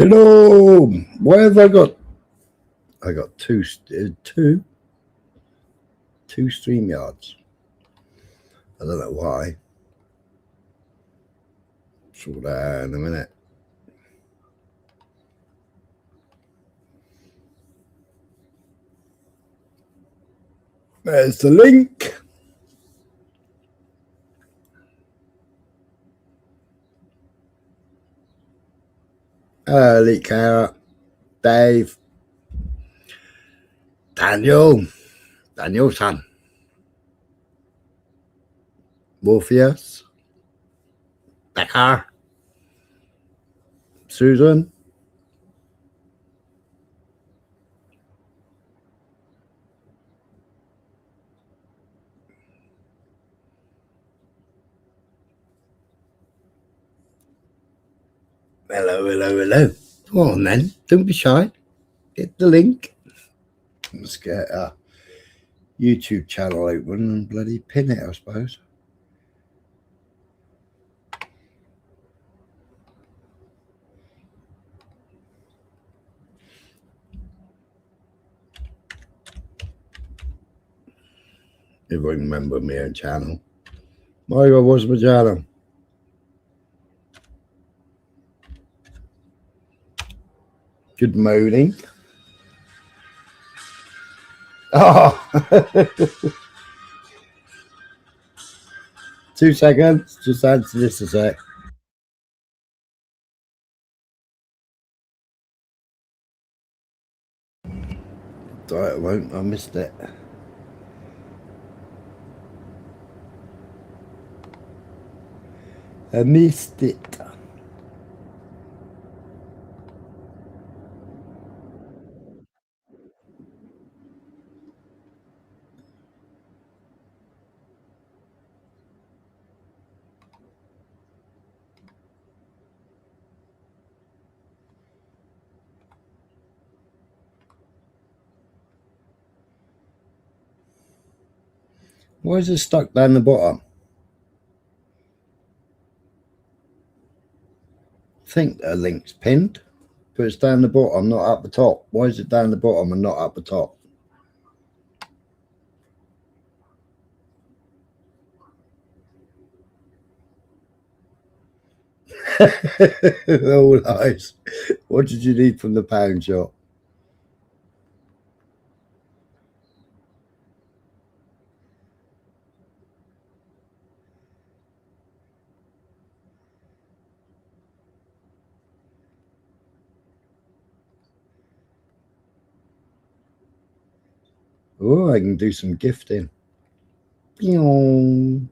Hello. Why have I got? I got two StreamYards. I don't know why. Sort that out in a minute. There's the link. Early Carrot, Dave, Danielson, Morpheus, Becker, Susan, hello. Come on then, don't be shy. Hit the link. Let's get a YouTube channel open and bloody pin it, I suppose. If I remember my own channel. My God, what's my channel? Good morning. Oh, 2 seconds. Just answer this a sec. Sorry, I won't. I missed it. I missed it. Why is it stuck down the bottom? I think the link's pinned, but it's down the bottom, not up the top. Why is it down the bottom and not up the top? Oh, nice. What did you need from the pound shop? Oh, I can do some gifting. Pew.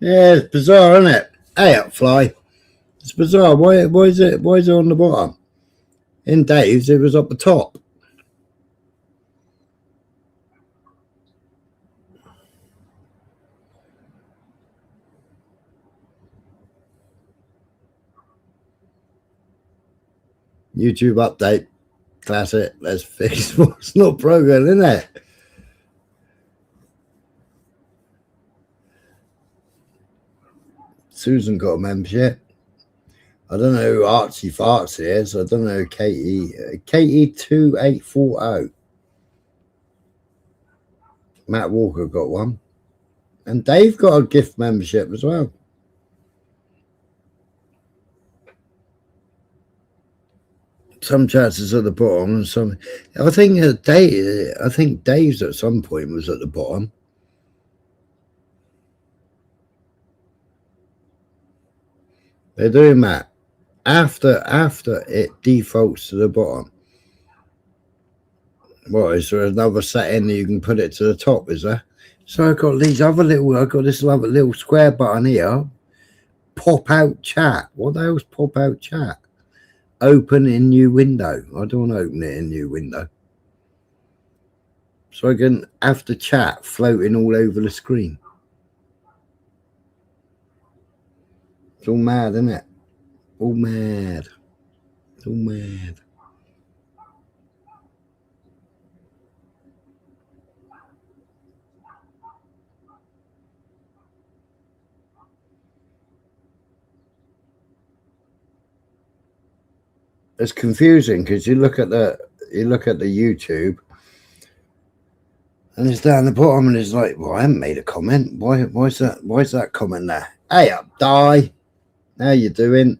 Yeah, it's bizarre, isn't it? Hey, up fly. It's bizarre. Why is it on the bottom? In Dave's, it was up the top. YouTube update. Classic. Let's fix what's not broken, isn't it? Susan got a membership. I don't know who Archie Fartsy is. I don't know Katie. Katie2840. Matt Walker got one. And Dave got a gift membership as well. Some chances at the bottom and some. I think Dave's at some point was at the bottom. They're doing that after it defaults to the bottom. What is there another setting that you can put it to the top? Is there? So I got this other little square button here. Pop out chat. What the hell's pop out chat? Open in new window. I don't want to open it in new window. so I can have the chat floating all over the screen. It's all mad, isn't it? All mad. All mad. It's confusing because you look at the YouTube, and it's down the bottom, and it's like, well, I haven't made a comment. Why's that comment there? Hey up, die. How you doing?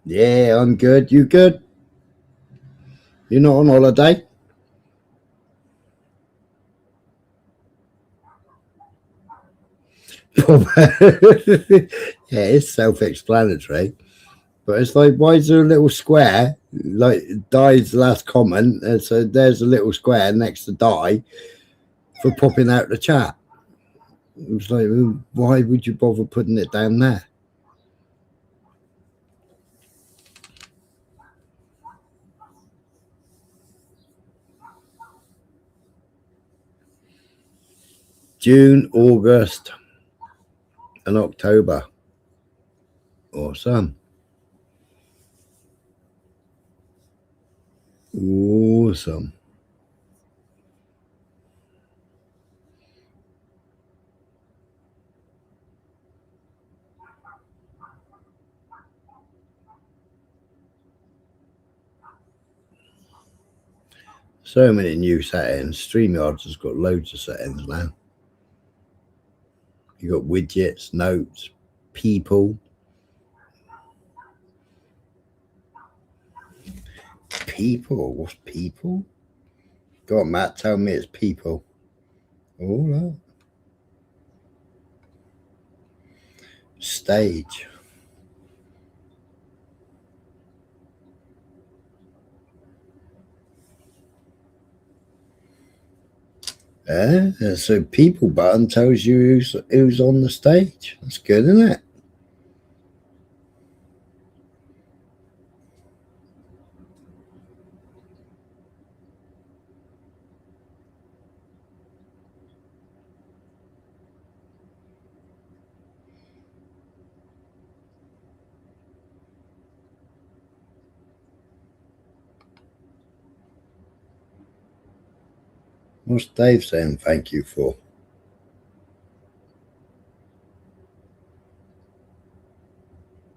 Yeah, I'm good. You good? You're not on holiday? Yeah, it's self-explanatory. But it's like, why is there a little square? Like, Die's last comment, and so there's a little square next to Die for popping out the chat. It was like, why would you bother putting it down there? June, August, and October. Awesome. Awesome. So many new settings. StreamYard has got loads of settings now. You got widgets, notes, people. People? What's people? Go on, Matt, tell me it's people. All right. Stage. So people button tells you who's on the stage. That's good, isn't it? What's Dave saying thank you for?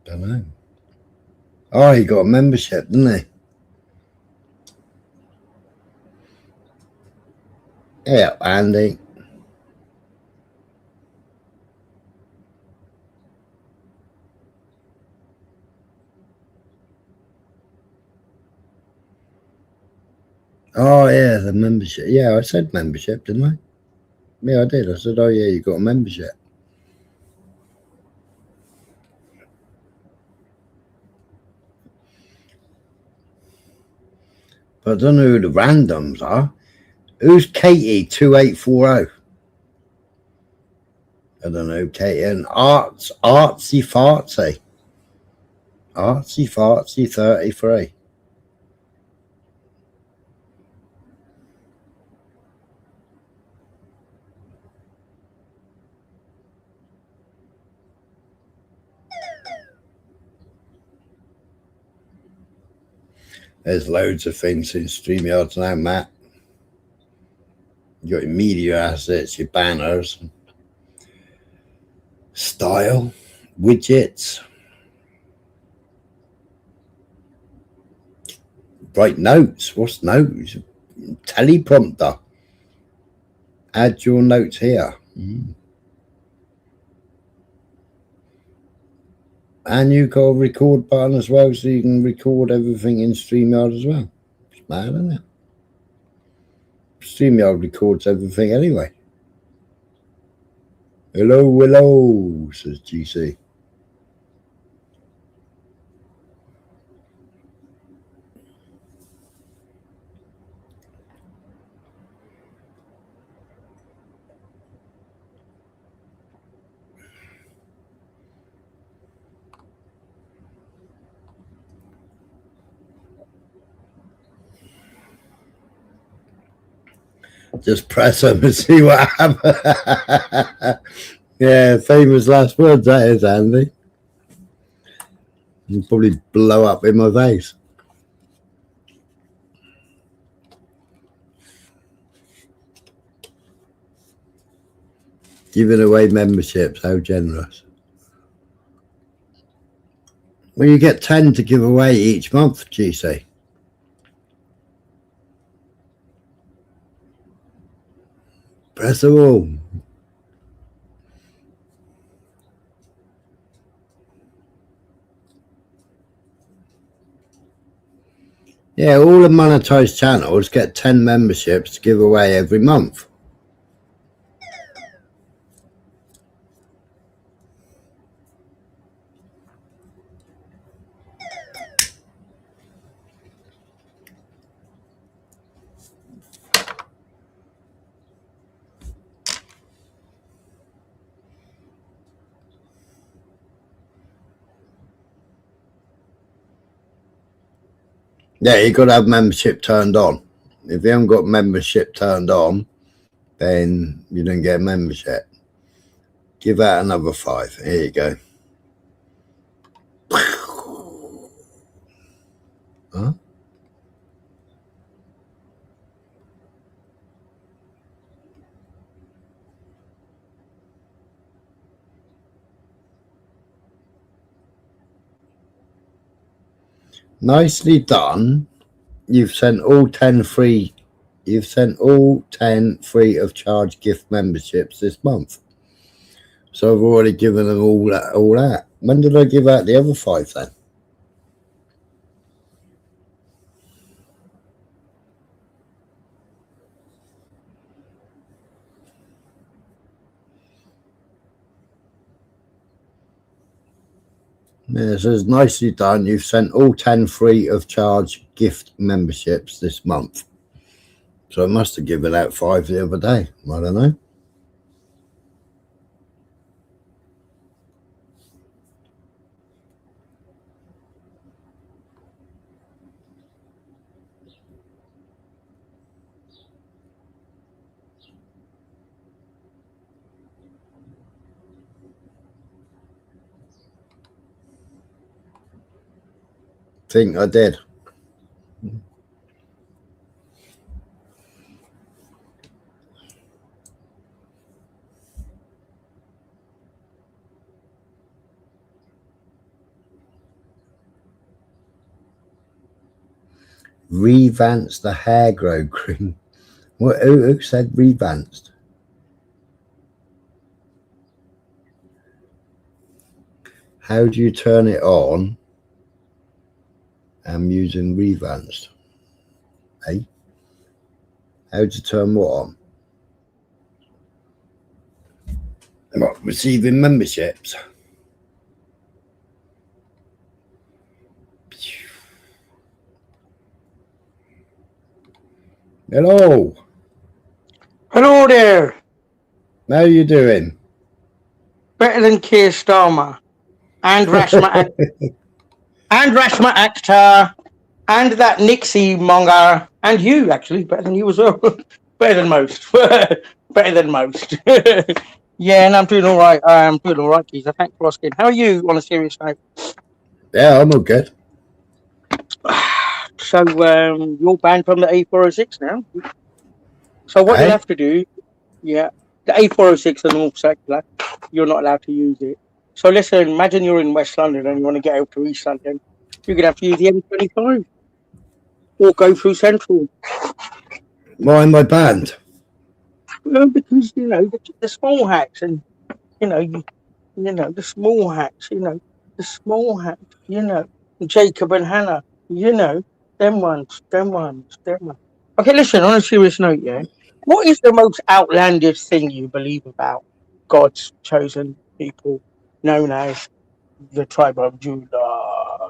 Don't know. Oh, he got a membership, didn't he? Yeah, Andy. Oh, yeah, the membership. Yeah, I said membership, didn't I? Yeah, I did. I said, oh, yeah, you got a membership. But I don't know who the randoms are. Who's Katie2840? I don't know, Katie. And Artsy Fartsy. Artsy Fartsy 33. There's loads of things in StreamYard now, Matt. You got your media assets, your banners, style, widgets, write notes. What's notes? Teleprompter. Add your notes here. And you got a record button as well, so you can record everything in StreamYard as well. It's mad, isn't it? StreamYard records everything anyway. Hello, hello, says GC. Just press them and see what happens. Yeah, famous last words, that is, Andy. You'll probably blow up in my face. Giving away memberships, how generous. Well, you get 10 to give away each month, GC. Press them all. Yeah, all the monetized channels get 10 memberships to give away every month. Yeah, you got to have membership turned on. If you haven't got membership turned on, then you don't get a membership. Give out another 5. Here you go. Huh? Nicely done. You've sent all 10 free. You've sent all 10 free of charge gift memberships this month. So I've already given them all that. When did I give out the other 5 then? Yeah, it says nicely done. You've sent all 10 free of charge gift memberships this month. So I must have given out 5 the other day. I don't know. Think I did. Revanced the hair grow cream. What? Who said revanced? How do you turn it on? I'm using revanced. Hey, how do you turn what on? What, receiving memberships? Hello. Hello there. How are you doing? Better than Keir Starmer and Rashma Akhtar and that Nixie monger and you actually better than you as well. Better than most. Better than most. Yeah, and I'm doing all right. I'm doing all right, Keith. Thanks for asking. How are you on a serious note? Yeah, I'm all good. So you're banned from the A406 now. So what you'll have to do, yeah, the A406 and all circular, you're not allowed to use it. So listen, imagine you're in West London and you want to get out to East London. You're gonna have to use the M25 or go through Central. Why am I banned? Well, because you know the small hacks and you know the small hacks, the small hacks, Jacob and Hannah, them ones. Okay, listen, on a serious note, yeah. What is the most outlandish thing you believe about God's chosen people known as the tribe of Judah?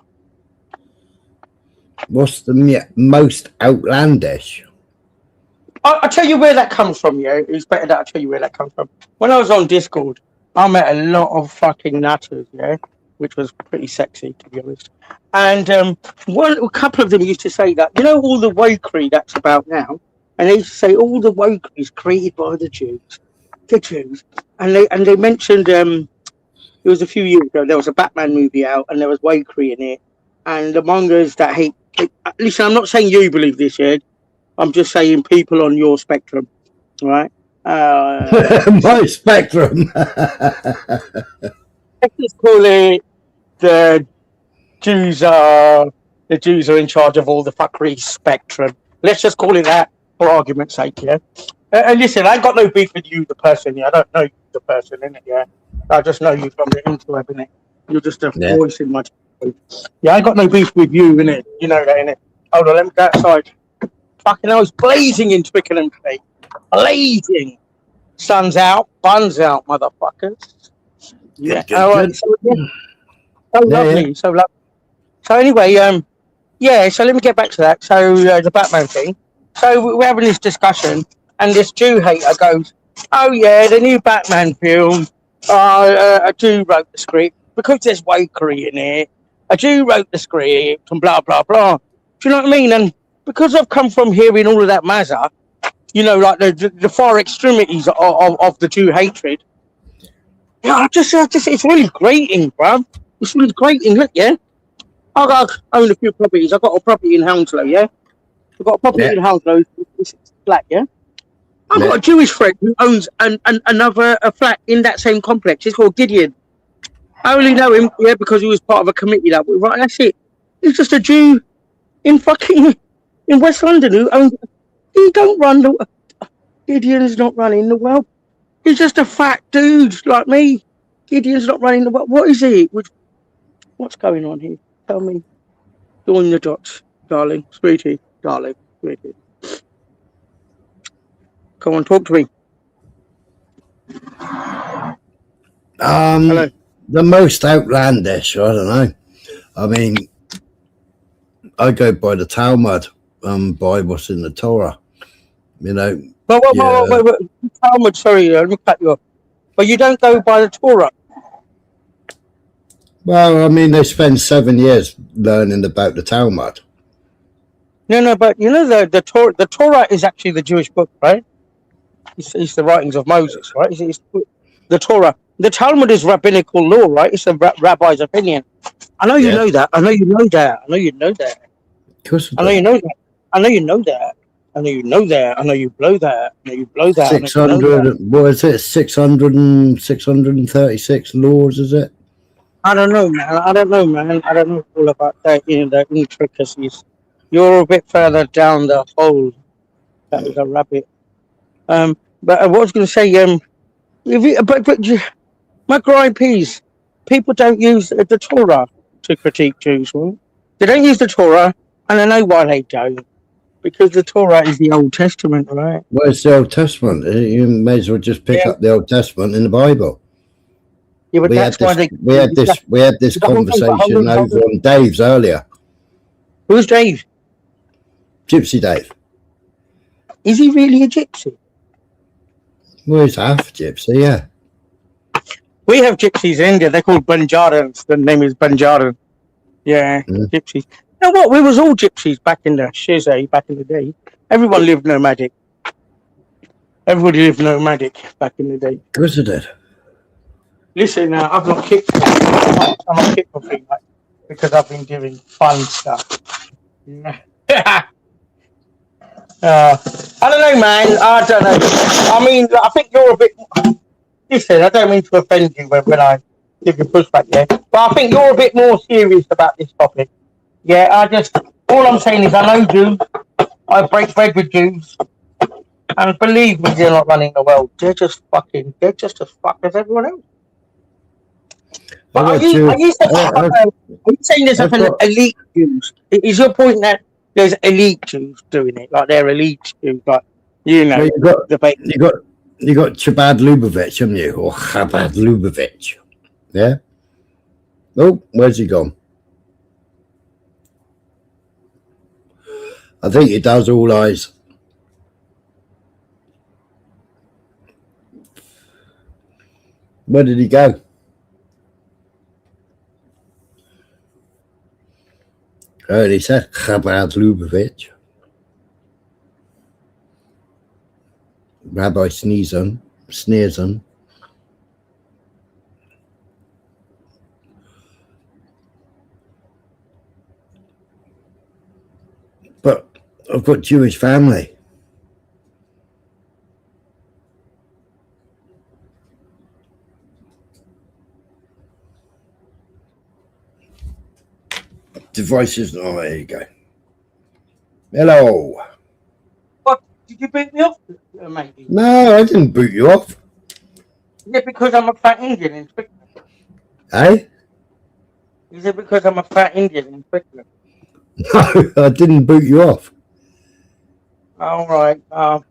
What's the most outlandish? I'll tell you where that comes from, yeah. It's better that I tell you where that comes from. When I was on Discord, I met a lot of fucking nutters, yeah, which was pretty sexy, to be honest. And a couple of them used to say that, all the wokery that's about now, and they say all the woke is created by the Jews, and they mentioned it was a few years ago. There was a Batman movie out, and there was wokery in it, and the mongers that hate. Listen, I'm not saying you believe this, Ed. I'm just saying people on your spectrum, right? My spectrum. Let's just call it the Jews are in charge of all the fuckery spectrum. Let's just call it that for argument's sake, yeah. And listen, I ain't got no beef with you, the person. Yeah, I don't know you, the person, innit? Yeah, I just know you from the interweb, innit? You're just a Yeah. voice in my. Yeah, I got no beef with you, innit? You know that, innit? Hold on, let me go outside. Fucking hell, it's blazing in Twickenham, mate. Blazing. Sun's out, buns out, motherfuckers. Yeah. Good, All right. good. So lovely. So lovely. So anyway, yeah. So let me get back to that. So the Batman thing. So we're having this discussion, and this Jew hater goes, "Oh yeah, the new Batman film. A Jew wrote the script because there's wokery in it. A Jew wrote the script, and blah blah blah. Do you know what I mean? And because I've come from hearing all of that mazza, you know, like the far extremities of the Jew hatred. Yeah, I just, it's really grating, bruv. It's really grating. Look, yeah. I own a few properties. I've got a property in Hounslow, yeah? I've got a property in Hounslow, it's flat, yeah? I've got a Jewish friend who owns another flat in that same complex. It's called Gideon. I only know him, yeah, because he was part of a committee that we right. That's it. He's just a Jew in West London who owns. He don't run the. Gideon's not running the world. He's just a fat dude like me. Gideon's not running the world. What is he? What's going on here? Tell me. Join the dots, darling, sweetie, darling, sweetie. Come on, talk to me. Hello. The most outlandish, I don't know. I mean, I go by the Talmud, by what's in the Torah. You know. Wait, Talmud, sorry, let me cut you off. But you don't go by the Torah. Well, I mean, they spend 7 years learning about the Talmud. No, but you know the Torah is actually the Jewish book, right? It's the writings of Moses, right? It's the Torah. The Talmud is rabbinical law, right? It's a rabbi's opinion. I know you know that. I know you know that. I know you know that. Of course I know you know that. I know you know that. I know you know that. I know you blow that. I know you blow that. 600, what is it? 636 laws, is it? I don't know, man. I don't know all about that, you know, the intricacies. You're a bit further down the hole. That is a rabbit. But what I was going to say, but my gripe is people don't use the Torah to critique Jews. Right? They don't use the Torah, and I know why they don't. Because the Torah is the Old Testament, right? Well, it's the Old Testament. You may as well just pick up the Old Testament in the Bible. Yeah, but we had this conversation over on Dave's earlier. Who's Dave? Gypsy Dave. Is he really a gypsy? Well, he's half gypsy, yeah. We have gypsies in India. They're called Banjarans. The name is Banjaran. Yeah, gypsies. You know what? We was all gypsies back in the Shizay, back in the day. Everyone lived nomadic. Everybody lived nomadic back in the day. Of course it did. Listen, I've not kicked. I'm not kicked for free, like, because I've been doing fun stuff. Yeah. I don't know, man. I don't know. I mean, I think you're a bit. Listen, I don't mean to offend you when I give you pushback, yeah. But I think you're a bit more serious about this topic. Yeah, all I'm saying is I know Jews. I break bread with Jews. And believe me, they're not running the world. They're just as fucked as everyone else. But are you saying there's an elite Jews? Is your point that there's elite Jews doing it? Like they're elite Jews, like, you know, well, you got Chabad Lubavitch, haven't you? Or Chabad Lubavitch. Yeah? Oh, where's he gone? I think he does all eyes. Where did he go? Oh, he said Chabad Lubavitch. Rabbi Sneerson. But I've got Jewish family. Devices. Oh, there you go. Hello. What? Did you beat me off, matey? No, I didn't boot you off. Is it because I'm a fat Indian in Twickenham? Eh? Is it because I'm a fat Indian in Twickenham? No, I didn't boot you off. All right. I'm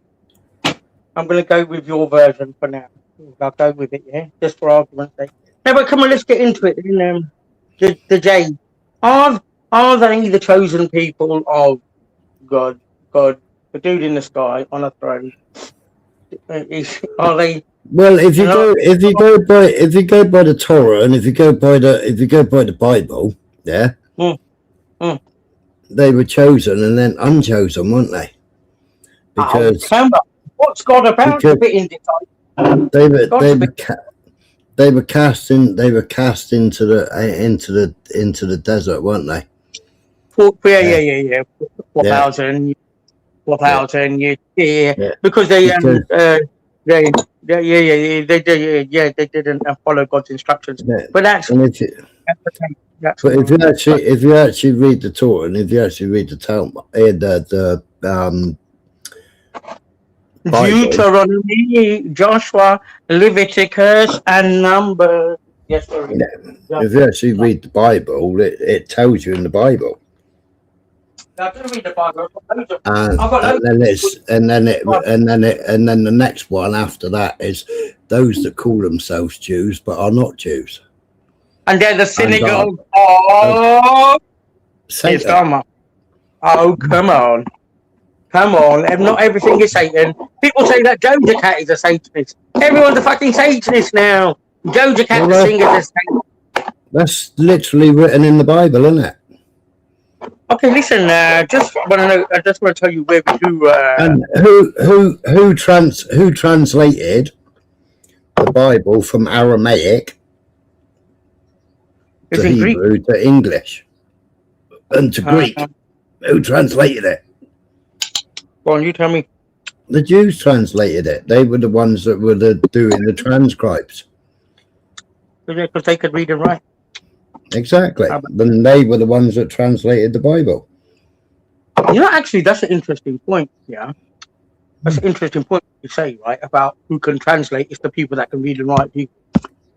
going to go with your version for now. I'll go with it, yeah, just for argument's sake. No, but come on, let's get into it. The J. Are they the chosen people of God? God, the dude in the sky on a throne. Are they? Well, if you go by the Torah and if you go by the Bible, yeah, they were chosen and then unchosen, weren't they? Because what's God about? A bit indecisive. They were cast into the desert, weren't they? Yeah. 4,000 years. Yeah. Because they didn't follow God's instructions. Yeah. But that's if you actually read the Torah and if you actually read the Talmud, Deuteronomy, Joshua, Leviticus, and Numbers. Yes, sorry. Yeah. If you actually read the Bible, it tells you in the Bible. I do read the Bible. And then the next one after that is those that call themselves Jews but are not Jews. And they're the synagogue of Satan. Oh, come on. Come on. Not everything is Satan. People say that Doja Cat is a Satanist. Everyone's a fucking Satanist now. Doja Cat, the singer, is a Satanist. That's literally written in the Bible, isn't it? Okay, listen. I just want to tell you where we do. And who translated the Bible from Aramaic to Hebrew to English and to Greek? Who translated it? Go on, you tell me. The Jews translated it. They were the ones that were doing the transcribes. Because they could read and write. Exactly. Then they were the ones that translated the Bible. You know, actually, that's an interesting point. Yeah, that's an interesting point you say, right? About who can translate. It's the people that can read and write. People.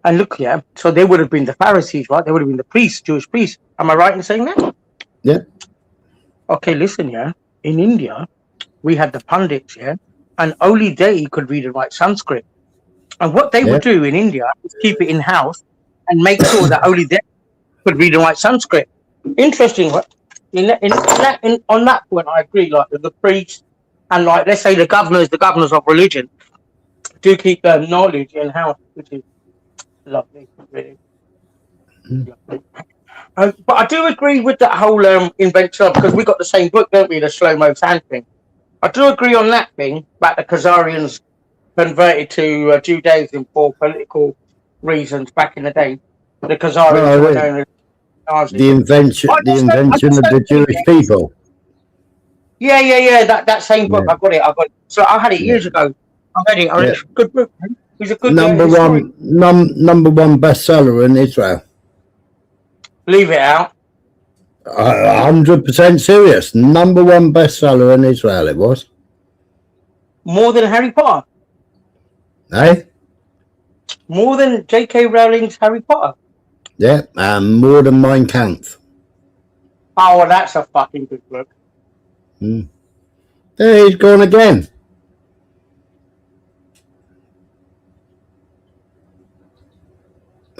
And look, yeah. So they would have been the Pharisees, right? They would have been the priests, Jewish priests. Am I right in saying that? Yeah. Okay, listen, yeah. In India, we had the pundits, yeah, and only they could read and write Sanskrit. And what they would do in India is keep it in house and make sure that only they could read and write Sanskrit. Interesting. On that point, I agree. Like the priests and like let's say the governors of religion do keep their knowledge in house, which is lovely, really. Lovely. But I do agree with that whole invention because we got the same book, don't we? The slow-mo sand thing. I do agree on that thing about the Khazarians converted to Judaism for political reasons back in the day. The Khazarians were known as the invention of the Jewish people. Yeah. That same book, I got it. So I had it years ago. I read it. It's a good book. It's a good number one bestseller in Israel. Leave it out. 100% serious. Number one bestseller in Israel. It was more than Harry Potter. Eh? More than J.K. Rowling's Harry Potter. Yeah, more than Mein Kampf. Oh, well, that's a fucking good book. There he's gone again.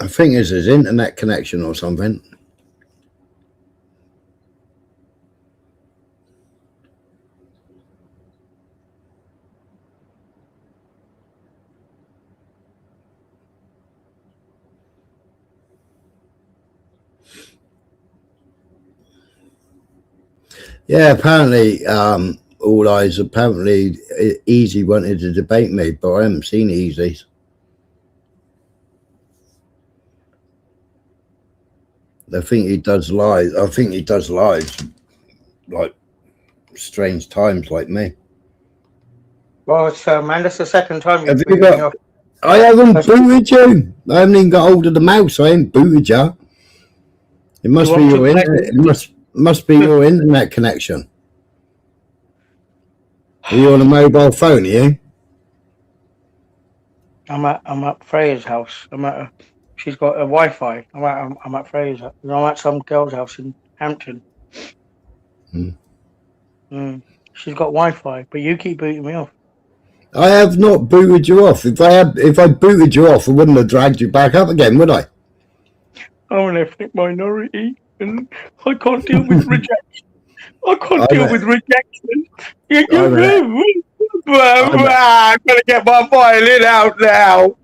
I think it's his internet connection or something. Yeah, apparently All Eyes. Apparently, Easy wanted to debate me, but I haven't seen Easy's. I think he does live. I think he does lives like strange times like me. Well, so man, that's the second time Have you've you booted me got? off. I haven't booted you. I haven't even got hold of the mouse. I ain't booted you. It must be your internet. It must be your internet connection. Are you on a mobile phone? Are you? I'm at Freya's house. She's got a Wi-Fi. I'm at Freya's. I'm at some girl's house in Hampton. She's got Wi-Fi, but you keep booting me off. I have not booted you off. If I booted you off, I wouldn't have dragged you back up again, would I? I'm an ethnic minority, and I can't deal with rejection. I can't deal with rejection. I'm gonna get my violin out now.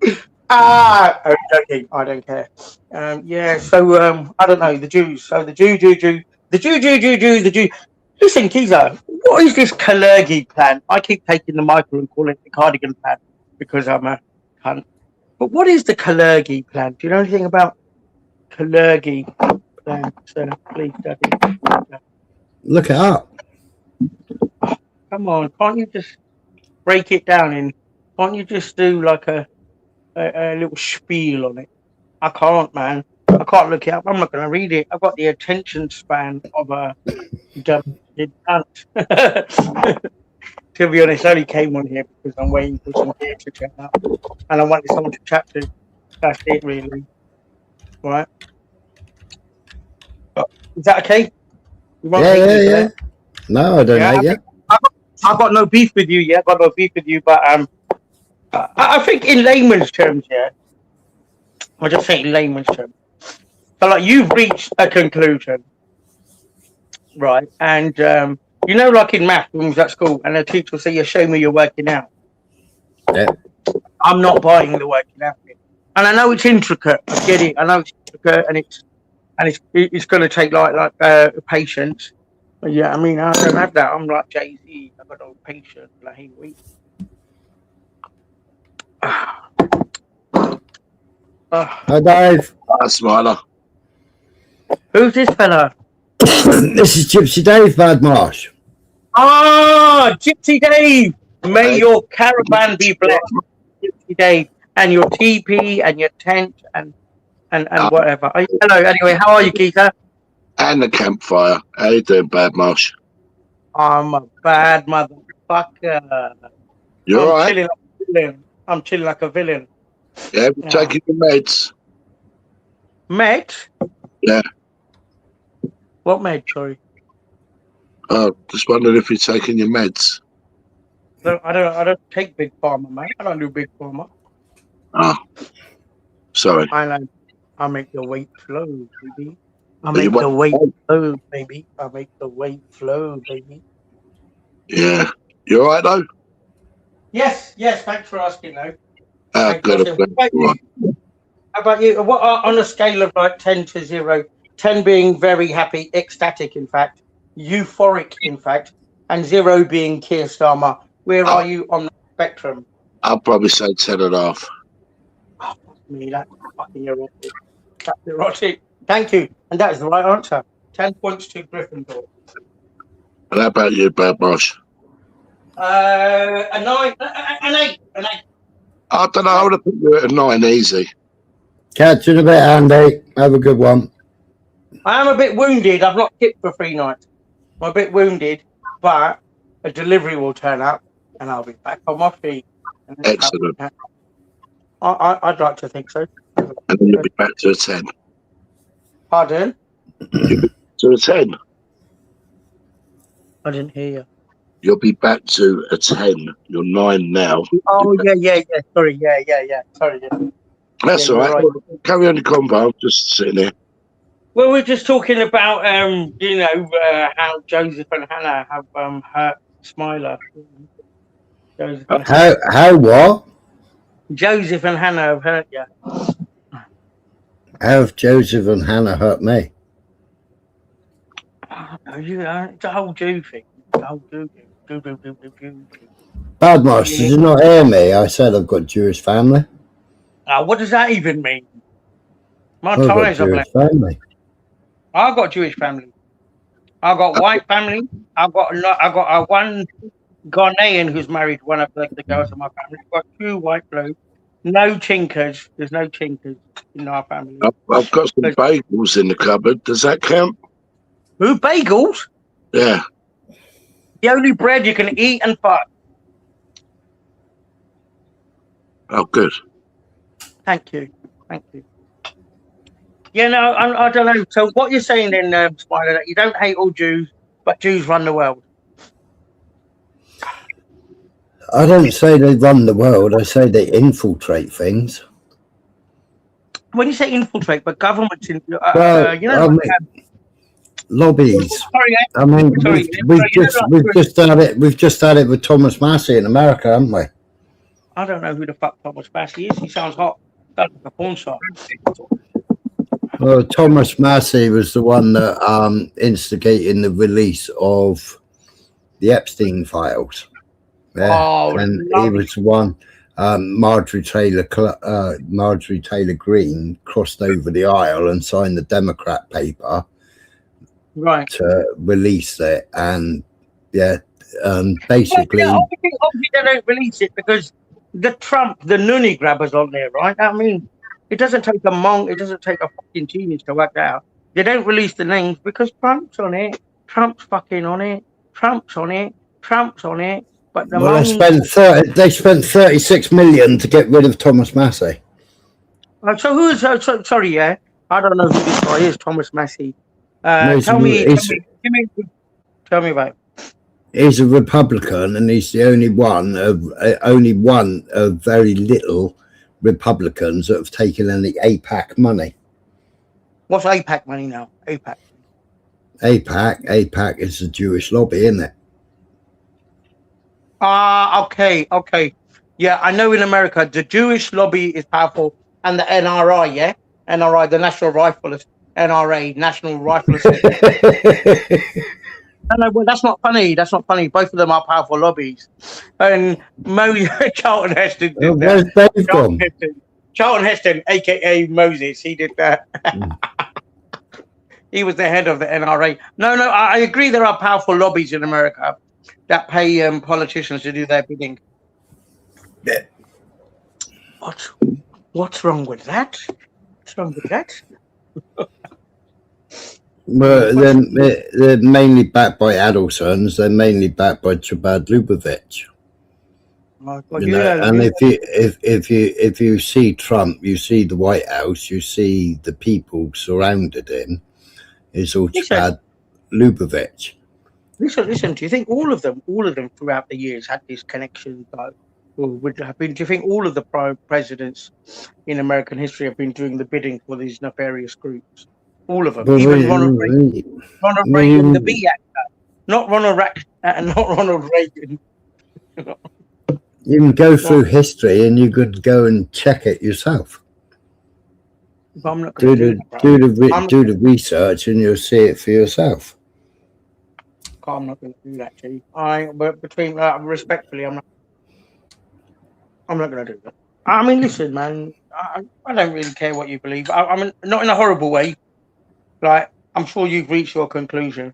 I'm joking. I don't care. Yeah. So I don't know the Jews. So the Jew. The Jew. Listen, Kiza, what is this Kalergi plan? I keep taking the Michael and calling it the cardigan plan because I'm a cunt. But what is the Kalergi plan? Do you know anything about Kalergi plan? So please, Daddy. Look it up. Come on, can't you just break it down can't you just do like a little spiel on it? I can't, man. I can't look it up. I'm not going to read it. I've got the attention span of a dumb cunt. To be honest, I only came on here because I'm waiting for some gear to chat up. And I wanted someone to chat to. That's it, really. Right? Is that okay? Yeah. No, I don't know yet. I've got no beef with you yet. I've got no beef with you, but I think in layman's terms, yeah. I'll just say in layman's terms. So, like, you've reached a conclusion, right? And you know, like in math, when we was at school, and the teacher will say, "You show me you're working out." Yeah. I'm not buying the working out bit. And I know it's intricate. I get it. I know it's intricate, and it's going to take like patience. But yeah, I mean, I don't have that. I'm like Jay-Z. I've got no patience. Like, hey, wait. Hi, Dave. Hi, Smiler. Who's this fella? This is Gypsy Dave Badmarsh. Ah, Gypsy Dave. May your caravan be blessed, Gypsy Dave, and your teepee and your tent and whatever. Hello. Anyway, how are you, Keitha? And the campfire. How you doing, Badmarsh? I'm a bad motherfucker. You're all right? Chilling like a villain. I'm chilling like a villain. Yeah, we're taking your meds. Meds? Yeah. What meds, sorry? Just wondering if you're taking your meds. I don't take big pharma, man. I don't do big pharma. Oh, sorry. I make the weight flow, baby. I make the weight flow, baby. I make the weight flow, baby. Yeah. You all right, though? Yes. Thanks for asking, though. Good. How about you? What on a scale of like 10 to 0, 10 being very happy, ecstatic, in fact, euphoric, in fact, and 0 being Keir Starmer, where are you on the spectrum? I'll probably say 10.5. Oh, fuck me, that's fucking erotic. That's erotic. Thank you. And that is the right answer. 10 points to Gryffindor. And how about you, Badmarsh? A 9, an 8. I don't know. I would have put you at a 9 easy. Catch you in a bit, Andy. Have a good one. I am a bit wounded. I've not kicked for 3 nights. I'm a bit wounded, but a delivery will turn up and I'll be back on my feet. Excellent. I'd like to think so. And then you'll be back to a 10. Pardon? You'll be back to a 10. I didn't hear you. You'll be back to a 10. You're 9 now. Oh, yeah. Sorry, yeah. Sorry. Yeah. That's all right. Carry on your convo. I'm just sitting here. Well, we're just talking about, how Joseph and Hannah have hurt Smiler. How what? Joseph and Hannah have hurt you. How have Joseph and Hannah hurt me? It's a whole Jew thing. The whole Jew Badmoss, did you not hear me? I said I've got Jewish family. What does that even mean? My I've got ties are black. Jewish family. I've got Jewish family. I've got white family. I've got one Ghanaian who's married one of the girls in my family. I've got 2 white blokes. No chinkers. There's no chinkers in our family. I've got some bagels in the cupboard. Does that count? Who, bagels? Yeah. The only bread you can eat and fuck. Oh, good. Thank you. Thank you. Yeah, no, I don't know. So what you're saying then, Spider, that you don't hate all Jews, but Jews run the world. I don't say they run the world. I say they infiltrate things. When you say infiltrate, but governments, lobbies. Sorry, I mean, we've just had it. We've just had it with Thomas Massey in America, haven't we? I don't know who the fuck Thomas Massey is. He sounds hot. Sounds like a porn star. Well, Thomas Massey was the one that instigated the release of the Epstein files. Yeah, and he was the one. Marjorie Taylor Greene crossed over the aisle and signed the Democrat paper, right, to release it. And basically, obviously they don't release it because the noonie grabbers on there, right? I mean, it doesn't take a fucking genius to work that out. They don't release the names because Trump's on it. Trump's fucking on it. Trump's on it. Trump's on it. But they spent 36 million to get rid of Thomas Massey. So who is? Sorry, yeah, I don't know who this guy is. Thomas Massey. Tell me about it. He's a Republican, and he's the only one of very little Republicans that have taken any AIPAC money. What's AIPAC money now? AIPAC is the Jewish lobby, isn't it? Okay. Yeah, I know in America the Jewish lobby is powerful, and the NRI, yeah, NRI, the National Rifleist, NRA, National Rifleist. No, well, that's not funny. That's not funny. Both of them are powerful lobbies. And Charlton Heston did that. Charlton Heston, aka Moses, he did that. He was the head of the NRA. No, I agree. There are powerful lobbies in America that pay politicians to do their bidding. Yeah. What's wrong with that? What's wrong with that? Well, they're mainly backed by Adelsons. They're mainly backed by Chabad Lubavitch. And if you see Trump, you see the White House, you see the people surrounded him. It's all Chabad Lubavitch. Listen. Do you think all of them throughout the years had this connection? Would have been? Do you think all of the presidents in American history have been doing the bidding for these nefarious groups? All of them, but even Ronald Reagan, the B actor, not Ronald Reagan. You can go through history, and you could go and check it yourself. I'm not do the research, and you'll see it for yourself. I'm not going to do that, G. But between respectfully, I'm not going to do that. I mean, listen, man. I don't really care what you believe. I mean, not in a horrible way. Like, I'm sure you've reached your conclusion.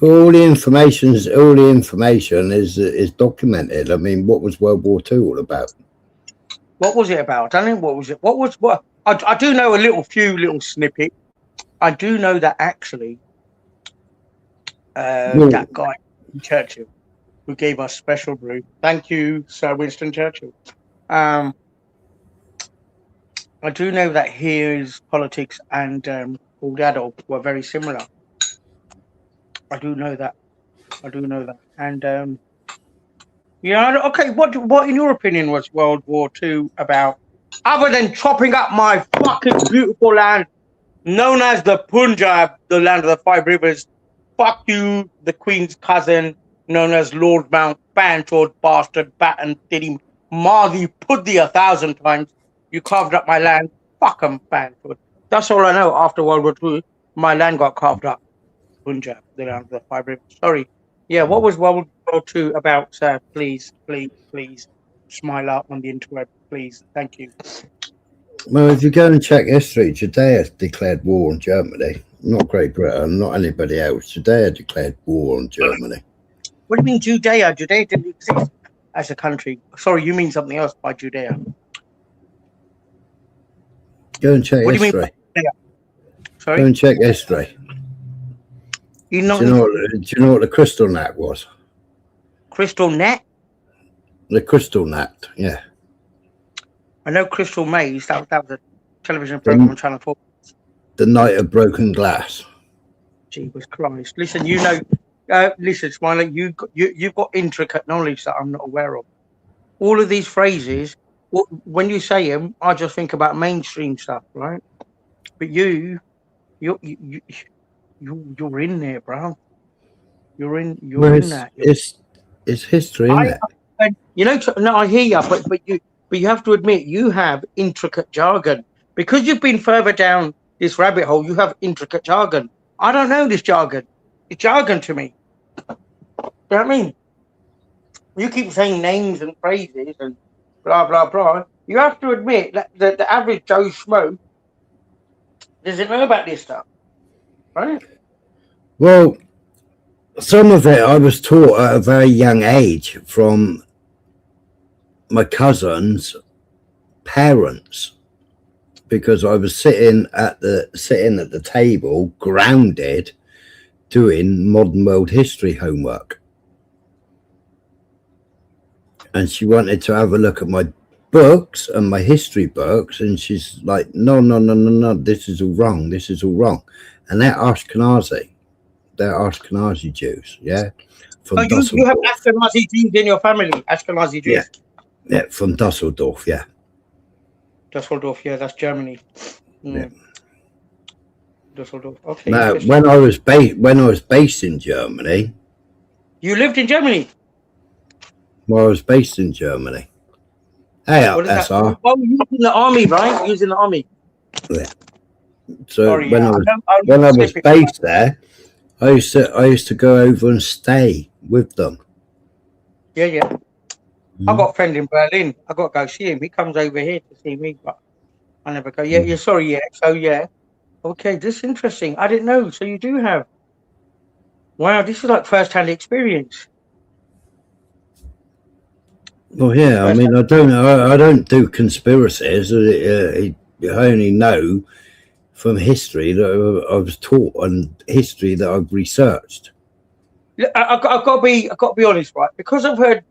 All the information is documented. I mean, what was World War II all about? What was it about? I don't know. What? I do know a few little snippet. I do know that actually, that guy Churchill, who gave us special brew. Thank you, Sir Winston Churchill. I do know that his politics and old Adolf were very similar. I do know that. And okay. What in your opinion was World War II about, other than chopping up my fucking beautiful land, known as the Punjab, the land of the 5 rivers? Fuck you, the Queen's cousin, known as Lord Mountbatten, bastard, Batten, Diddy, Marthy, Puddy 1,000 times. You carved up my land. Fuck 'em, Banford. That's all I know. After World War II, my land got carved up. Punjab, the land of the 5 rivers. Sorry, Yeah, what was World War II about, sir? Please, please, please, smile out on the interweb, please. Thank you. Well, if you go and check history, Judea declared war on Germany, not Great Britain, not anybody else. Judea declared war on Germany. What do you mean Judea? Judea didn't exist as a country. Sorry, you mean something else by Judea. Go and check What do you history. mean by Judea? Sorry? Go and check history. Do you know what the crystal gnat was? Crystal net? The crystal gnat, yeah. I know Crystal Maze. That was a television program on Channel 4. The night of broken glass. Jesus Christ! Listen, listen, Smiley. You've got intricate knowledge that I'm not aware of. All of these phrases, when you say them, I just think about mainstream stuff, right? But you're in there, bro. You're in that. It's history, isn't it? You know, no, I hear you, but you have to admit you have intricate jargon because you've been further down this rabbit hole. You have intricate jargon. I don't know this jargon. It's jargon to me. You know what I mean? You keep saying names and phrases and blah blah blah. You have to admit that the average Joe Schmo doesn't know about this stuff, right? Well, some of it I was taught at a very young age from my cousin's parents, because I was sitting at the table, grounded, doing modern world history homework, and she wanted to have a look at my books and my history books, and she's like, no, this is all wrong, and they're Ashkenazi Jews, yeah. You have Ashkenazi Jews in your family, Ashkenazi Jews. Yeah, from Dusseldorf, yeah. Dusseldorf, yeah, that's Germany. Yeah. Dusseldorf. Okay. Now, when I was based in Germany. You lived in Germany? Well, I was based in Germany. Hey, SR. Oh, you was in the army, right? You was in the army. Yeah. So when I was based there, I used to go over and stay with them. Yeah. I got a friend in Berlin. I got to go see him. He comes over here to see me, but I never go. Yeah, sorry, yeah. So yeah. Okay, this is interesting. I didn't know. So you do have. Wow, this is like first-hand experience. Well, yeah. I mean, I don't do conspiracies. I only know from history that I was taught, and history that I've researched. I've got to be honest, right? Because I've heard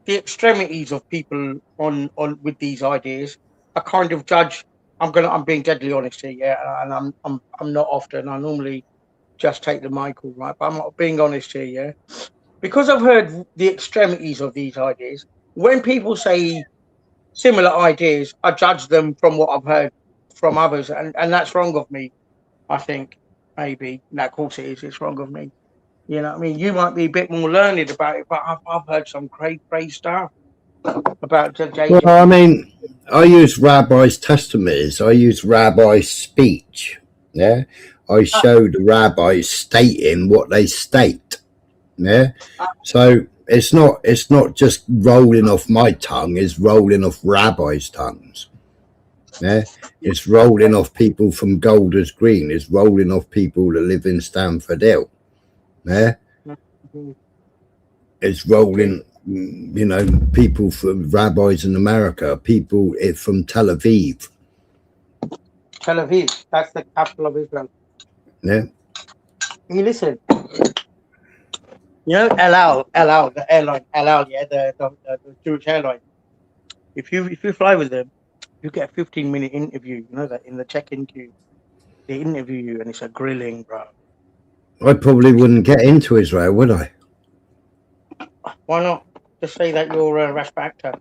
the extremities of people on with these ideas. I kind of judge. I'm being deadly honest here, yeah, and I'm not often. I normally just take the mic, all right, but I'm not being honest here, yeah, because I've heard the extremities of these ideas. When people say similar ideas, I judge them from what I've heard from others, and that's wrong of me. I think maybe, and of course it is. It's wrong of me. You know what I mean? You might be a bit more learned about it, but I've heard some crazy stuff about JJ. Well, I mean, I use rabbis' testimonies. I use rabbis' speech. Yeah, I show the rabbis stating what they state. Yeah, so it's not just rolling off my tongue. It's rolling off rabbis' tongues. Yeah, it's rolling off people from Golders Green. It's rolling off people that live in Stamford Hill. Yeah, it's rolling, you know, people from rabbis in America, people from Tel Aviv. Tel Aviv, that's the capital of Israel. Yeah. You listen. You know, El Al, the airline, El Al, yeah, the Jewish airline. If you fly with them, you get a 15-minute interview. You know that in the check-in queue, they interview you, and it's a grilling, bro. I probably wouldn't get into Israel, would I? Why not? Just say that you're a Rash actor.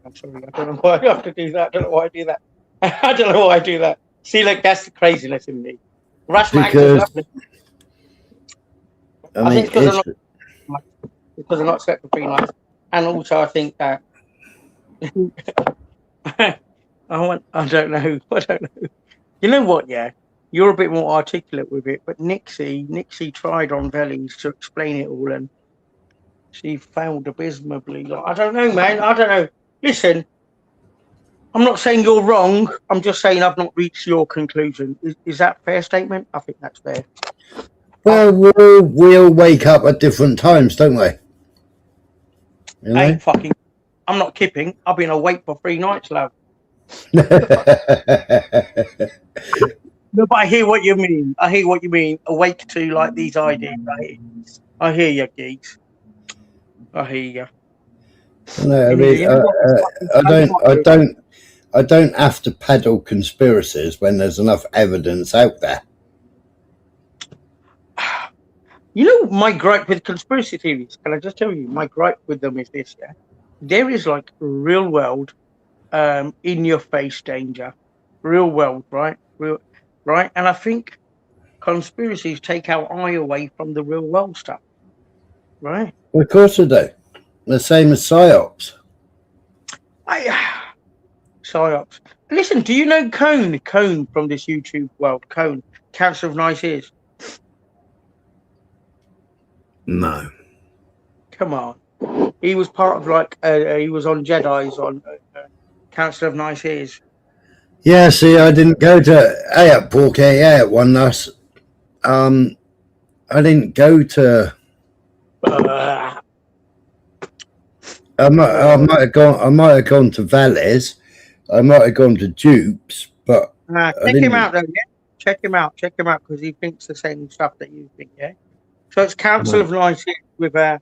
I'm sorry, I don't know why I have to do that. I don't know why I do that. I don't know why I do that. See, like, that's the craziness in me. Rash actors. I think because they're not set for 3 nights, and also I think that I don't know. You know what? Yeah, You're a bit more articulate with it, but Nixie tried on Vellies to explain it all, and she failed abysmally. Like, I don't know, man. I don't know. Listen, I'm not saying you're wrong. I'm just saying I've not reached your conclusion. Is that a fair statement? I think that's fair. Well, we all wake up at different times, don't we? You know? I ain't fucking. I'm not kidding. I've been awake for 3 nights, love. No, but I hear what you mean. I hear what you mean. Awake to like these ideas. I hear you, geeks. I hear you. No, I mean, I don't have to peddle conspiracies when there's enough evidence out there. You know, my gripe with conspiracy theories, can I just tell you, my gripe with them is this, yeah? There is like real world, in your face danger. Real world, right? Right? And I think conspiracies take our eye away from the real world stuff. Right? Well, of course they do. The same as psyops. Psyops. Listen, do you know Cone from this YouTube world? Cone, Council of Nice Ears. No. Come on. He was part of like he was on Jedi's on Council of Nice Ears. Yeah, see, I didn't go to at Porky at one night. I didn't go to. I might have gone to Valleys. I might have gone to Dupes, but check him out though. Yeah, check him out because he thinks the same stuff that you think. Yeah. So it's Council of Nice Ears with I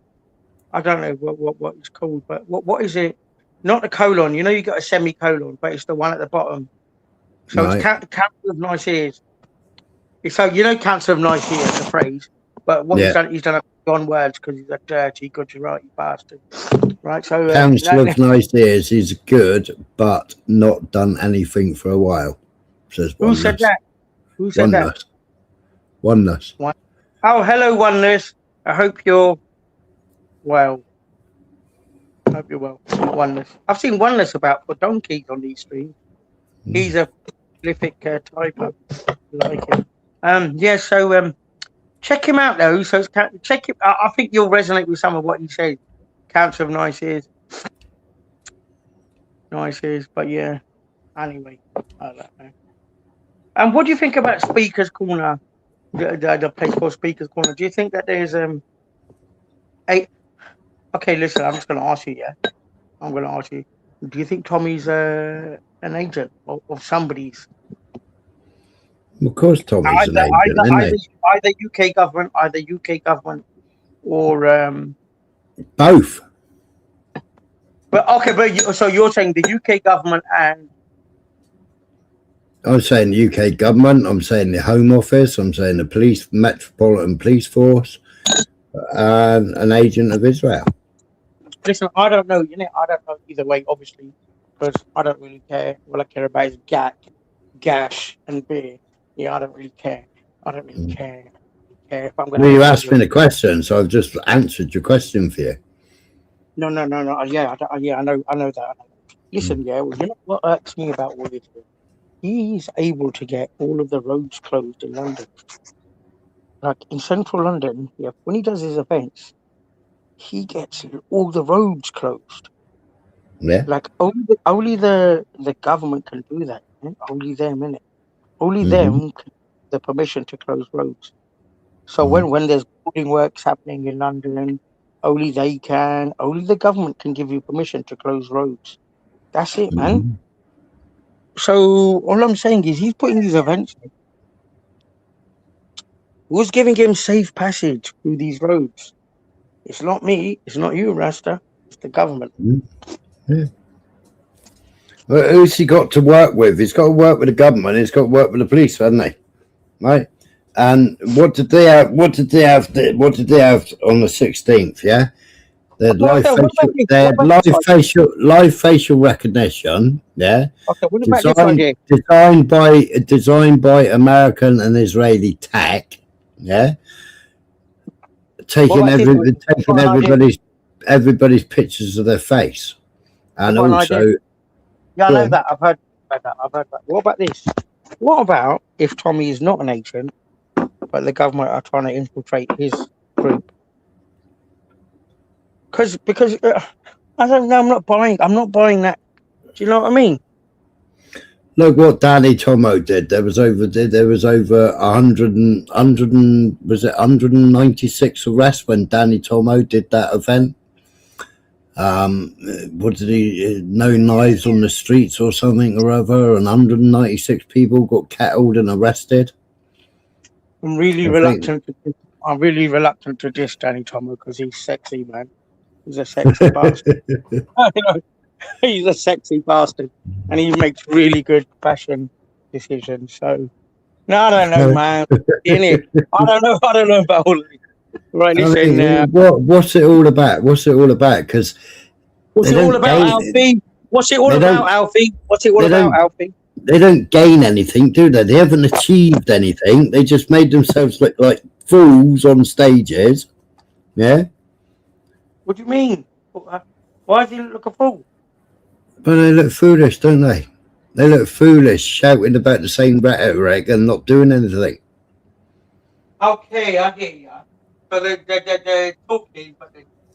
don't know what it's called, but what is it? Not the colon. You know, you got a semicolon, but it's the one at the bottom. So right. It's Council of Nice Ears. So you know, Council of Nice Ears, the phrase. But what he's done on words because he's a dirty Gujarati bastard. Right. So Council of Nice Ears is good, but not done anything for a while. Says Who said that? Who said that? Oneness. Oh, hello, Oneness. I hope you're well. Hope you're well. Oneness. I've seen Oneness about for donkeys on these streams. He's a prolific typer. Like him. Yeah. So check him out though. So check him. I think you'll resonate with some of what he said. Council of Nice Ears. Nice Ears, but yeah. Anyway, I don't know. And what do you think about Speaker's Corner? The place called Speaker's Corner. Do you think that there's Okay, listen. I'm just going to ask you. Yeah, I'm going to ask you. Do you think Tommy's an agent of somebody's? Of course, Tommy's an agent, either UK government, or both. But okay, so you're saying the UK government and I'm saying the UK government. I'm saying the Home Office. I'm saying the Metropolitan Police Force, and an agent of Israel. Listen, I don't know. You know, I don't know either way, obviously, because I don't really care. All I care about is gash, and beer. Yeah, I don't really care. I don't really care if I'm going to. Well, you asked me the question, so I've just answered your question for you. No. Yeah, I know that. Listen, yeah. Well, you know what irks me about all this? He's able to get all of the roads closed in London. Like in central London, yeah, when he does his events, he gets all the roads closed. Yeah. Like only the government can do that. Only them, innit? Only them can the permission to close roads. So when there's building works happening in London, only they can. Only the government can give you permission to close roads. That's it, man. So all I'm saying is he's putting these events in. Who's giving him safe passage through these roads? It's not me. It's not you, Rasta. It's the government. Yeah. Well, who's he got to work with? He's got to work with the government. He's got to work with the police, haven't he? Right. And what did they have? What did they have on the 16th? Yeah. They had live facial recognition. Yeah. Okay. What about this idea? Designed by American and Israeli tech. Yeah. Taking everybody's pictures of their face, and also. Yeah, I know that. I've heard about that. What about this? What about if Tommy is not an agent, but the government are trying to infiltrate his group? Because I don't know. I'm not buying that. Do you know what I mean? Look what Danny Tomo did. There was over 196 arrests when Danny Tomo did that event. What did he? No knives on the streets or something or other, and 196 people got kettled and arrested. I'm really reluctant to diss Danny Tomo because he's sexy, man. He's a sexy bastard. He's a sexy bastard, and he makes really good fashion decisions. So, no, I don't know, man. I don't know. I don't know about all of it. Right, listen. What's it all about? What's it all about? Because what's it all about, Alfie? What's it all about, Alfie? What's it all about, Alfie? They don't gain anything, do they? They haven't achieved anything. They just made themselves look like fools on stages. Yeah. What do you mean? Why do you look a fool? But they look foolish, don't they? They look foolish, shouting about the same rhetoric and not doing anything. Okay, I hear you. So they're talking, but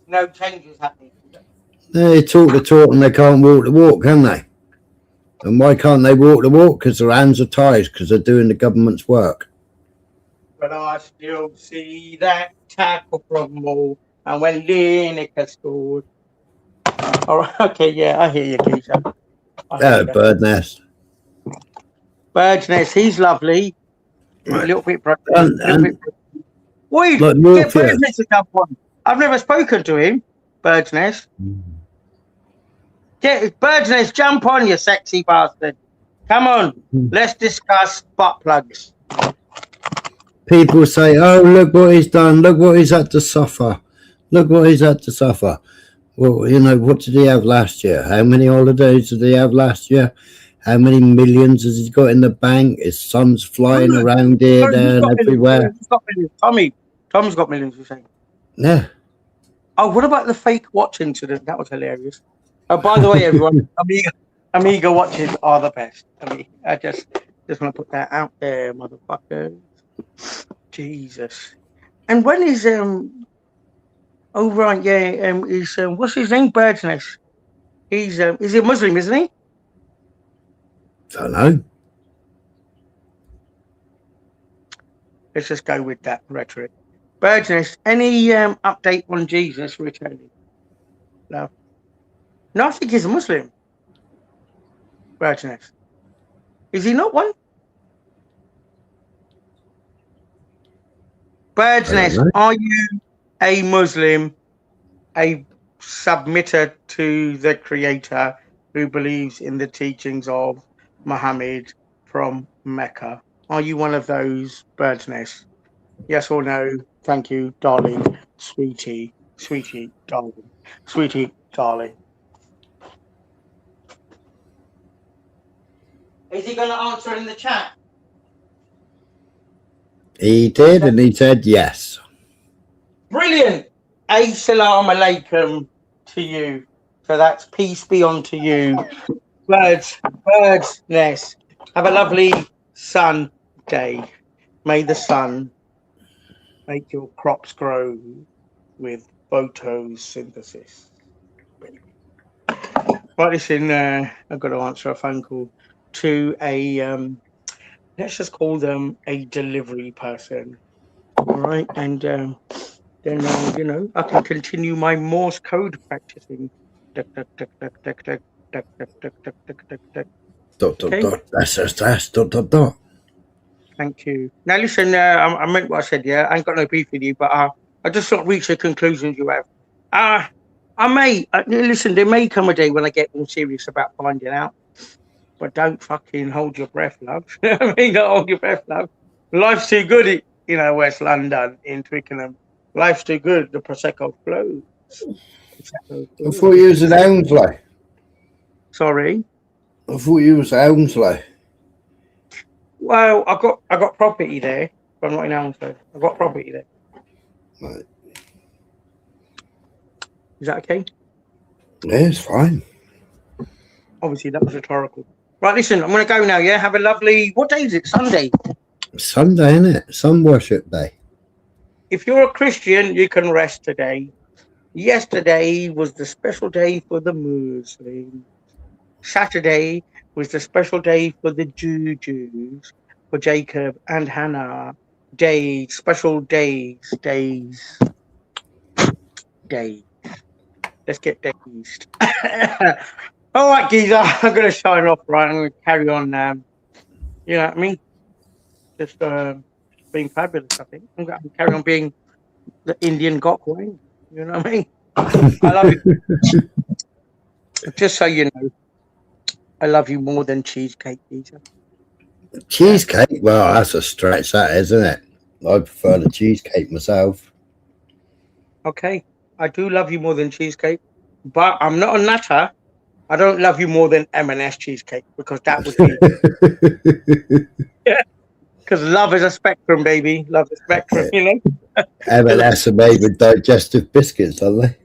no changes happening. They talk the talk and they can't walk the walk, can they? And why can't they walk the walk? Because their hands are tied, because they're doing the government's work. But I still see that tackle from Moore, and when Lineker scored. All right, okay, yeah, I hear you, Keisha. Bird Nest. Bird's Nest, he's lovely. Right. A little bit. Wait, like get Bird's Nest to jump on. I've never spoken to him. Bird's Nest. Get Bird's Nest, jump on, you sexy bastard. Come on, let's discuss butt plugs. People say, oh, look what he's done. Look what he's had to suffer. Look what he's had to suffer. Well, you know, what did he have last year? How many holidays did he have last year? How many millions has he got in the bank? His son's flying around here, there, and everywhere. Tom's got millions, you say? Yeah. Oh, what about the fake watch incident? That was hilarious. Oh, by the way, everyone, Amiga watches are the best. I just want to put that out there, motherfuckers. Jesus. And when is oh right, yeah, is what's his name? Bird's Nest. He's is he a Muslim, isn't he? Don't know. Let's just go with that rhetoric. Bird's Nest, any update on Jesus returning? No. No, I think he's a Muslim. Bird's Nest. Is he not one? Bird's Nest, are you a Muslim, a submitter to the Creator who believes in the teachings of Muhammad from Mecca? Are you one of those, Bird's Nest? Yes or no? Thank you, darling, sweetie, darling, sweetie, darling. Is he going to answer in the chat? He did, and he said yes. Brilliant. Assalamu alaikum to you. So that's peace be unto you. Bird's Nest. Have a lovely sun day. May the sun make your crops grow with photosynthesis. Right, listen, I've got to answer a phone call to a let's just call them a delivery person. All right, and then you know, I can continue my Morse code practicing. Duck, duck, duck, duck, duck, duck, duck, duck, duck, duck, duck, duck, duck. Dot, dot, dot. That's dot, dot, dot. Thank you. Now listen, I meant what I said. Yeah, I ain't got no beef with you, but I just sort of reach the conclusions you have. I may listen. There may come a day when I get more serious about finding out. But don't fucking hold your breath, love. I mean, don't hold your breath, love. Life's too good, you know, West London, in Twickenham. Life's too good. The Prosecco flows. I thought you was in Hounslow. Sorry? I thought you was Hounslow. Well, I got property there, but I'm not in Hounslow. I've got property there. Right. Is that okay? Yeah, it's fine. Obviously, that was rhetorical. Right, listen, I'm going to go now, yeah? Have a lovely... What day is it? Sunday. Sunday, isn't it? Sun worship day. If you're a Christian, you can rest today. Yesterday was the special day for the Muslims. Saturday was the special day for the Jews, for Jacob and Hannah. Days, special days. Let's get dazed. All right, geezer, I'm going to sign off, right? I'm going to carry on. You know what I mean? Just being fabulous, I think. I'm going to carry on being the Indian Gokwe. You know what I mean? I love you. Just so you know, I love you more than cheesecake, geezer. Cheesecake? Well, that's a stretch, that is, isn't it? I prefer the cheesecake myself. Okay, I do love you more than cheesecake, but I'm not a nutter. I don't love you more than M&S cheesecake because that would be... Yeah. Because love is a spectrum, baby. Love is a spectrum, you know? M&S are made with digestive biscuits, aren't they?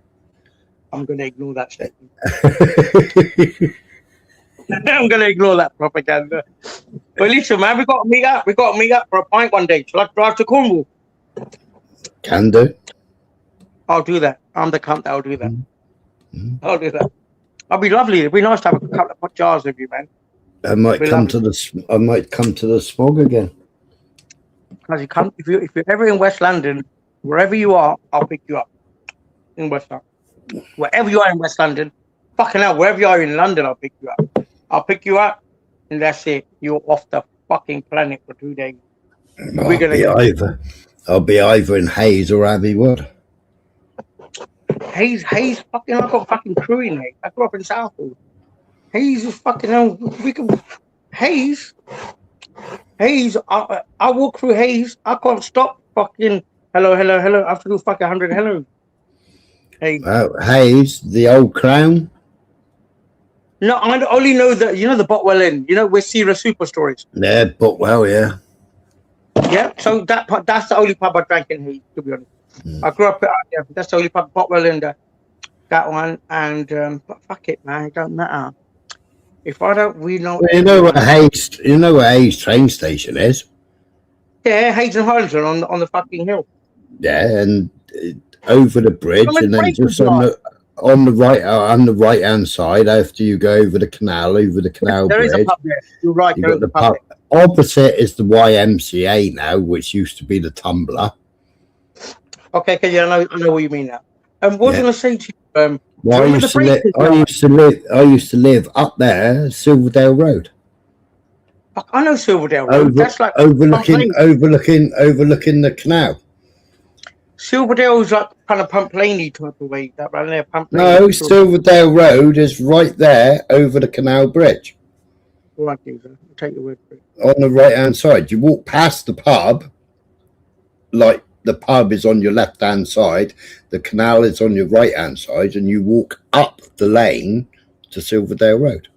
I'm going to ignore that statement. I'm going to ignore that propaganda. But listen, man, we got to meet up. We got to meet up for a pint one day. Shall I drive to Cornwall? Can do. I'll do that. I'm the cunt that'll do that. Mm-hmm. I'll do that. That'll be lovely. It'd be nice to have a couple of jars with you, man. I might come to the smog again. As you come, if you're ever in West London, wherever you are, I'll pick you up in West London. Wherever you are in West London, fucking hell, wherever you are in London, I'll pick you up. I'll pick you up, and that's it. You're off the fucking planet for 2 days. I'll be either in Hayes or Abbey Wood. Hayes, fucking, I've got fucking crew in Hayes. I grew up in Southall. Hayes is fucking hell. We can Hayes. I walk through Hayes. I can't stop fucking hello. I have to do fucking 100 hello. Hey. Hayes, the old crown. No, I only know that the Botwell Inn. You know where Sierra Super Stories. Yeah, Botwell, yeah. Yeah, so that's the only pub I drank in Hayes, to be honest. I grew up that's the only pub, Botwell Inn, that one, and but fuck it, man, it don't matter. If I don't, we know. Well, you know what Hayes train station is? Yeah, Hayes and Harlington on the fucking hill. Yeah, and over the bridge, and then just on the right hand side after you go over the canal There bridge. is a pub there. You're right. Got the pub. Opposite is the YMCA now, which used to be the Tumbler. Okay, I know what you mean now. What was I going to say to you? Well, I used to live up there, Silverdale Road. I know Silverdale Road. That's like overlooking the canal. Silverdale is like kind of Pump Laney type of way. That right there, Pump Laney. No, Silverdale Road is right there over the canal bridge. Right, I'll take your word for it. On the right hand side, you walk past the pub, like the pub is on your left hand side, the canal is on your right hand side, and you walk up the lane to Silverdale Road.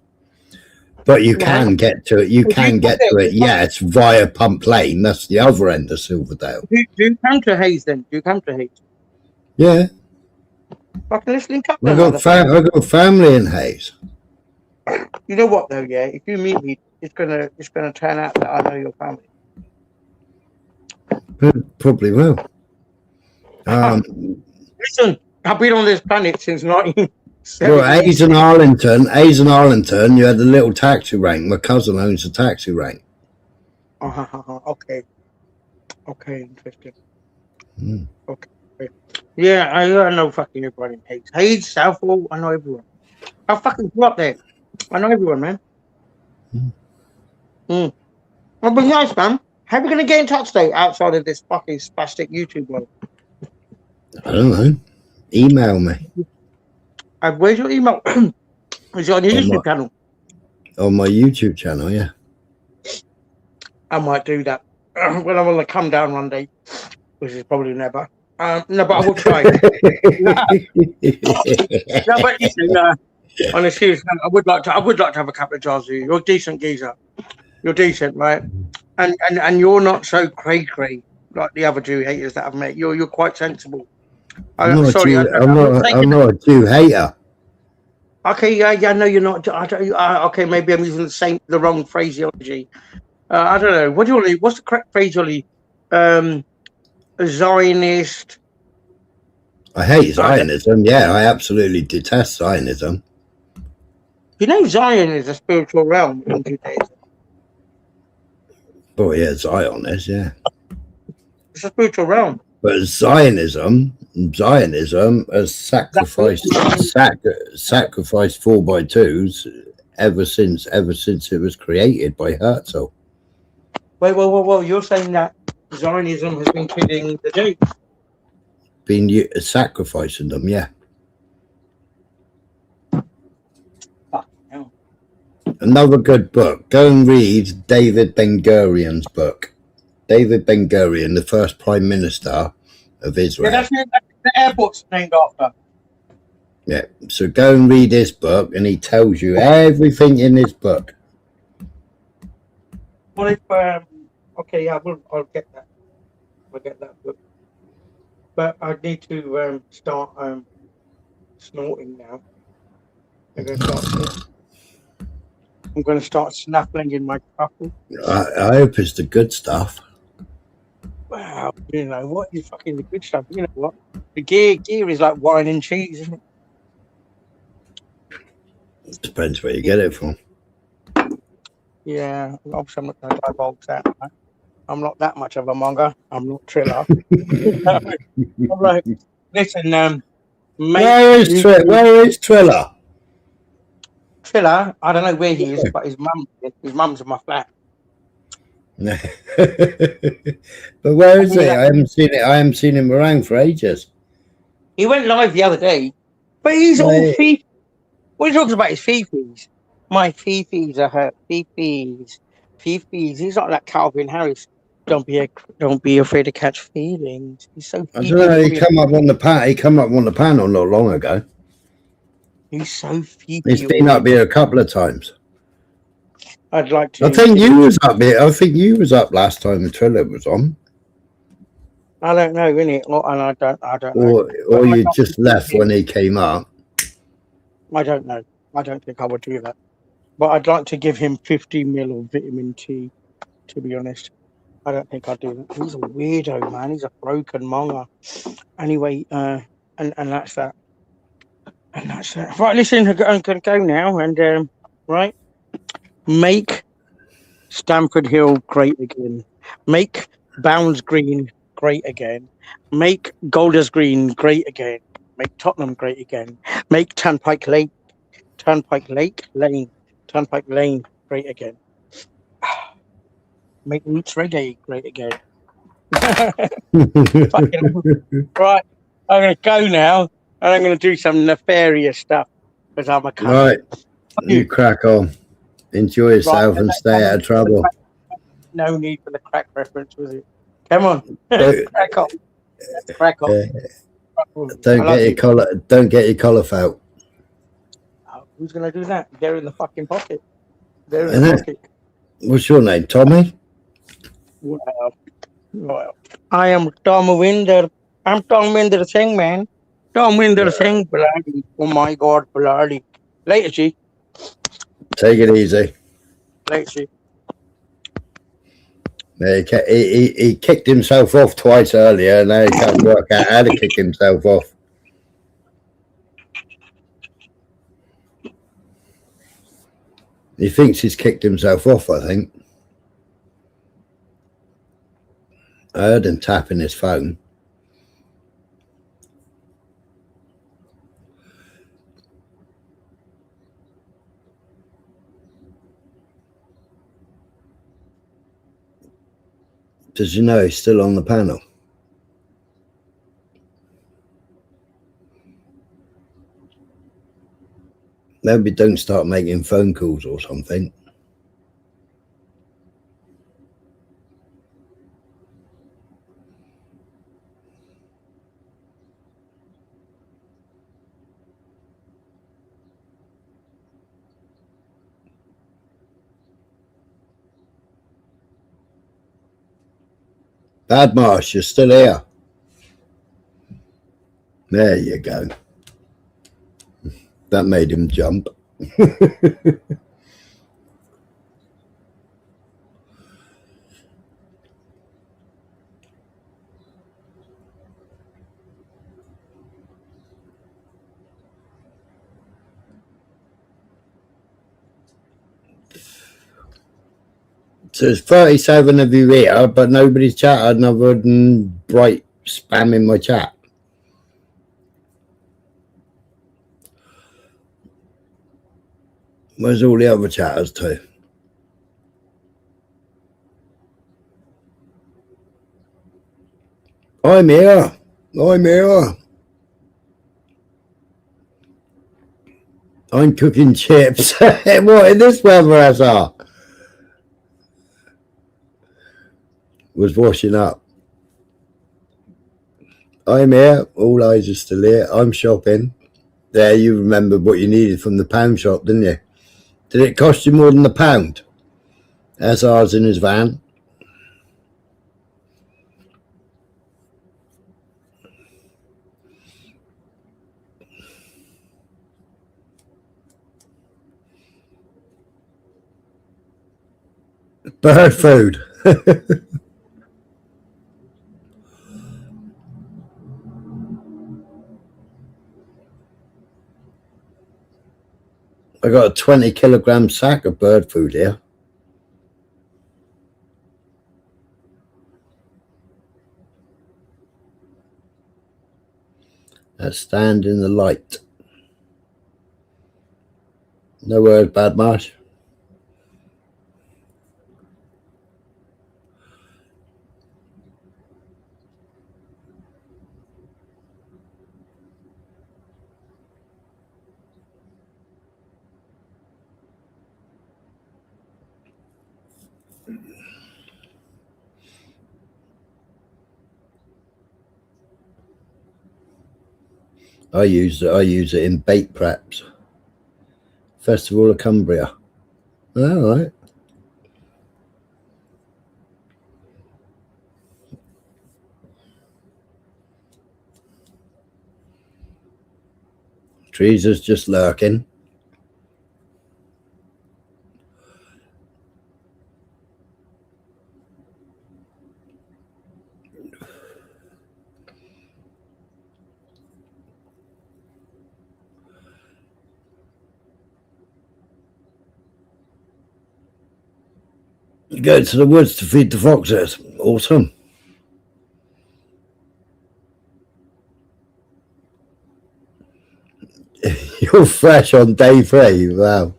But you can get to it. Yes, via Pump Lane. That's the other end of Silverdale. Do you come to Hayes then? Do you come to Hayes? Yeah. Fucking listening up. I got family in Hayes. You know what though? Yeah, if you meet me, it's gonna turn out that I know your family. Probably will. Listen, I've been on this planet since 1970. Well, Hayes and Arlington, you had a little taxi rank. My cousin owns a taxi rank. Okay, interesting. Okay. Yeah, I know fucking everybody in Hayes. Hayes, Southall, I know everyone. I fucking grew up there. I know everyone, man. Well, but nice, man. How are we going to get in touch, though, outside of this fucking spastic YouTube world? I don't know. Email me. Where's your email? Is it on your YouTube channel? On my YouTube channel, yeah. I might do that when I want to come down one day, which is probably never. No, but I will try. No, but listen, on a serious note, I would like to have a couple of jars with you. You're a decent geezer. You're decent, right? And you're not so cray like the other Jew haters that I've met. You're quite sensible. I'm not a Jew hater. Okay, yeah, no, you're not. Okay, maybe I'm using the wrong phraseology. I don't know. What do you want to? What's the correct phraseology? Zionist. I hate Zionism. Yeah, I absolutely detest Zionism. You know, Zion is a spiritual realm in Judaism. Oh yeah, Zionist, yeah. It's a spiritual realm. But Zionism has sacrificed 4x2s ever since it was created by Herzl. Wait, whoa! You're saying that Zionism has been killing the Jews? Been sacrificing them, yeah. Another good book. Go and read David Ben-Gurion's book. David Ben-Gurion, the first Prime Minister of Israel. Yeah, that's the airport's named after. Yeah, so go and read his book, and he tells you everything in his book. What if? Okay, yeah, I'll get that. I'll get that book. But I need to start snorting now. I'm going to start snuffling in my truffle. I hope it's the good stuff. Wow, you know what is fucking the good stuff? You know what? The gear is like wine and cheese, isn't it? Depends where you get it from. Yeah, obviously I'm not going to divulge that. Right? I'm not that much of a monger. I'm not Triller. All right, listen, Where is Triller? Triller, I don't know where he is, but his mum's in my flat. But where is he? I haven't seen him around for ages. He went live the other day, but he's all fifi. What are you talking about? His fifis. My fifis are her fifis. Fifis. He's not like Calvin Harris. Don't be afraid to catch feelings. He's so. I don't know. He came up on the panel not long ago. He's so fifi. He's been up here a couple of times. I'd like to. I think you was up here. I think you was up last time the Triller was on. I don't know, innit? And I don't know. Or you just left when he came up. I don't know. I don't think I would do that. But I'd like to give him 50 ml of vitamin T, to be honest. I don't think I'd do that. He's a weirdo, man. He's a broken monger. Anyway, and that's that. And that's that. Right, listen, I'm going to go now. And, right, make Stamford Hill great again. Make Bounds Green great again. Make Golders Green great again. Make Tottenham great again. Make Turnpike Lane great again. Make Roots Reggae great again. Right, I'm going to go now, and I'm going to do some nefarious stuff because I'm a cunt. Right, you crack on. Enjoy yourself and stay out of trouble. No need for the crack reference, was it? Come on, crack on. Crack on. Don't get your collar felt. Who's going to do that? They're in the fucking pocket. They're in the pocket. What's your name, Tommy? Well, I am Tom Winder. I'm Tom Winder Singh, man. Tom Winder Singh, bloody. Oh my God, bloody. Later, G. Take it easy. Later, G. He kicked himself off twice earlier, and now he can't work out how to kick himself off. He thinks he's kicked himself off, I think. I heard him tapping his phone. Does you know he's still on the panel? Maybe don't start making phone calls or something. Badmarsh, you're still here. There you go. That made him jump. So there's 37 of you here, but nobody's chatted other than Bright spamming my chat. Where's all the other chatters too? I'm here. I'm here. I'm cooking chips. What in this weather, as I was washing up. I'm here. All eyes are still here. I'm shopping. There, you remembered what you needed from the pound shop, didn't you? Did it cost you more than £1? As ours in his van. Bird food. I got a 20-kilogram sack of bird food here. That stand in the light. No words, Bad Marsh. I use it in bait preps. Festival of Cumbria. All right. Teresa's just lurking. You go to the woods to feed the foxes. Awesome. You're fresh on day 3. Wow.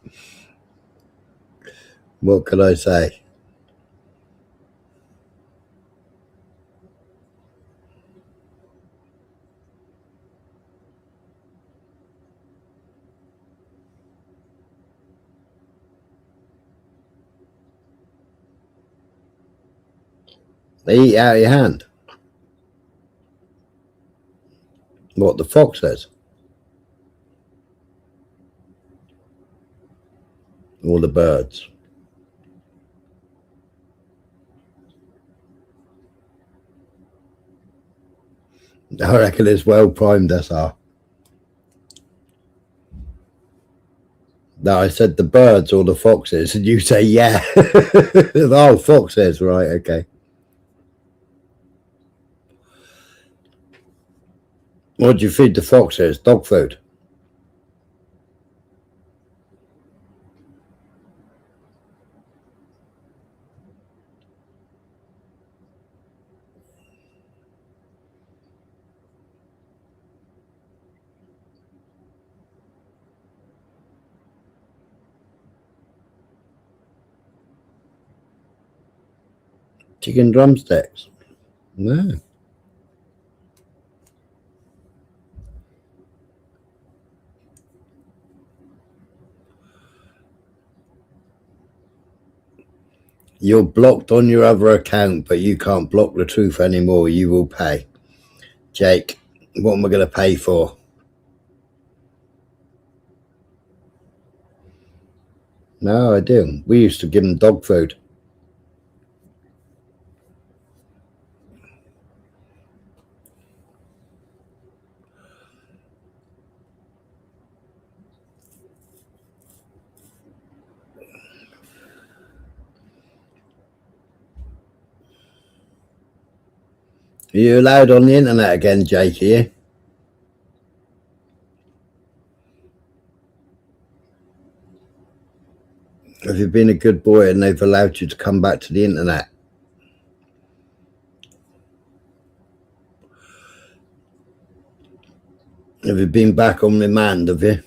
What can I say? They eat out of your hand. What, the foxes? Or the birds? I reckon it's well primed, SR. No, I said the birds or the foxes, and you say yeah. Oh, foxes, right, okay. What do you feed the foxes? Dog food? Chicken drumsticks? No. You're blocked on your other account, but you can't block the truth anymore. You will pay. Jake, what am I going to pay for? No, I do. We used to give them dog food. Are you allowed on the internet again, Jake, are you? Have you been a good boy and they've allowed you to come back to the internet? Have you been back on remand, have you?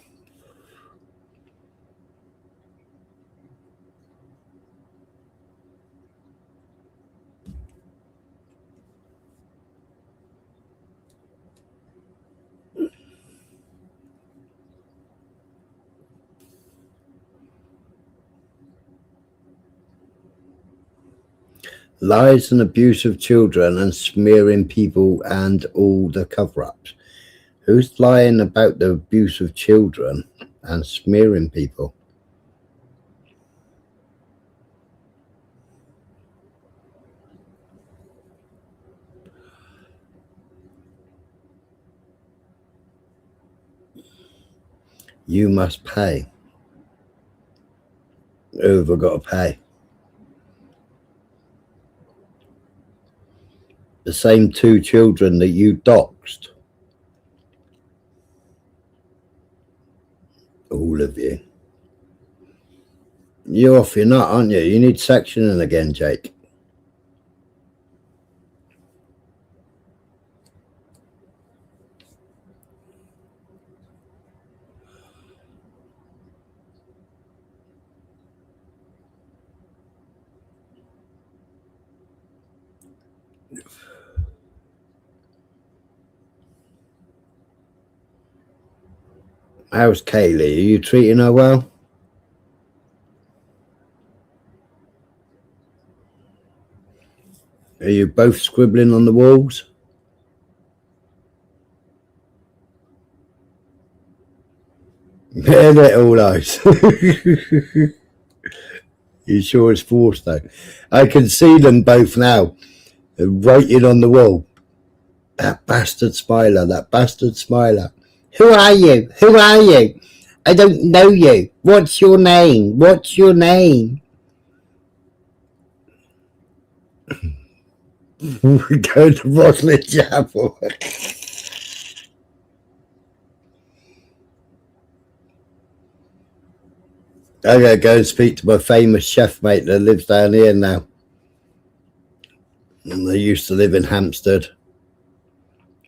Lies and abuse of children and smearing people and all the cover-ups. Who's lying about the abuse of children and smearing people? You must pay. Who have I got to pay? The same 2 children that you doxed. All of you. You're off your nut, aren't you? You need sectioning again, Jake. How's Kaylee? Are you treating her well? Are you both scribbling on the walls? Yeah, they're all eyes. You sure it's forced though? I can see them both now, writing on the wall. That bastard smiler, that bastard smiler. Who are you? Who are you? I don't know you. What's your name? What's your name? We go to Roslyn Chapel. I'm going to go and speak to my famous chef mate that lives down here now. And they used to live in Hampstead.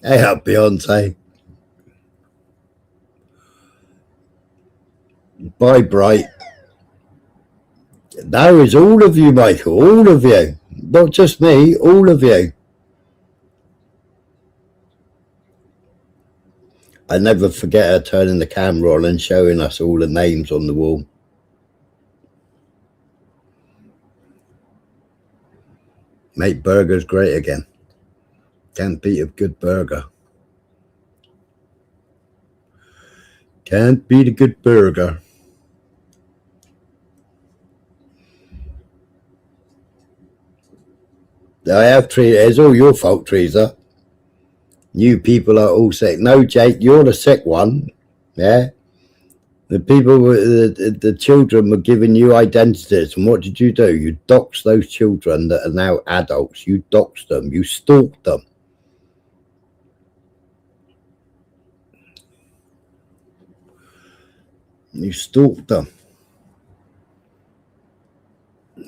Hey up, Beyonce. Bye, Bright. That is all of you, Michael. All of you. Not just me, all of you. I never forget her turning the camera on and showing us all the names on the wall. Make burgers great again. Can't beat a good burger. Can't beat a good burger. I have treated it's all your fault, Teresa. You people are all sick. No, Jake, you're the sick one. Yeah? The people, the children were giving you identities, and what did you do? You doxed those children that are now adults. You doxed them. You stalked them. You stalked them.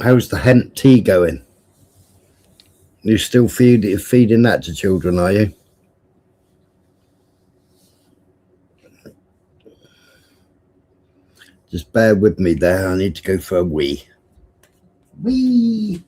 How's the hemp tea going? You still feeding that to children, are you? Just bear with me there. I need to go for a wee. Wee.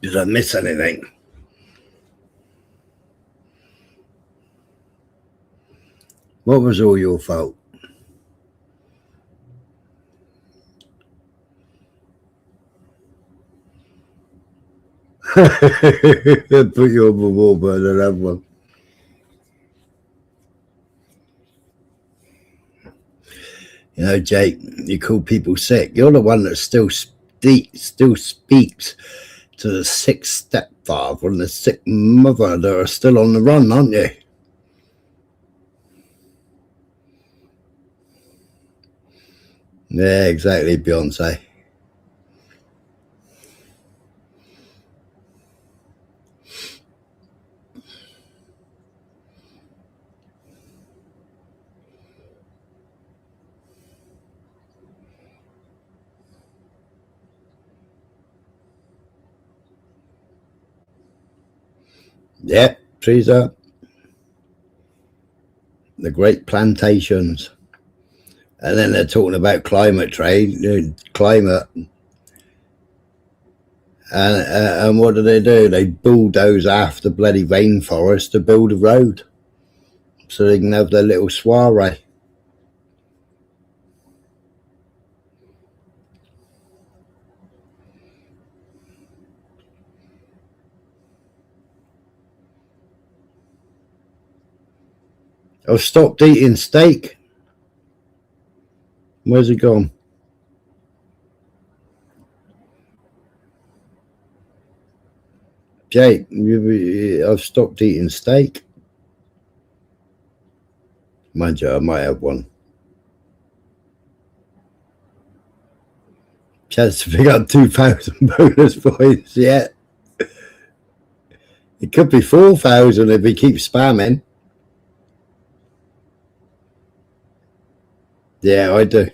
Did I miss anything? What was all your fault? Put you on the wall, but I have one. You know, Jake, you call people sick. You're the one that still speaks to the sick stepfather and the sick mother that are still on the run, aren't you? Yeah, exactly, Beyonce. Yeah, trees up. The great plantations. And then they're talking about climate climate. And what do? They bulldoze half the bloody rainforest to build a road so they can have their little soiree. I've stopped eating steak. Where's it gone? Jake, I've stopped eating steak. Mind you, I might have one. Chance to pick up 2,000 bonus points yet. It could be 4,000 if we keep spamming. Yeah, I do.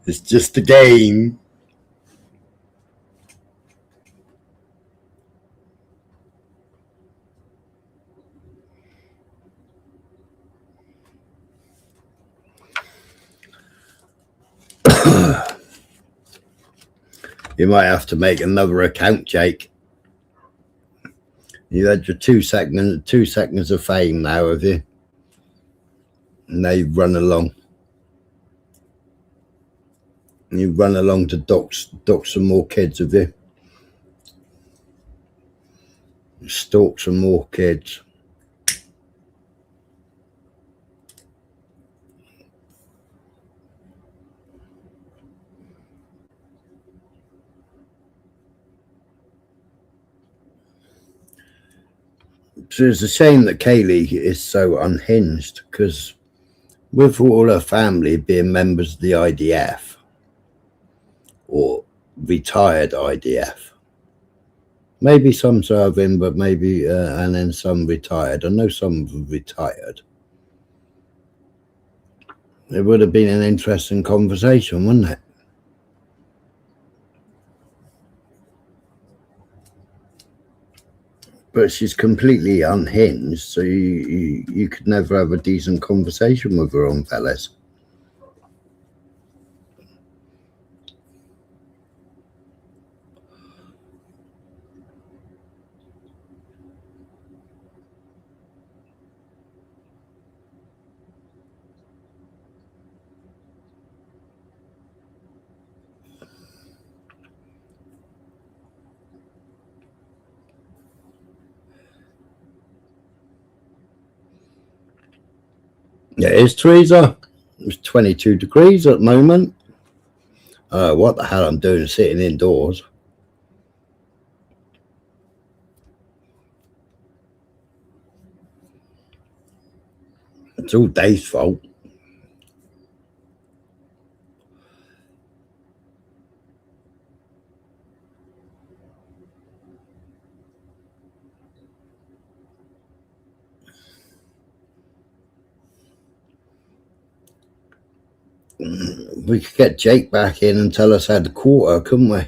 It's just a game. You might have to make another account, Jake. You had your 2 seconds of fame now, have you? Now you've run along. You've run along to dox some more kids, have you? Stalk some more kids. So it's a shame that Kaylee is so unhinged, because with all her family being members of the IDF or retired IDF, maybe some serving, but maybe and then some retired. I know some retired. It would have been an interesting conversation, wouldn't it? But she's completely unhinged, so you could never have a decent conversation with her on fellas. Yeah, it is, Teresa. It's 22 degrees at the moment. What the hell I'm doing sitting indoors. It's all Dave's fault. We could get Jake back in and tell us how to quarter, couldn't we?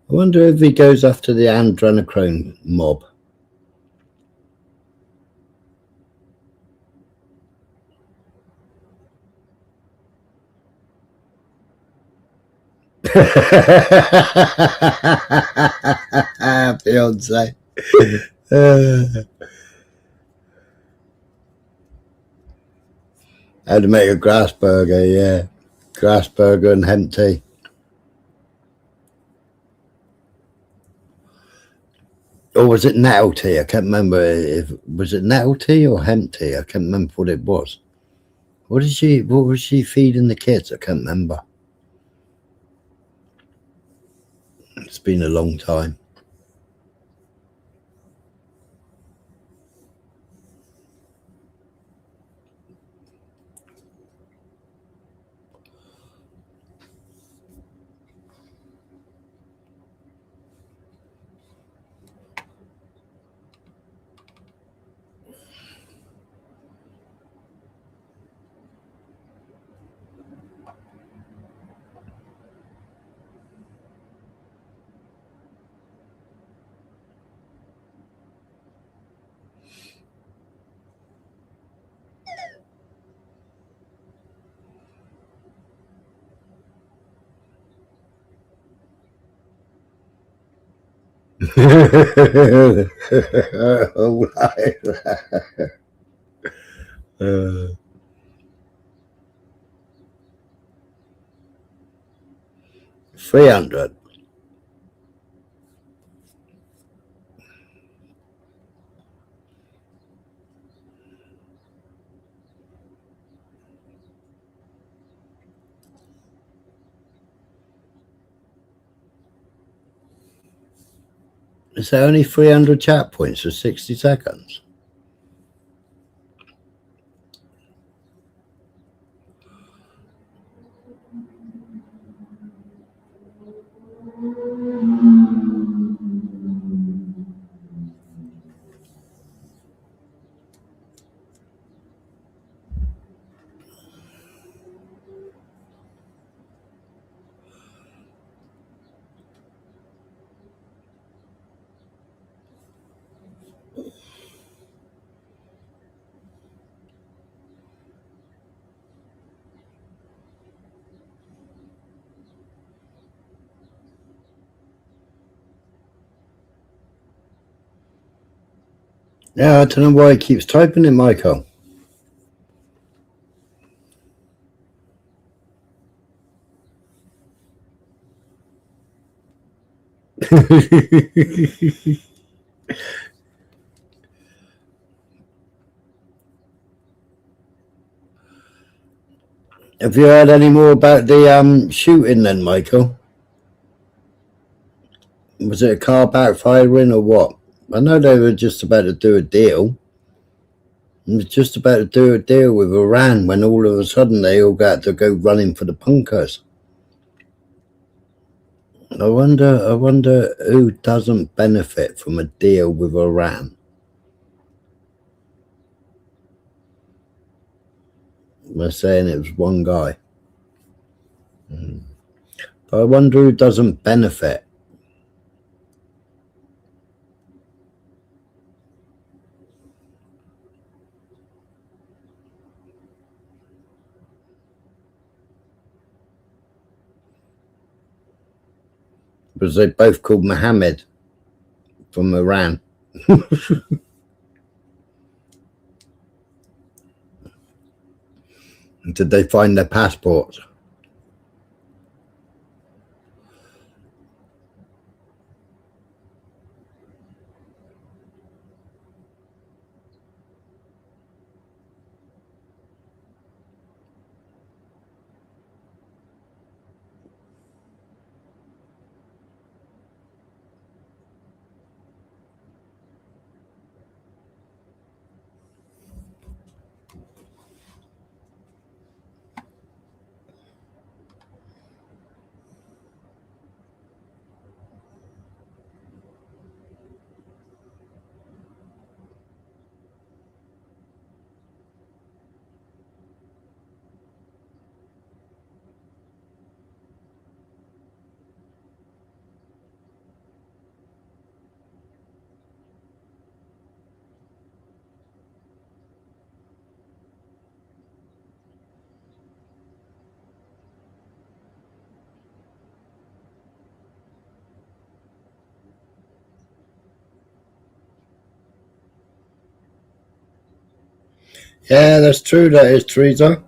I wonder if he goes after the adrenochrome mob. Beyonce. How to make a grass burger, yeah. Grass burger and hemp tea. Or was it nettle tea? I can't remember. Was it nettle tea or hemp tea? I can't remember what it was. What was she feeding the kids? I can't remember. It's been a long time. Oh, right. 300. Is there only 300 chat points for 60 seconds? Yeah, I don't know why he keeps typing it, Michael. Have you heard any more about the shooting then, Michael? Was it a car backfiring or what? I know they were just about to do a deal. It was just about to do a deal with Iran when all of a sudden they all got to go running for the bunkers. I wonder who doesn't benefit from a deal with Iran. We're saying it was one guy. But I wonder who doesn't benefit. Because they both called Mohammed from Iran. Did they find their passports? Yeah, that's true. That is, Teresa.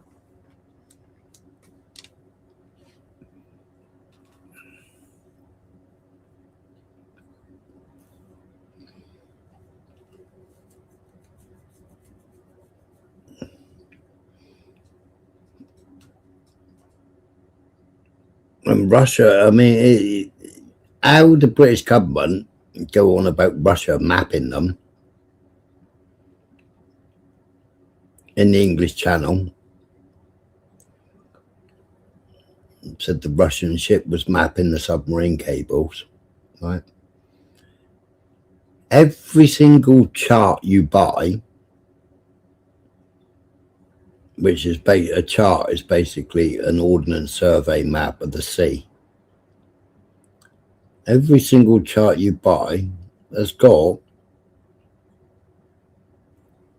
And Russia, I mean, how the British government go on about Russia mapping them in the English Channel, said the Russian ship was mapping the submarine cables, right? Every single chart you buy, which is a chart, is basically an ordnance survey map of the sea. Every single chart you buy has got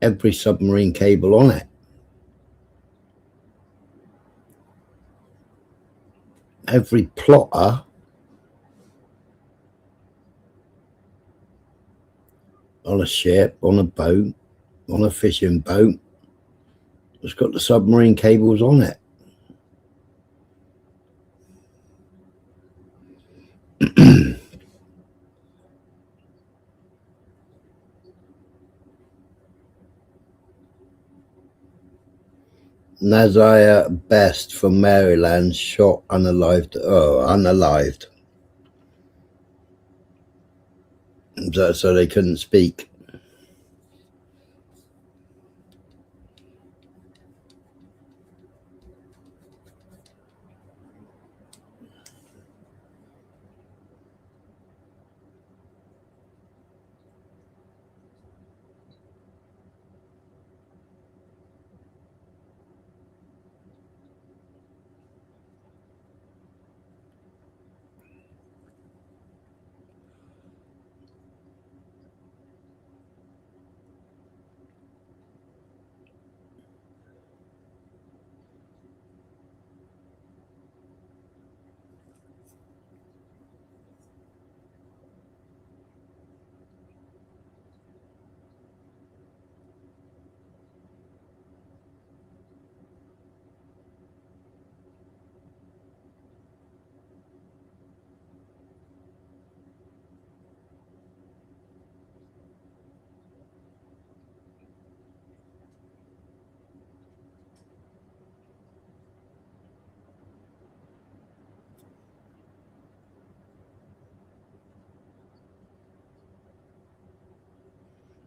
every submarine cable on it. Every plotter on a ship, on a boat, on a fishing boat, has got the submarine cables on it. Nazaya Best from Maryland shot unalived. Oh, unalived. So they couldn't speak.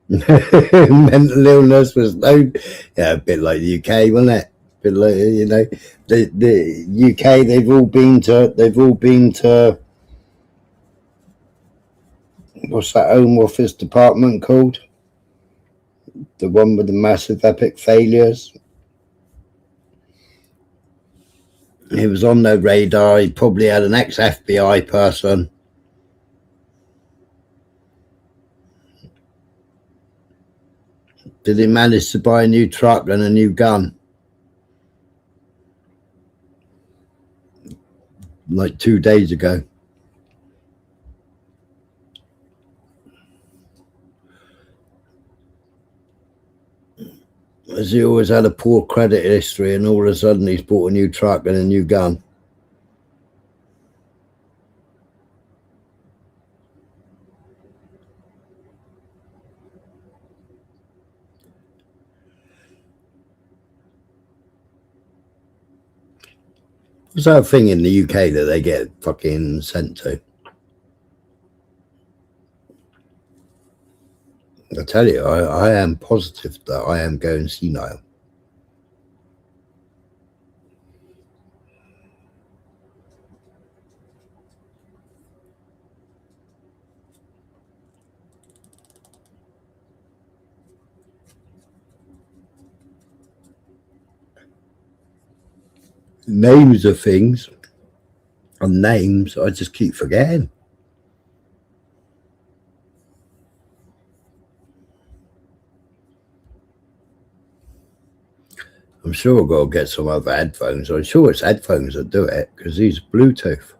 Mental illness was no, yeah, a bit like the UK, wasn't it? A bit like, you know, the UK. They've all been to. What's that Home Office department called? The one with the massive epic failures. He was on their radar. He probably had an ex-FBI person. Did he manage to buy a new truck and a new gun? Like 2 days ago. As he always had a poor credit history, and all of a sudden he's bought a new truck and a new gun. What's that thing in the UK that they get fucking sent to? I tell you, I am positive that I am going senile. Names of things and names, I just keep forgetting. I'm sure I've got to get some other headphones. I'm sure it's headphones that do it, because these are Bluetooth.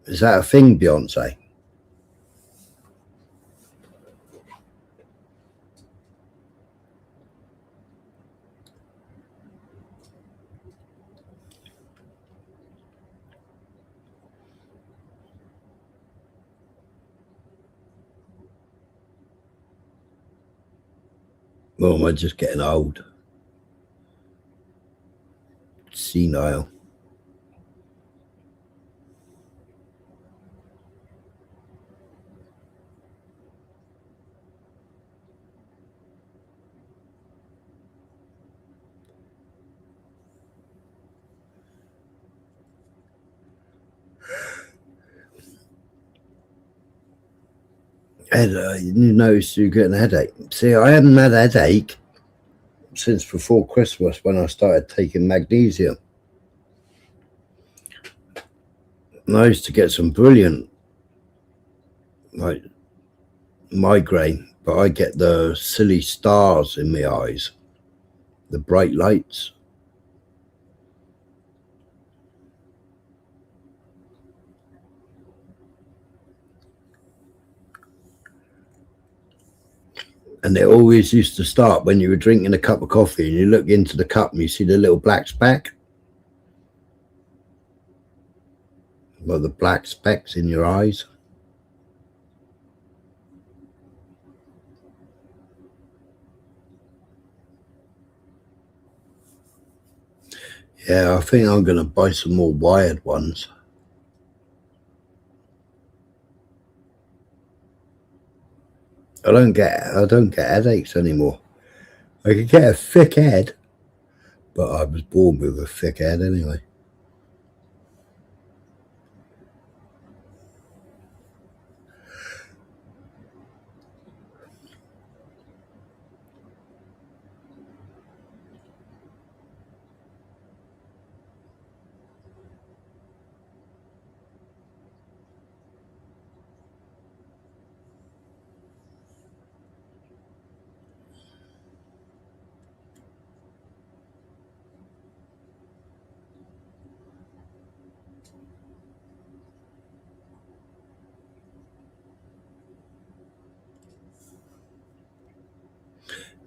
Is that a thing, Beyonce? Or am I just getting old? Senile. You notice you're getting a headache. See, I hadn't had a headache since before Christmas when I started taking magnesium. And I used to get some brilliant like migraine, but I get the silly stars in my eyes, the bright lights. And it always used to start when you were drinking a cup of coffee and you look into the cup and you see the little black speck. Well, the black specks in your eyes. Yeah, I think I'm going to buy some more wired ones. I don't get headaches anymore. I could get a thick head, but I was born with a thick head anyway.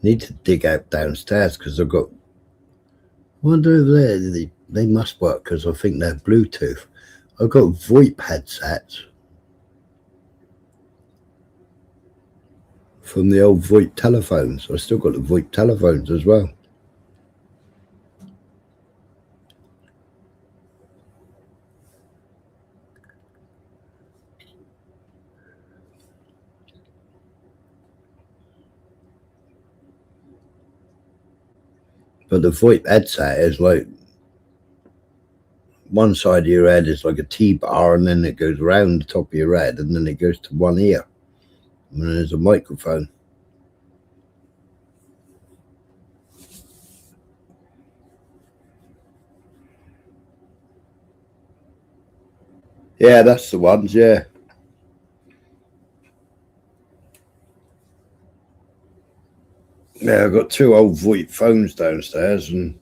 Need to dig out downstairs because I've got. I wonder if they must work because I think they're Bluetooth. I've got VoIP headsets from the old VoIP telephones. I've still got the VoIP telephones as well. But the VoIP headset is like one side of your head is like a T-bar and then it goes around the top of your head and then it goes to one ear. And there's a microphone. Yeah, that's the ones, yeah. Yeah, I've got two old VoIP phones downstairs and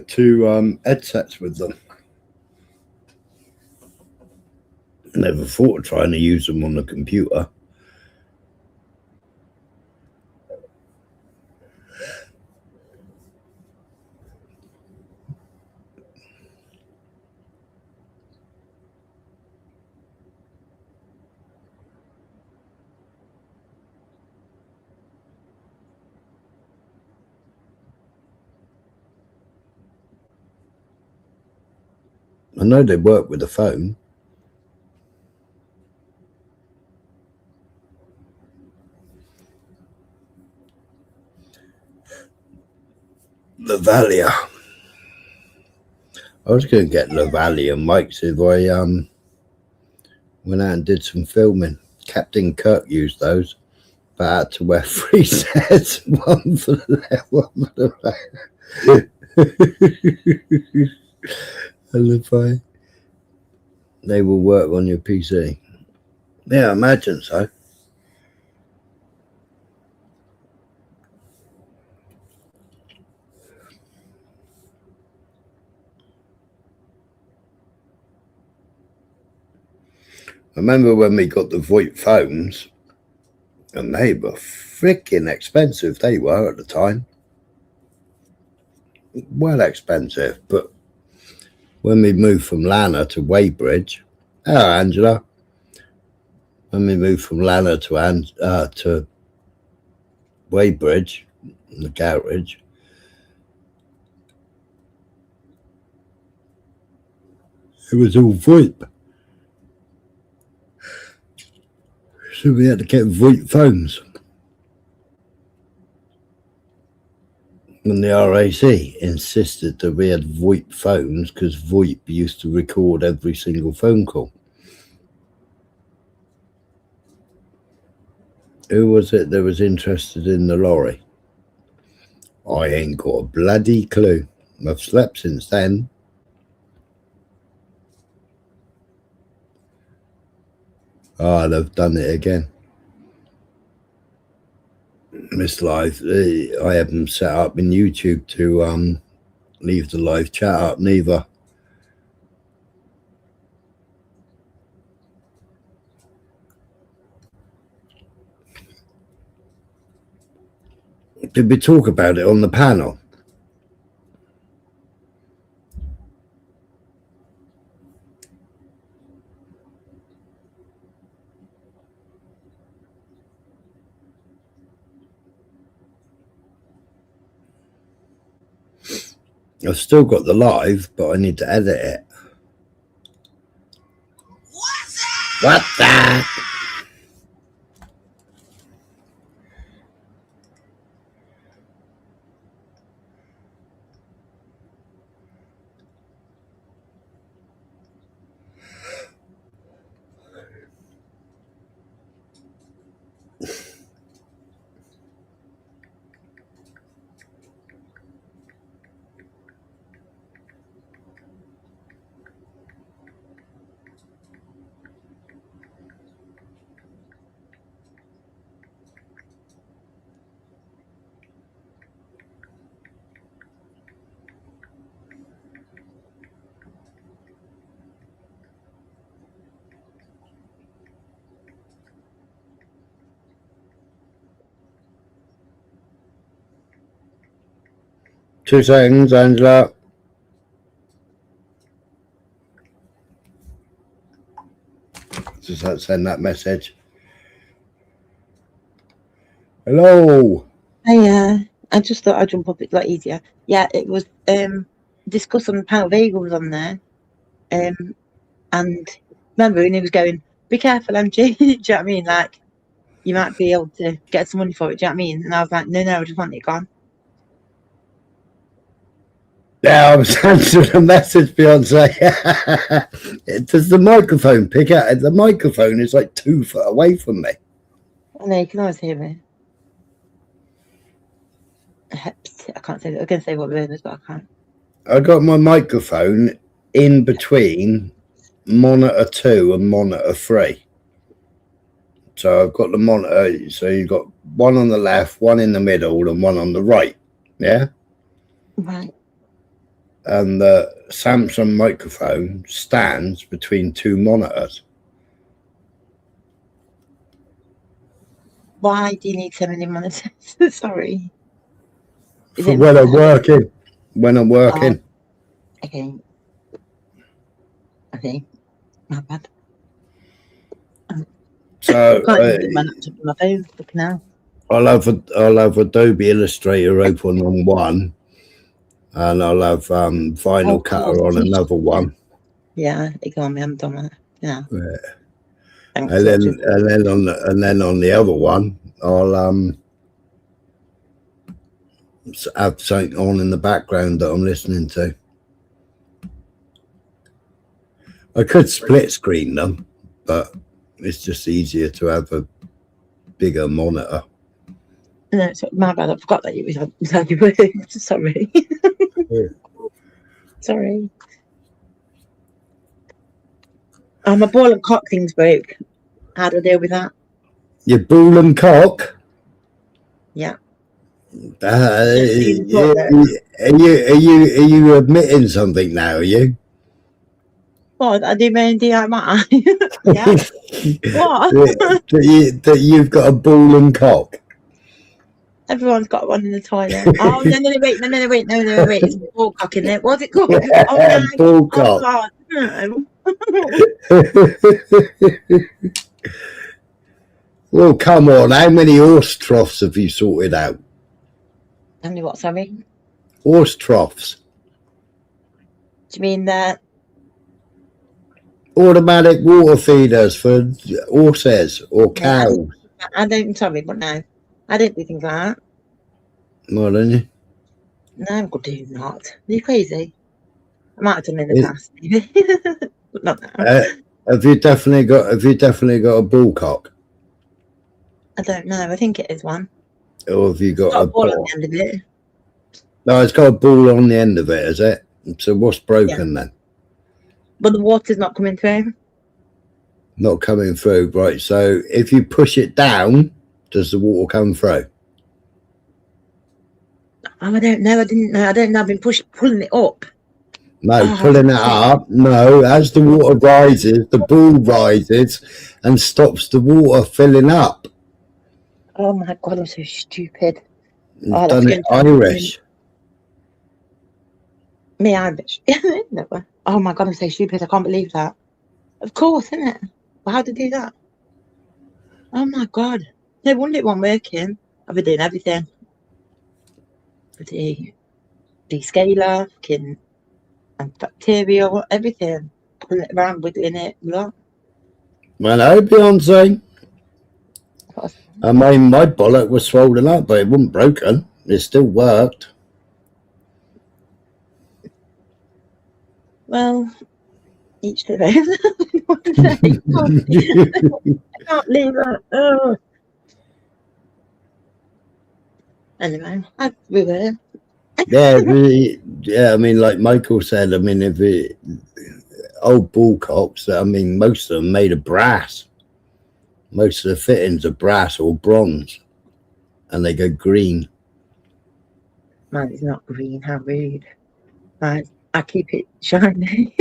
two headsets with them. Never thought of trying to use them on the computer. I know they work with the phone. Lavalier. I was going to get Lavalier mics if I went out and did some filming. Captain Kirk used those, but I had to wear 3 sets, one for the left, one for the right. And if they will work on your PC. Yeah, I imagine so. remember when we got the VoIP phones, and they were freaking expensive. They were at the time. Well expensive. But when we moved from Lanner to Weybridge, Angela. When we moved from Lanner to Weybridge, in the garage, it was all VoIP. So we had to get VoIP phones. And the RAC insisted that we had VoIP phones because VoIP used to record every single phone call. Who was it that was interested in the lorry? I ain't got a bloody clue. I've slept since then. Oh, they've done it again. Miss Live, I haven't set up in YouTube to leave the live chat up neither. Did we talk about it on the panel? I've still got the live, but I need to edit it. What the? Two seconds, Angela. Just send that message. Hello. Hey, I just thought I'd jump up. It's a lot easier. Yeah, it was discussed on the panel. Vega was on there, and remember, and he was going, "Be careful, MG." Do you know what I mean? Like, you might be able to get some money for it. Do you know what I mean? And I was like, "No, I just want it gone." Yeah, I was answering a message, Beyonce. Does the microphone pick up? The microphone is like 2 foot away from me. I know you can always hear me. I can't say that. I was going to say what word is, but I can't. I got my microphone in between monitor 2 and monitor 3. So I've got the monitor. So you've got one on the left, one in the middle, and one on the right. Yeah. Right. And the Samsung microphone stands between 2 monitors. Why do you need so many monitors? Sorry. For when I'm working. When I'm working. Oh, okay. Not bad. So I can't even get my laptop on my phone. Looking now. I'll have Adobe Illustrator open on one, and I'll have Final Cutter on another one. Yeah, ignore me. I'm done with it. Yeah. And then on the other one, I'll have something on in the background that I'm listening to. I could split screen them, but it's just easier to have a bigger monitor. No, it's my bad. I forgot that you was your word. Sorry. Yeah. Sorry. Oh, my ball and cock thing's broke. How do I deal with that? Your ball and cock? Yeah. Are you admitting something now? Are you? Well, I do my own DIY. Yeah. What? that you've got a ball and cock. Everyone's got one in the toilet. Oh, no, wait. It's a ball cock in there. What's it called? Oh, no. Ball Oh, cock. God. No. Well, come on. How many horse troughs have you sorted out? How many what, sorry? Horse troughs. Do you mean that? Automatic water feeders for horses or cows. I don't, sorry, but no. I don't do things like that. Well, don't you? No, I do not. Are you crazy? I might have done in the past, maybe. But not now. Have you definitely got a bull cock? I don't know. I think it is one. Or have you got Got a a ball ball? on the end of it. No, it's got a ball on the end of it, is it? So what's broken then? But the water's not coming through. Not coming through, right? So if you push it down, does the water come through? Oh, I don't know. I didn't know. I don't know. I've been pulling it up. No, pulling it up. No, as the water rises, the ball rises and stops the water filling up. Oh my God, I'm so stupid. You've done it Irish. Me Irish. Never. Oh my God, I'm so stupid. I can't believe that. Of course, isn't it? Well, how to do that? Oh my God. No wonder it wasn't working. I've been doing everything. The descaler, antibacterial, everything. Pulling it around, wiggling it. Look. Hello, Beyonce. I mean, my bollock was swollen up, but it wasn't broken. It still worked. Well, each to their own. I can't leave it. Oh. Anyway, we were. Yeah, I mean, like Michael said, I mean, old bull cocks, I mean, most of them made of brass. Most of the fittings are brass or bronze, and they go green. Mine is not green. How rude. I keep it shiny.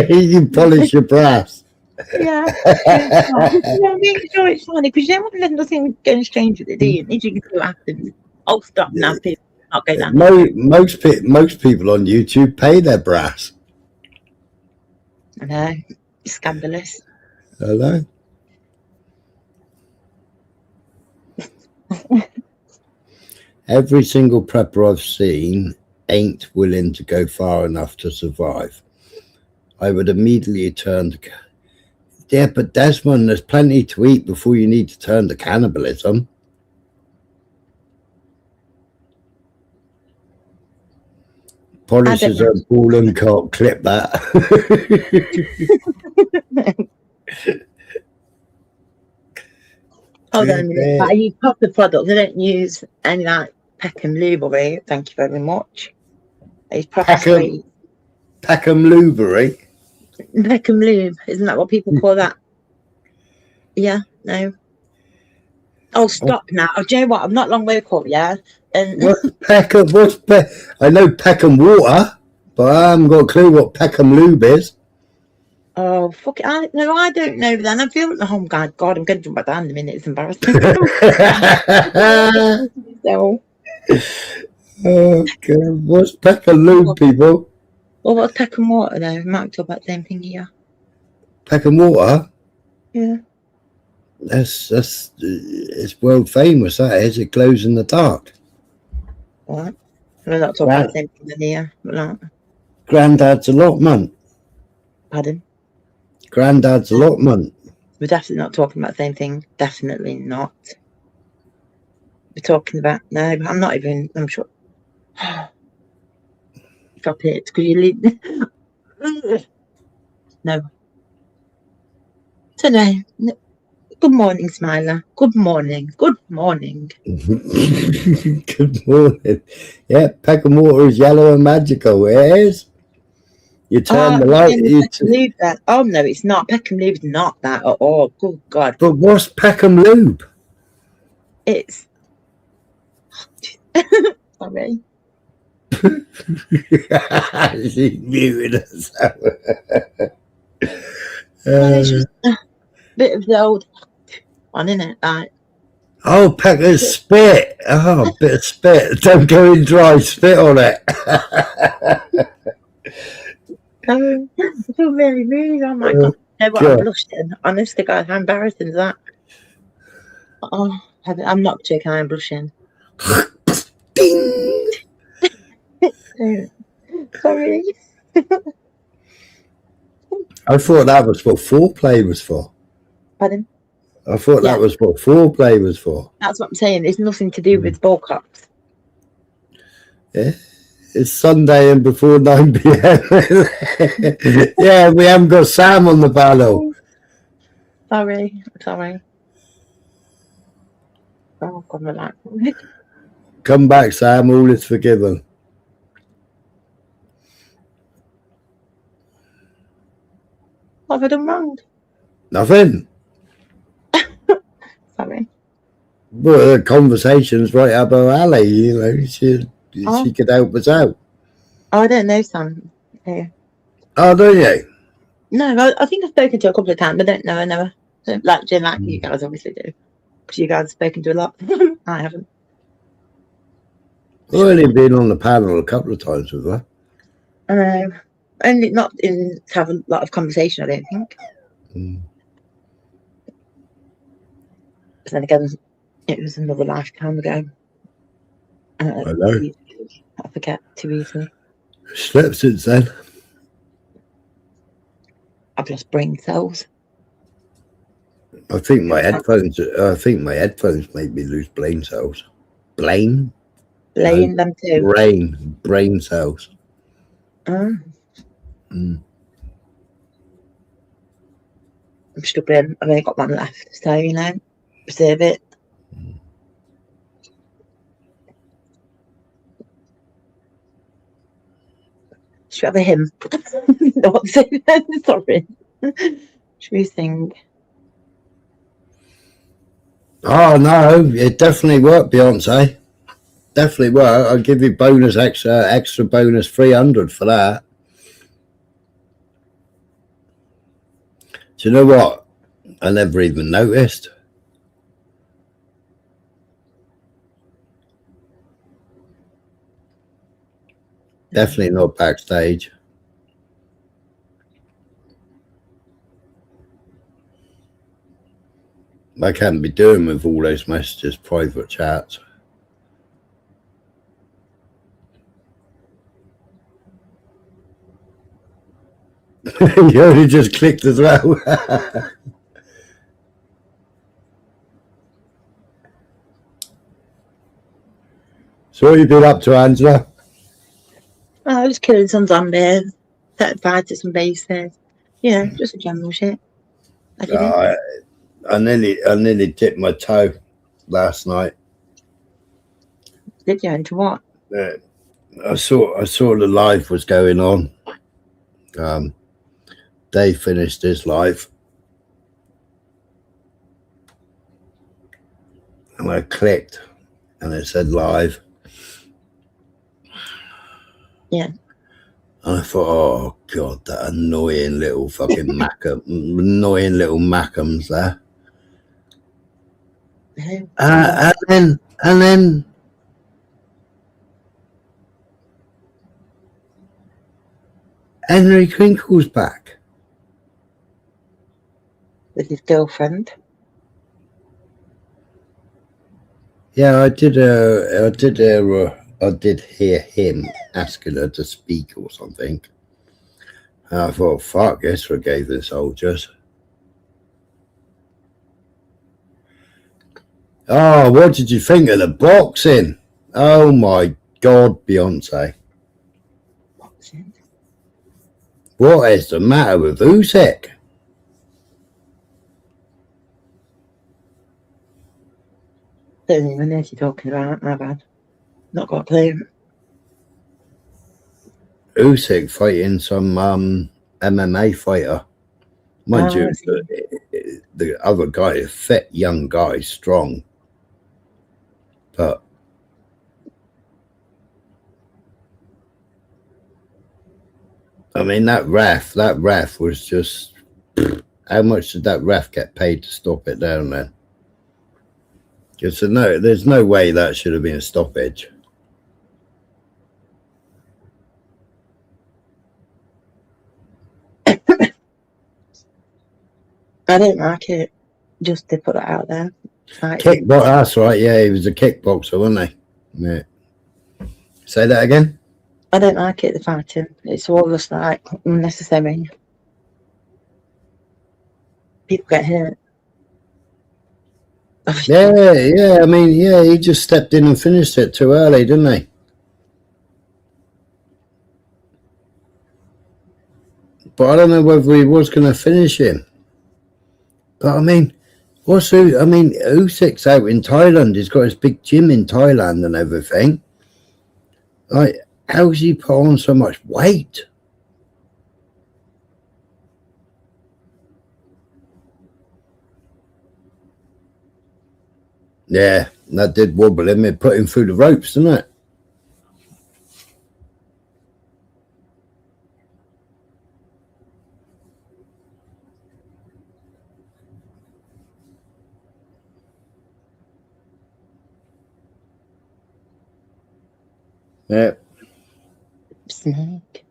You polish your brass. Yeah. Make sure it's shiny, because you don't want to let nothing going strange with it, do you? Need you can see what happens. Oh, stop now, people. Not go down. Most people on YouTube pay their brass. I know. It's scandalous. Hello. Every single prepper I've seen ain't willing to go far enough to survive. I would immediately turn to... Yeah, but Desmond, there's plenty to eat before you need to turn to cannibalism. Polishes a ball and cock. Clip that. Hold on a minute. I use proper products. I don't use any like Peckham Lubery. Thank you very much. I use proper sweet. Peckham Lubery? Peckham Lube. Isn't that what people call that? Yeah, no. Oh, stop now. Oh, do you know what? I'm not long woke, yeah? And what's Peckham? I know Peckham Water, but I haven't got a clue what Peckham Lube is. Oh, fuck it. I don't know then. I feel, oh, God, I'm going to jump back down in a minute. It's embarrassing. So. Oh, God. What's Peckham Lube, people? Well, what's Peckham Water, though? We might talk about the same thing here. Peckham Water? Yeah. It's world famous, that is. It glows in the dark. What? We're not talking about the same thing here. We're not. Grandad's allotment. Pardon? Grandad's allotment. We're definitely not talking about the same thing. Definitely not. We're talking about... No, I'm not even... I'm sure... Stop it. Because you leave... No. So no. Good morning, Smiler. Good morning. Good morning. Good morning. Yeah, Peckham Water is yellow and magical. It is. You turn the light. Oh no, it's not. Peckham Lube's not that at all. Good God. But what's Peckham Lube? It's. Sorry. She muted herself. Well, it's just a bit of the old one, isn't it? Like, Oh, Pecker's spit. Oh, a bit of spit. Don't go in dry. Spit on it. I feel really rude. Oh my god. You know what? I'm God. blushing. Honestly, God, how embarrassing is that? Oh, I'm not joking. I'm blushing. Ding. Sorry. I thought that was what foreplay was for. Pardon? I thought Yeah. that was what foreplay was for. That's what I'm saying. It's nothing to do with ball cops. Yeah. It's Sunday and before 9 p.m. Yeah, we haven't got Sam on the panel. Sorry. Oh, God, relax. Come back, Sam. All is forgiven. What have I done wrong? Nothing. Sorry. Well, the conversation's right up her alley. You know, she could help us out. Oh, I don't know, Sam. Yeah. Oh, don't you? No, I think I've spoken to a couple of times. I don't know. I never like Jim. Like you guys obviously do, because you guys have spoken to a lot. I haven't. I've only been on the panel a couple of times with her. Only not in to have a lot of conversation. I don't think. But then again, it was another lifetime ago. I know. I forget too easily. Slept since then. I've lost brain cells. I think my headphones made me lose brain cells. Brain Them too. Brain cells. I'm struggling. I've only got one left, so you know, preserve it. Should we have a hymn? No, what to say then? Sorry. Should we sing? Oh no, it definitely worked, Beyonce. Definitely worked. I'll give you extra bonus 300 for that. Do you know what? I never even noticed. Definitely not backstage. I can't be doing with all those messages, private chats. You only just clicked as well. So what have you been up to, Angela? I was killing some zombies, setting fire to some bases. You know, just a general shit. I nearly dipped my toe last night. Did you? Into what? I saw the live was going on. Dave finished his live, and I clicked, and it said live. Yeah. And I thought, oh god, that annoying little fucking annoying little Mackhams there. And then Henry Crinkle's back with his girlfriend. Yeah, I did hear him asking her to speak or something. And I thought, fuck, this forgave the soldiers. Oh, what did you think of the boxing? Oh my god, Beyonce. Boxing? What is the matter with Usyk? Don't even know what you're talking about, my bad. Not got a clue. Usyk fighting some MMA fighter. Mind you, the other guy is fit, young guy, strong. But I mean, that ref was just how much did that ref get paid to stop it down then? Because no, there's no way that should have been a stoppage. I didn't like it. Just to put it out there. Kickbox, that's right. Yeah, he was a kickboxer, wasn't he? Yeah. Say that again. I don't like it, the fighting. It's all just like unnecessary. People get hurt. Yeah. I mean, yeah, he just stepped in and finished it too early, didn't he? But I don't know whether he was going to finish him. But I mean, Usyk's out in Thailand. He's got his big gym in Thailand and everything. Like, how's he put on so much weight? Yeah, that did wobble him. It put him through the ropes, didn't it? Yeah. Snake.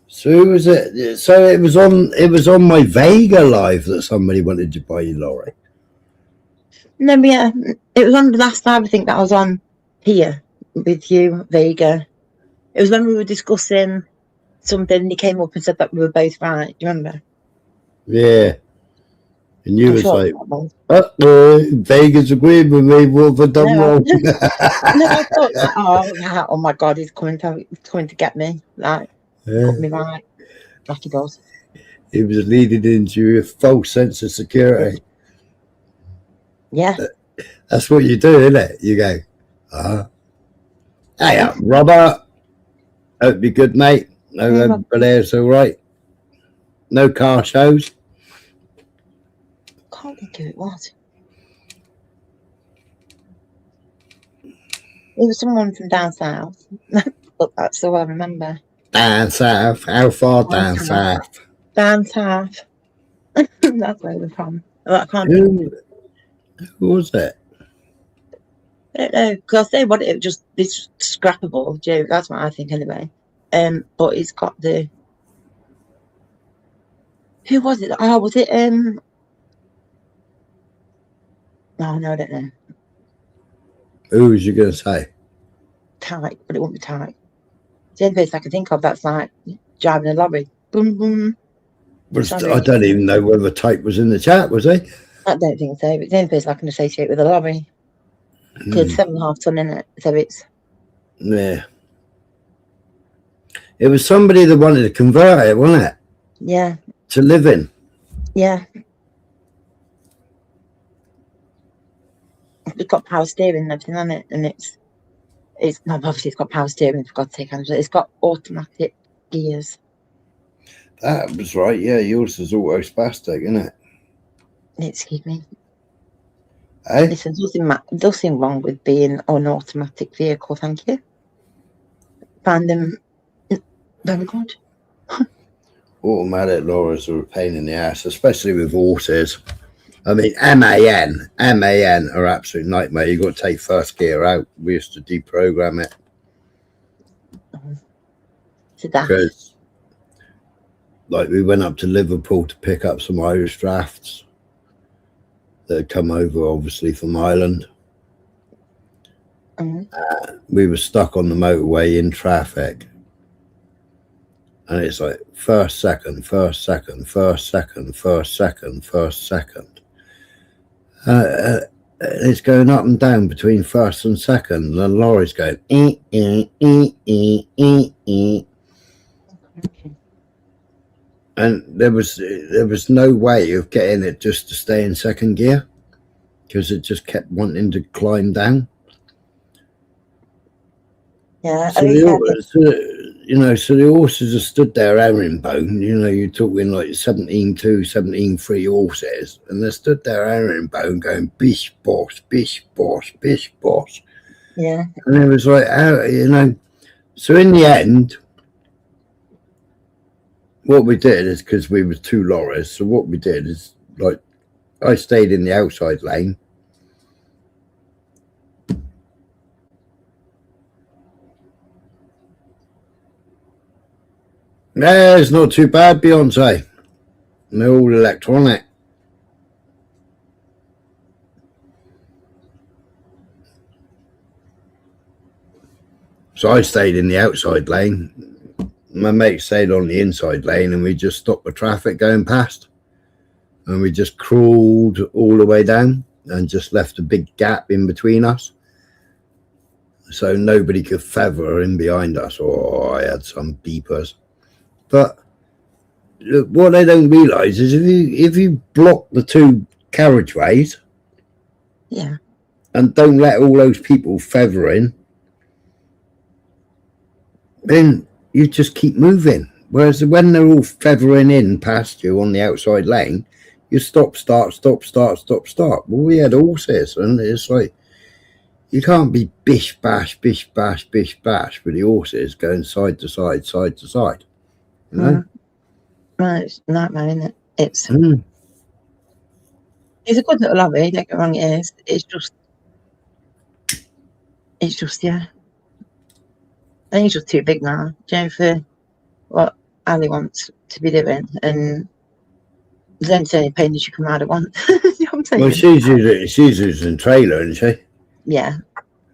So who was it? So it was on my Vega live that somebody wanted to buy you, Laurie. No, yeah, it was on the last live, I think, that I was on here with you, Vega. It was when we were discussing something and he came up and said that we were both right. Do you remember? Yeah. And you I'm was sure like, that was. Vegas agreed with me. What have I done wrong? No, I thought, oh my God, he's coming to get me. Like, put me right, like he does. He was leading into a false sense of security. Yeah. That's what you do, isn't it? You go, hey up, Robert. Hope you're good, mate. Hope everybody's all right. No car shows. Can't think who it was. It was someone from down south. But that's all I remember. Down south. How far down south? Down south. That's where we're from. Well, I can't Who was it? I don't know, because I say what it just this scrappable joke. That's what I think anyway. But it's got the. Who was it? Oh, was it Oh no, I don't know. Who was you going to say? Tight, but it won't be tight. The only place I can think of that's like driving a lorry. Boom, boom. I don't even know whether Type was in the chat, was he? I don't think so. But it's the only place I can associate with a lorry. Because 7.5 ton in it, so it's. Yeah. It was somebody that wanted to convert it, wasn't it? Yeah. To live in. Yeah. It's got power steering and everything on it, and it's not obviously it's got power steering for God's sake, but it's got automatic gears. That was right, yeah. Yours is auto-spastic, isn't it? Excuse me. Hey? Listen, nothing wrong with being an automatic vehicle, thank you. Find them very good. Automatic lorries are a pain in the ass, especially with horses. I mean, MAN are absolute nightmare. You've got to take first gear out. We used to deprogram it. Because, like, we went up to Liverpool to pick up some Irish drafts that had come over, obviously, from Ireland. We were stuck on the motorway in traffic. And it's like first, second. It's going up and down between first and second. And the lorry's going, And there was no way of getting it just to stay in second gear because it just kept wanting to climb down. Yeah, so the horses are stood there herringbone. You know, you're talking like 17.2, 17.3 horses, and they're stood there herringbone going bish bosh, bish bosh, bish bosh. Yeah. And it was like, so in the end, what we did is, because we were 2 lorries, so what we did is, like, I stayed in the outside lane. Yeah, it's not too bad, Beyonce. And they're all electronic. So I stayed in the outside lane. My mate stayed on the inside lane, and we just stopped the traffic going past. And we just crawled all the way down and just left a big gap in between us, so nobody could feather in behind us. Oh, I had some beepers. But look, what they don't realise is if you block the 2 carriageways, Yeah. and don't let all those people feather in, then you just keep moving. Whereas when they're all feathering in past you on the outside lane, you stop, start, stop, start, stop, start. Well, we had horses, and it's like, you can't be bish bash, bish bash, bish bash with the horses going side to side, side to side. You know? Well, it's a nightmare, isn't it? It's Mm. it's a good little lorry, don't get me wrong, it is. It's just yeah. I think it's just too big now, for what Ali wants to be doing, and there's only so many painters you can ride at once. You know what I'm saying? Well, she's using trailer, isn't she? Yeah.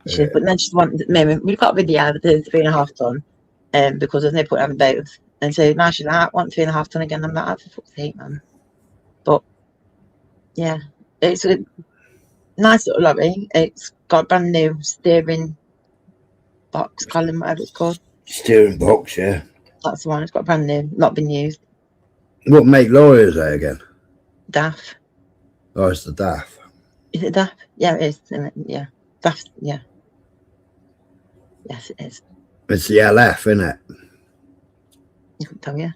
But then she's wanting at the moment. We've got a video with the 3.5 ton, because there's no point having both. And so now she's like, I want 3.5 ton again. I'm like, for fuck's sake, man. But yeah, it's a nice little lorry. It's got a brand new steering box, column, whatever it's called. Steering box, yeah. That's the one. It's got brand new, not been used. What make lorry is that again? DAF. Oh, it's the DAF. Is it DAF? Yeah, it is. Isn't it? Yeah. DAF, yeah. Yes, it is. It's the LF, isn't it? I couldn't tell you.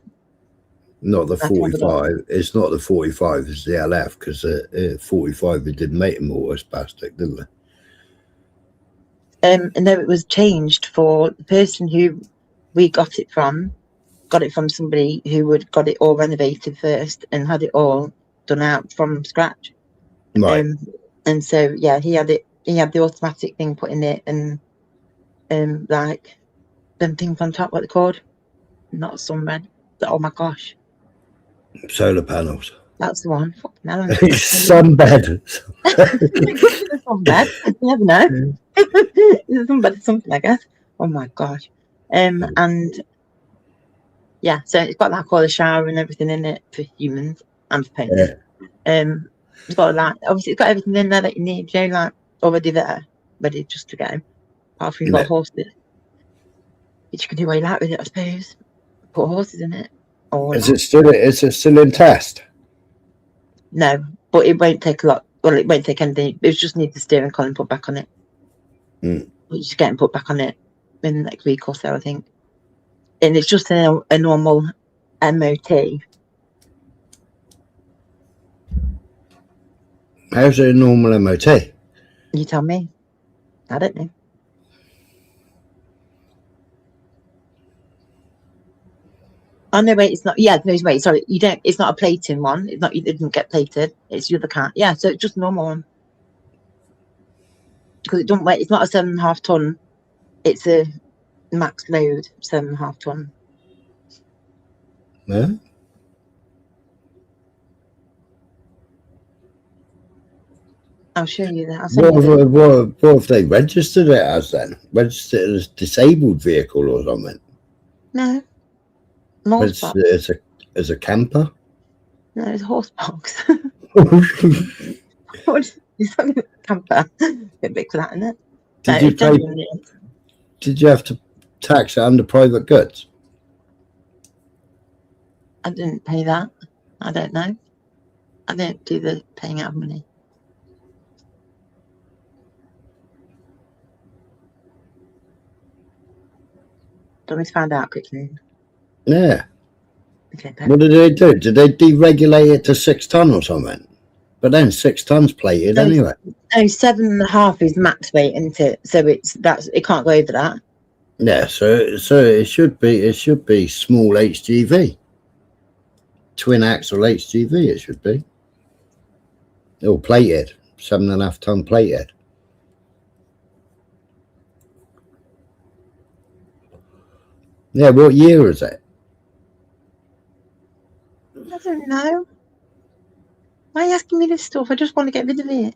Not the 45. It's not the 45. It's the LF, because 45 they didn't make them all as plastic, didn't they? And then it was changed for the person who we got it from somebody who had got it all renovated first and had it all done out from scratch. Right. And so yeah, he had the automatic thing put in it, and like them things on top, what they're called, not sunbed. Oh my gosh, Solar panels. that's the one. Fucking hell, Sunbed. sunbed. You never know. It's a sunbed, something, I guess. Oh my gosh. And yeah, so it's got like all the shower and everything in it for humans and for painters. Yeah. It's got like, obviously it's got everything in there that you need, like already there, ready just to go. Apart from you've got horses, which you can do what you like with it, I suppose. Put horses in it. Is it still in test? No, but it won't take a lot. Well, it won't take anything. It just needs the steering column put back on it. Which is getting put back on it in the next week or so, I think. And it's just a normal MOT. How's it a normal MOT? You tell me. I don't know. Oh no, wait, it's not. Yeah, no, wait, sorry. You don't. It's not a plating one. It's not. It didn't get plated. It's the other car. Yeah, so it's just a normal one. Because it don't weigh. It's not a 7.5 ton. It's a max load 7.5 ton. Yeah. I'll show you that. What if they registered it as then? Registered it as disabled vehicle or something? No. As a camper? No, it's a horse box. It's not a camper. A bit big for that, isn't it? Did you have to tax it under private goods? I didn't pay that. I don't know. I don't do the paying out of money. Do you want me to find out quickly? Yeah. Okay. What did they do? Did they deregulate it to 6 ton or something? But then 6 tons plated So- anyway. Oh, 7.5 is max weight, isn't it? So it can't go over that. Yeah, so it should be small HGV. Twin axle HGV it should be. Or plated. 7.5 ton plated. Yeah, what year is it? I don't know. Why are you asking me this stuff? I just want to get rid of it.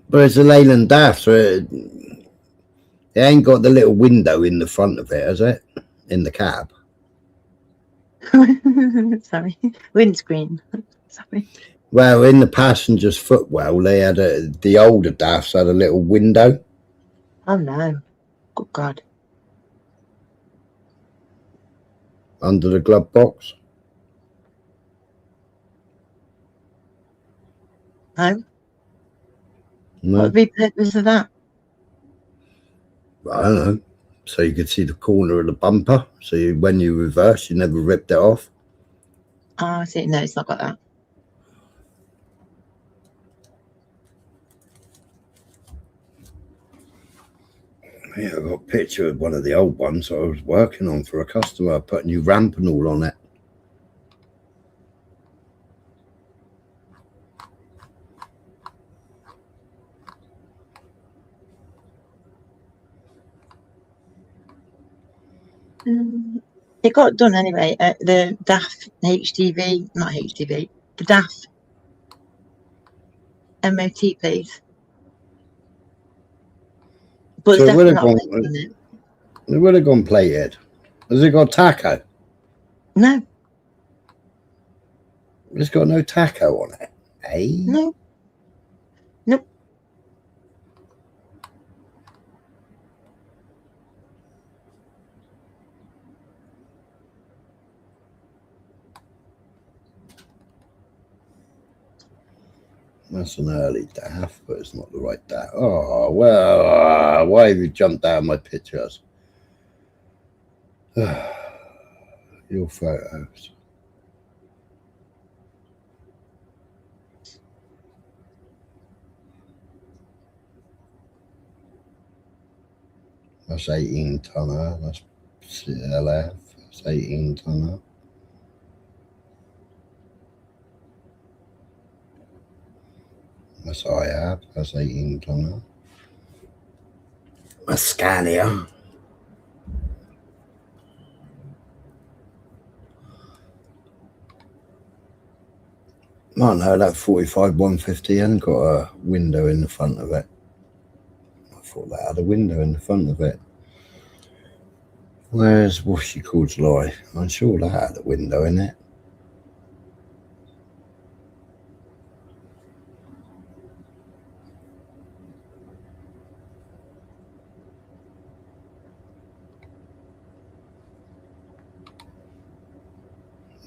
But it's a Leyland DAF, so it ain't got the little window in the front of it, has it? In the cab. Sorry, windscreen. Sorry. Well, in the passenger's footwell, they had the older DAFs had a little window. Oh no! Good God! Under the glove box. No. No, What would be the purpose of that? I don't know. So you could see the corner of the bumper. So when you reverse, you never ripped it off. Oh, I see. No, it's not got that. Yeah, I got a picture of one of the old ones I was working on for a customer. I put a new ramp and all on it. It got done anyway. The DAF HDV, not HDV, the DAF MOT, please. But So it's it would definitely have not gone. plated on it. It would have gone plated. Has it got taco? No, It's got no taco on it. Eh? no, nope. That's an early DAF, but it's not the right DAF. Oh, well, why have you jumped down my pictures? Your photos. That's 18 tonner. That's CLF. That's 18 tonner. That's IAB. That's 18 tonner. That's Scania. Oh no, that 45 150 hasn't got a window in the front of it. I thought that had a window in the front of it. Where's what's she called lie? I'm sure that had a window in it.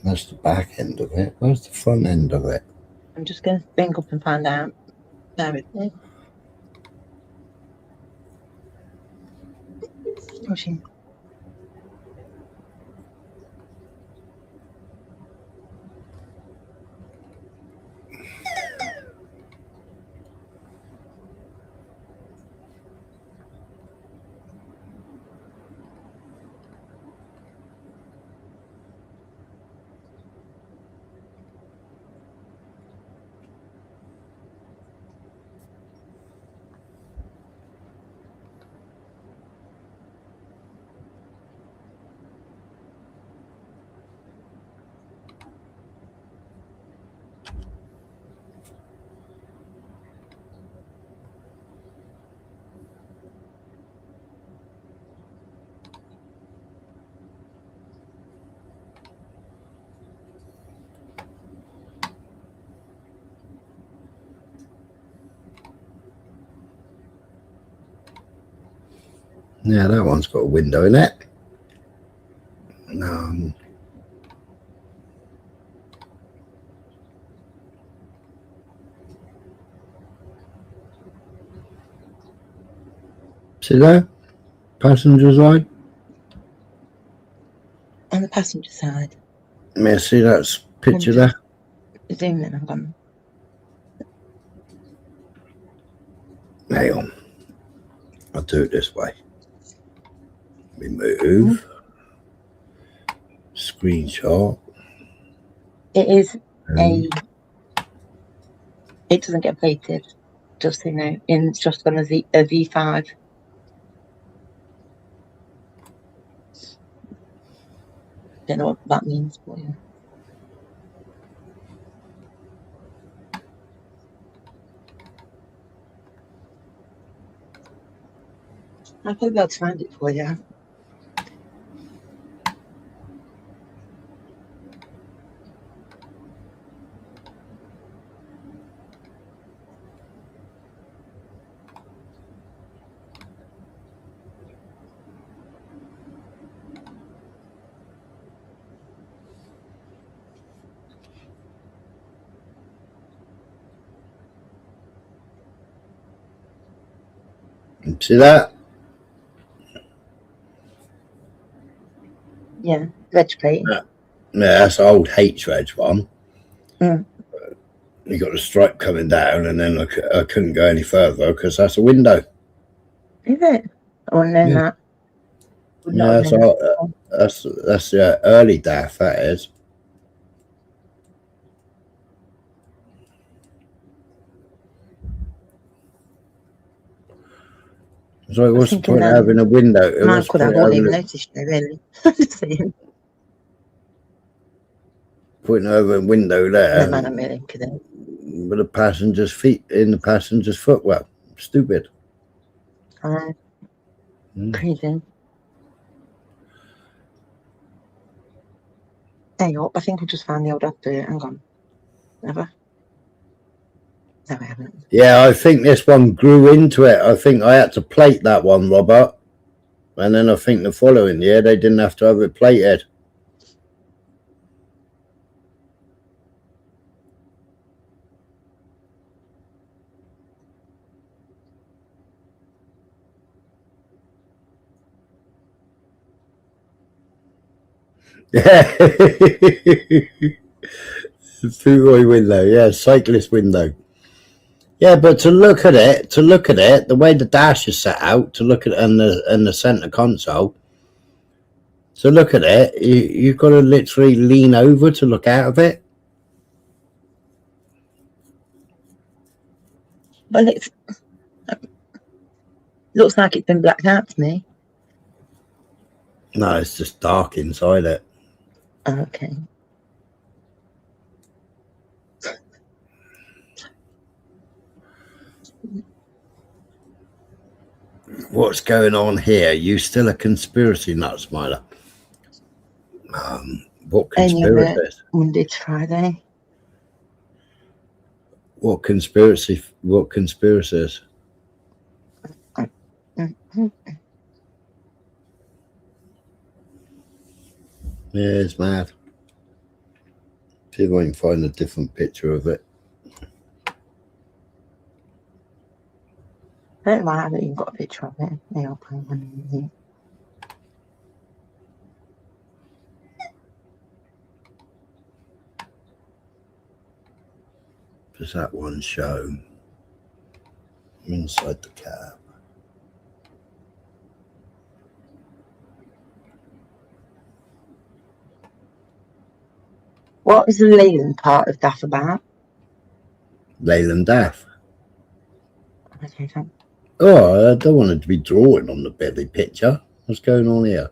That's the back end of it. Where's the front end of it? I'm just going to bring up and find out. Bear with me. Oh, she. Yeah, that one's got a window in it. No. See there? Passenger side? On the passenger side. May I see that picture there? Zoom in, hang on. Hang on. I'll do it this way. Remove. Screenshot. It is it doesn't get plated, just so you know, it's just on a V5. Don't know what that means for you. I'll probably be able to find it for you. See that? Yeah, veg plate. Yeah, that's old H-Reg one. Mm. You got the stripe coming down, and then I couldn't go any further because that's a window. Is it? I wouldn't know that. Would not have known that. That's early DAF, that is. So what's the point of having a window? Man could have all even noticed you, really. Just saying. Putting over a window there. No, man, I'm really kidding. With the passenger's feet in the passenger's footwell. Stupid. Crazy. There you go. I think we just found the old advert. Hang on. Never? No, we haven't. Yeah, I think this one grew into it. I think I had to plate that one, Robert. And then I think the following year they didn't have to have it plated. Yeah. Two-way window, yeah, cyclist window. Yeah, but to look at it, the way the dash is set out, to look at it and the center console, to look at it, you've got to literally lean over to look out of it. Well, it looks like it's been blacked out to me. No, it's just dark inside it. Oh, okay. What's going on here? You still a conspiracy nut, Smiler? What conspiracies? Monday to Friday. What conspiracy? What conspiracies? Yeah, it's mad. See if I can find a different picture of it. I don't know why I haven't even got a picture of it. I'll put one in here. Does that one show? I'm inside the cab. What is the Leyland part of DAF about? Leyland DAF. Okay, thanks. Oh, I don't want it to be drawing on the belly picture. What's going on here?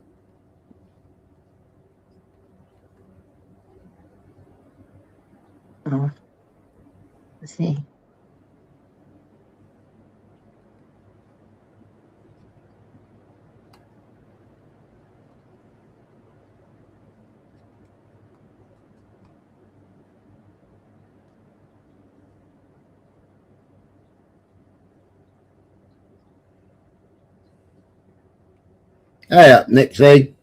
Oh, let's see. Hey up, Nixie.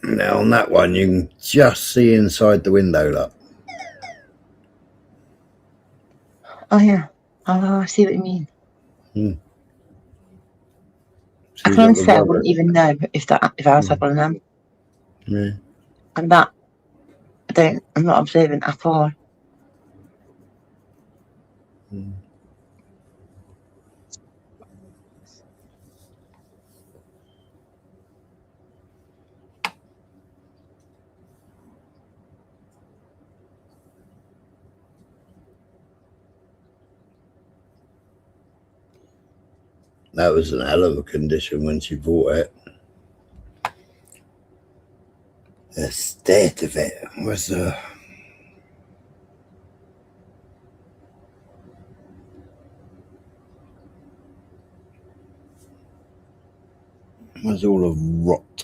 Now on that one, you can just see inside the window, look. Oh, yeah. Oh, I see what you mean. She's I can honestly say I wouldn't even know if I was had one of them. Yeah. And that I'm not observant at all. That was an hell of a condition when she bought it. The state of it was all of rot.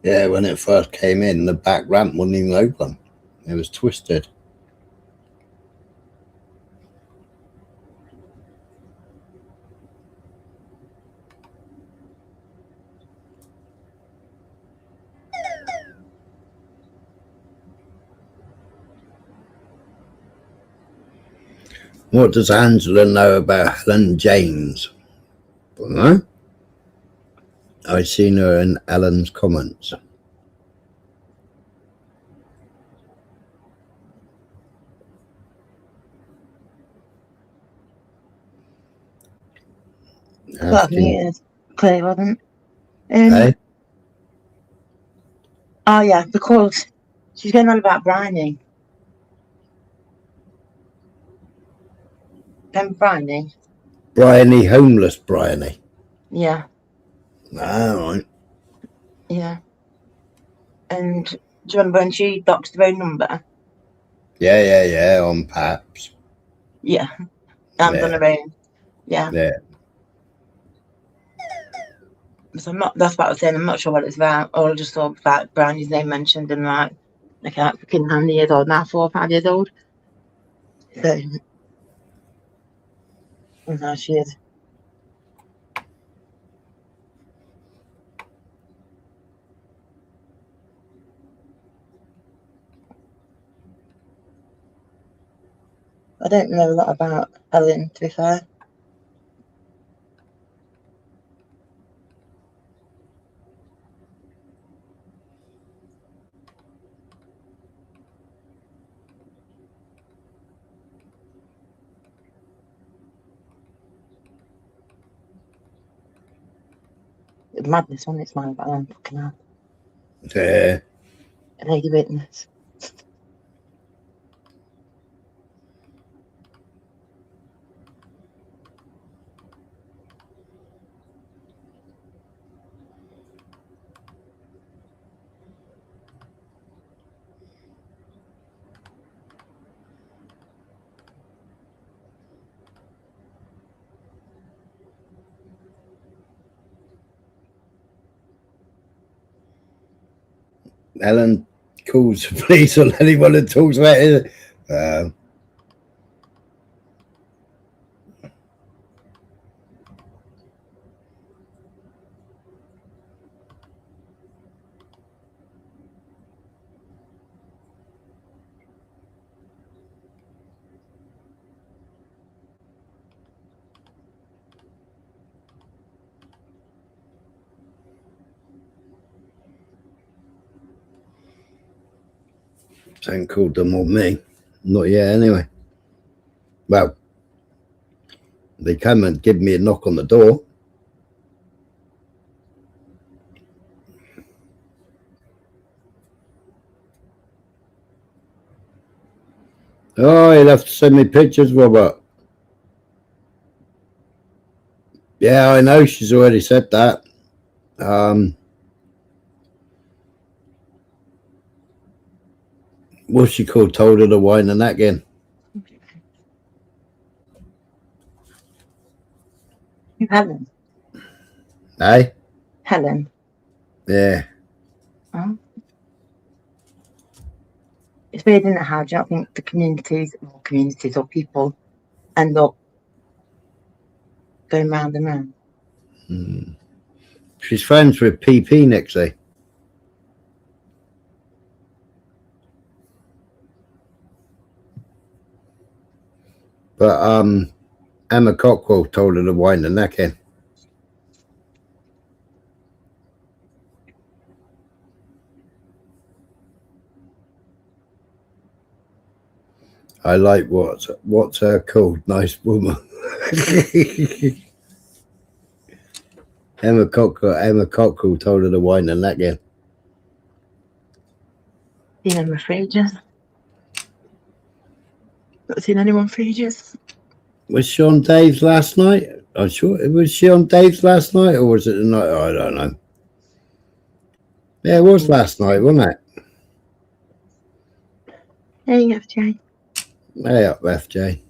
Yeah, when it first came in, the back ramp wouldn't even open. It was twisted. What does Angela know about Helen James? I don't know. I've seen her in Alan's comments. Got muted. Clear, wasn't? Hey? Oh yeah, because she's going on about Bryony. Remember Bryony? Bryony, homeless Bryony. Yeah. All right. Yeah. And do you remember when she doxed her own number? Yeah, on Paps. Yeah. And on her own. Yeah. Yeah. So I'm not. That's what I was saying. I'm not sure what it's about. All I just saw about Bryony's name mentioned and like freaking how many years old now? 4 or 5 years old. So now she is. I don't know a lot about Ellen, to be fair. It's madness when it's mine about them fucking hell. Yeah. A lady witness. Ellen calls the police on anyone that talks about it. Haven't called them on me. Not yet, anyway. Well, they come and give me a knock on the door. Oh, you'll have to send me pictures, Robert. Yeah, I know she's already said that. What's she called? Told her to wine and that again. Helen. Hey? Helen. Yeah. Oh. It's weird, isn't it, how do you not think the communities or people end up going round and round? She's friends with PP, Nixie. But Emma Cockrell told her to wind the neck in. I like what's her called? Nice woman. Emma Cockrell told her to wind the neck in. Seen Emma for ages. Not seen anyone for ages. Was she on Dave's last night? I'm sure. Was she on Dave's last night, or was it the night? I don't know. Yeah, it was last night, wasn't it? Hey, FJ. Hey up, FJ.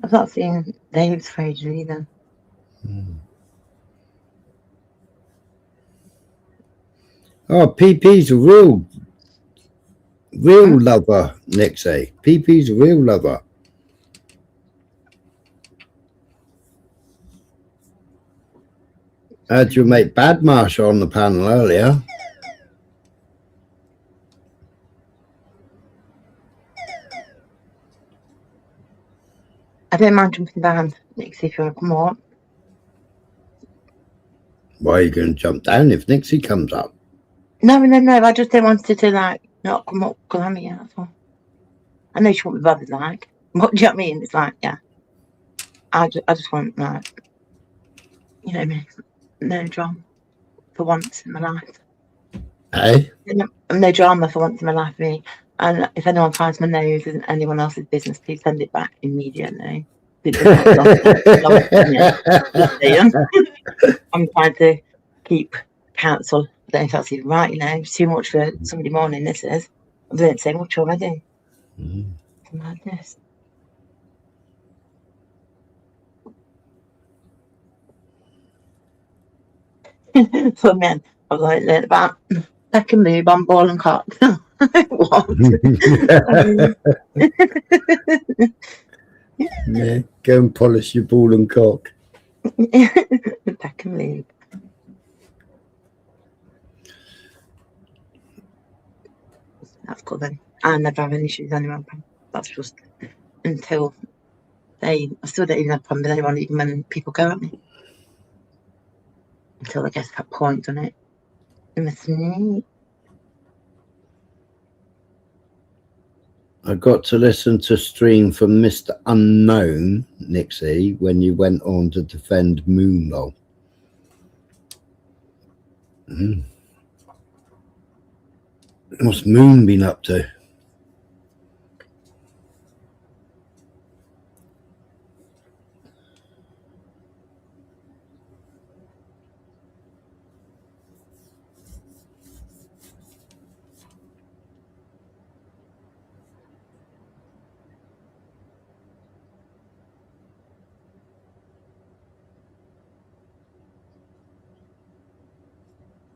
I've not seen Dave's for ages either. Oh, PP's a real lover, Nixie. PP's a real lover. Had your mate Badmarsh on the panel earlier. I don't mind jumping down, Nixie, if you want to come up. Why are you going to jump down if Nixie comes up? No, I just don't want her to, like, not come up because I'm here, that's all. I know she won't be bothered, like. What do you know what I mean? It's like, yeah. I just want, like, you know me, no drama for once in my life. Hey? No drama for once in my life, me. And if anyone finds my nose in anyone else's business, please send it back immediately. It does not belong. I'm trying to keep counsel. I don't know if that's even right, you know. It's too much for Sunday morning, this is. I'm doing so much already. It's madness. So, man, I've like learned about peck and lube on ball and cock. What? Yeah, go and polish your ball and cock. Peck and lube. That's good then. I never have any issues with anyone. That's just until I still don't even have a problem with anyone, even when people go at me. Until I get to that point, doesn't it? I got to listen to stream from Mr. Unknown, Nixie, when you went on to defend Moonlaw. What's Moon been up to?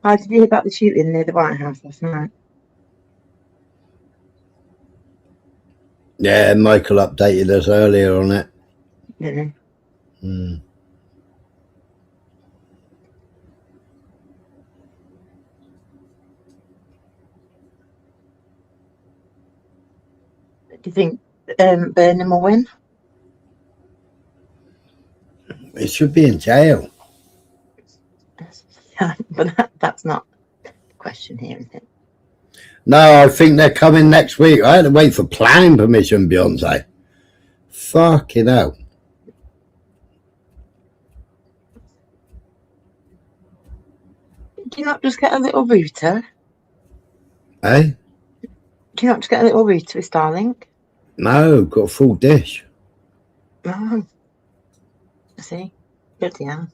How did you hear about the shooting near the White House last night? Yeah, Michael updated us earlier on it. Didn't Mm. he? Do you think Burnham will win? It should be in jail. But that's not the question here, is it? No, I think they're coming next week. I had to wait for planning permission, Beyonce. Fucking hell. Do you not just get a little router? Eh? Do you not just get a little router with Starlink? No, got a full dish. Oh, I see. Good, yeah.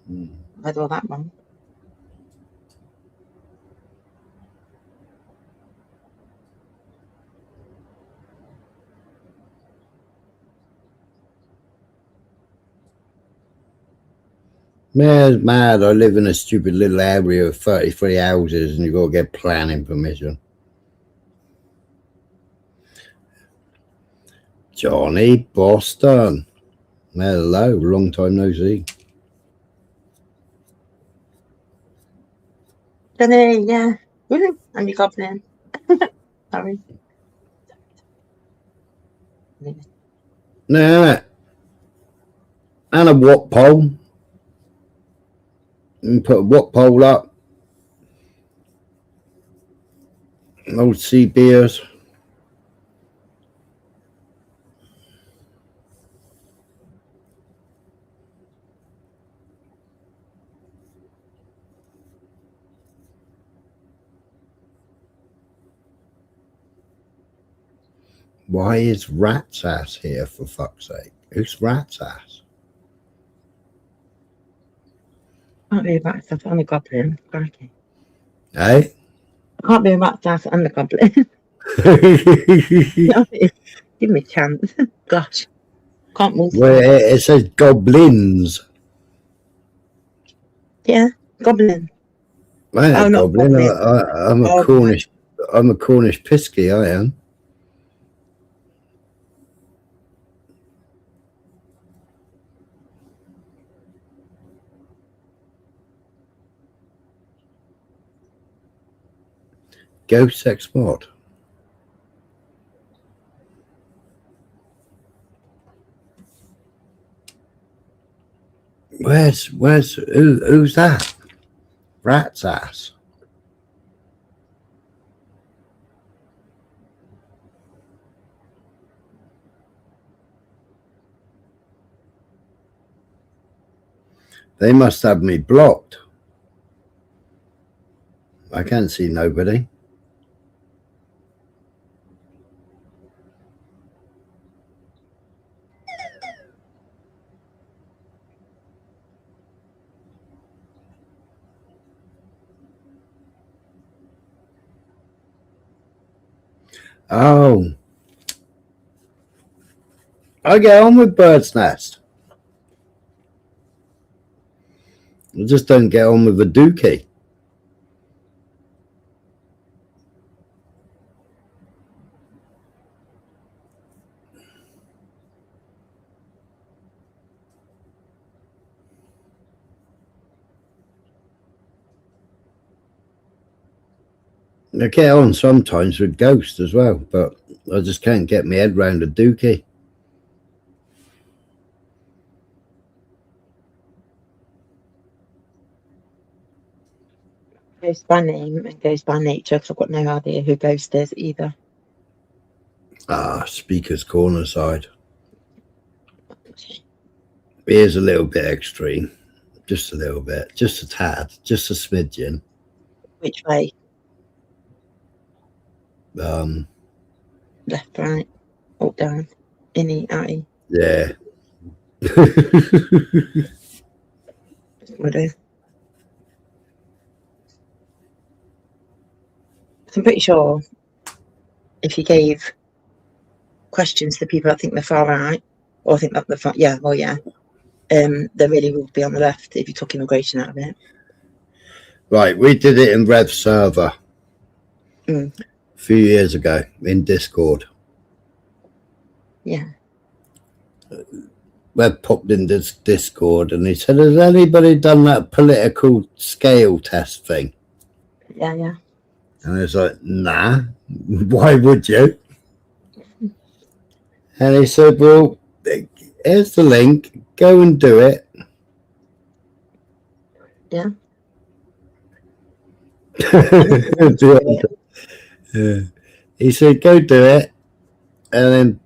Read all that wrong. Man, it's mad. I live in a stupid little area of 33 houses and you've got to get planning permission. Johnny Boston. Hello, long time no see. Johnny, yeah. Woohoo! I'm your goblin. Sorry. Nah. And a watt pole. And put a watt pole up. Old sea beers. Why is Rat's Ass here, for fuck's sake? Who's Rat's Ass? Can't be a Rat's Ass and a goblin. Crikey. Eh? I can't be a Rat's Ass and a goblin. Give me a chance. Gosh. Can't move. Well, it says goblins. Yeah, goblin. I'm a not goblin. goblin. I'm a Oh, Cornish. I'm a Cornish pisky. I am. Ghost sex what? Who's that? Rat's Ass. They must have me blocked. I can't see nobody. Oh. I get on with Bird's Nest. I just don't get on with a dookie. I get on sometimes with Ghost as well, but I just can't get my head round a dookie. Goes by name and goes by nature, because I've got no idea who Ghost is either. Ah, Speaker's Corner side. Here's a little bit extreme. Just a little bit. Just a tad. Just a smidgen. Which way? Left, right, up, down, innie, outie. Yeah. What is? I'm pretty sure if you gave questions to people that think they're far right, or think that they're far, yeah, well, yeah, they really would be on the left if you took immigration out of it. Right, we did it in Rev Server a few years ago in Discord. Yeah. Web popped in this Discord and he said, has anybody done that political scale test thing? Yeah, yeah. And I was like, nah, why would you? And he said, well, here's the link, go and do it. Yeah. Yeah. He said, go do it and then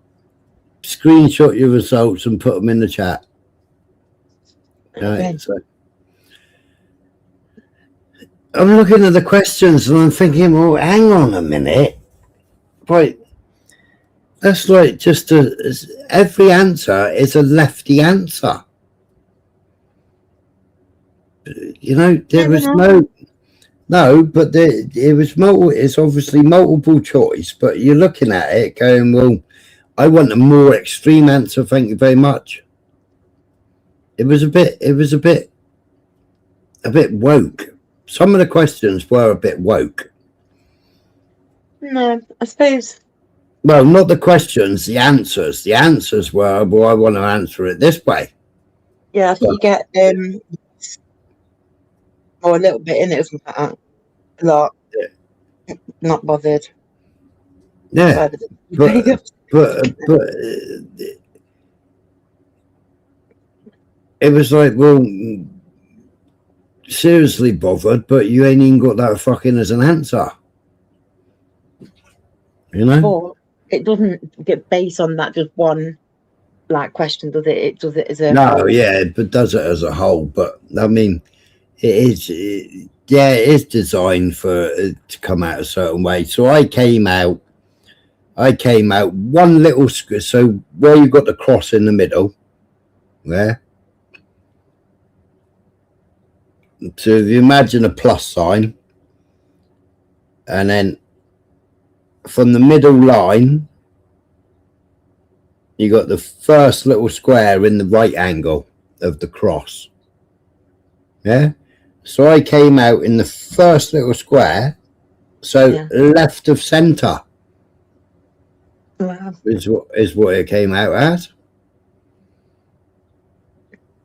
screenshot your results and put them in the chat. Okay. Right, so I'm looking at the questions and I'm thinking, well, hang on a minute. Right, that's like just every answer is a lefty answer. You know, there Never was know. no, but it was it's obviously multiple choice, but you're looking at it going, well, I want a more extreme answer, thank you very much. It was a bit woke. Some of the questions were a bit woke. No, I suppose. Well, not the questions, the answers. The answers were, well, I want to answer it this way. Yeah, I think you get or a little bit in it, isn't that? A lot. Yeah. Not bothered. Yeah, but it was like, well, seriously bothered, but you ain't even got that fucking as an answer. You know? But it doesn't get based on that just one like question, does it? It does it as a No, whole. yeah, but does it as a whole. But I mean, it is, yeah, it is designed for it to come out a certain way. So I came out one little, so where you got the cross in the middle, there. So if you imagine a plus sign, and then from the middle line, you got the first little square in the right angle of the cross. Yeah. So I came out in the first little square, so left of centre. Wow. Is what it came out as.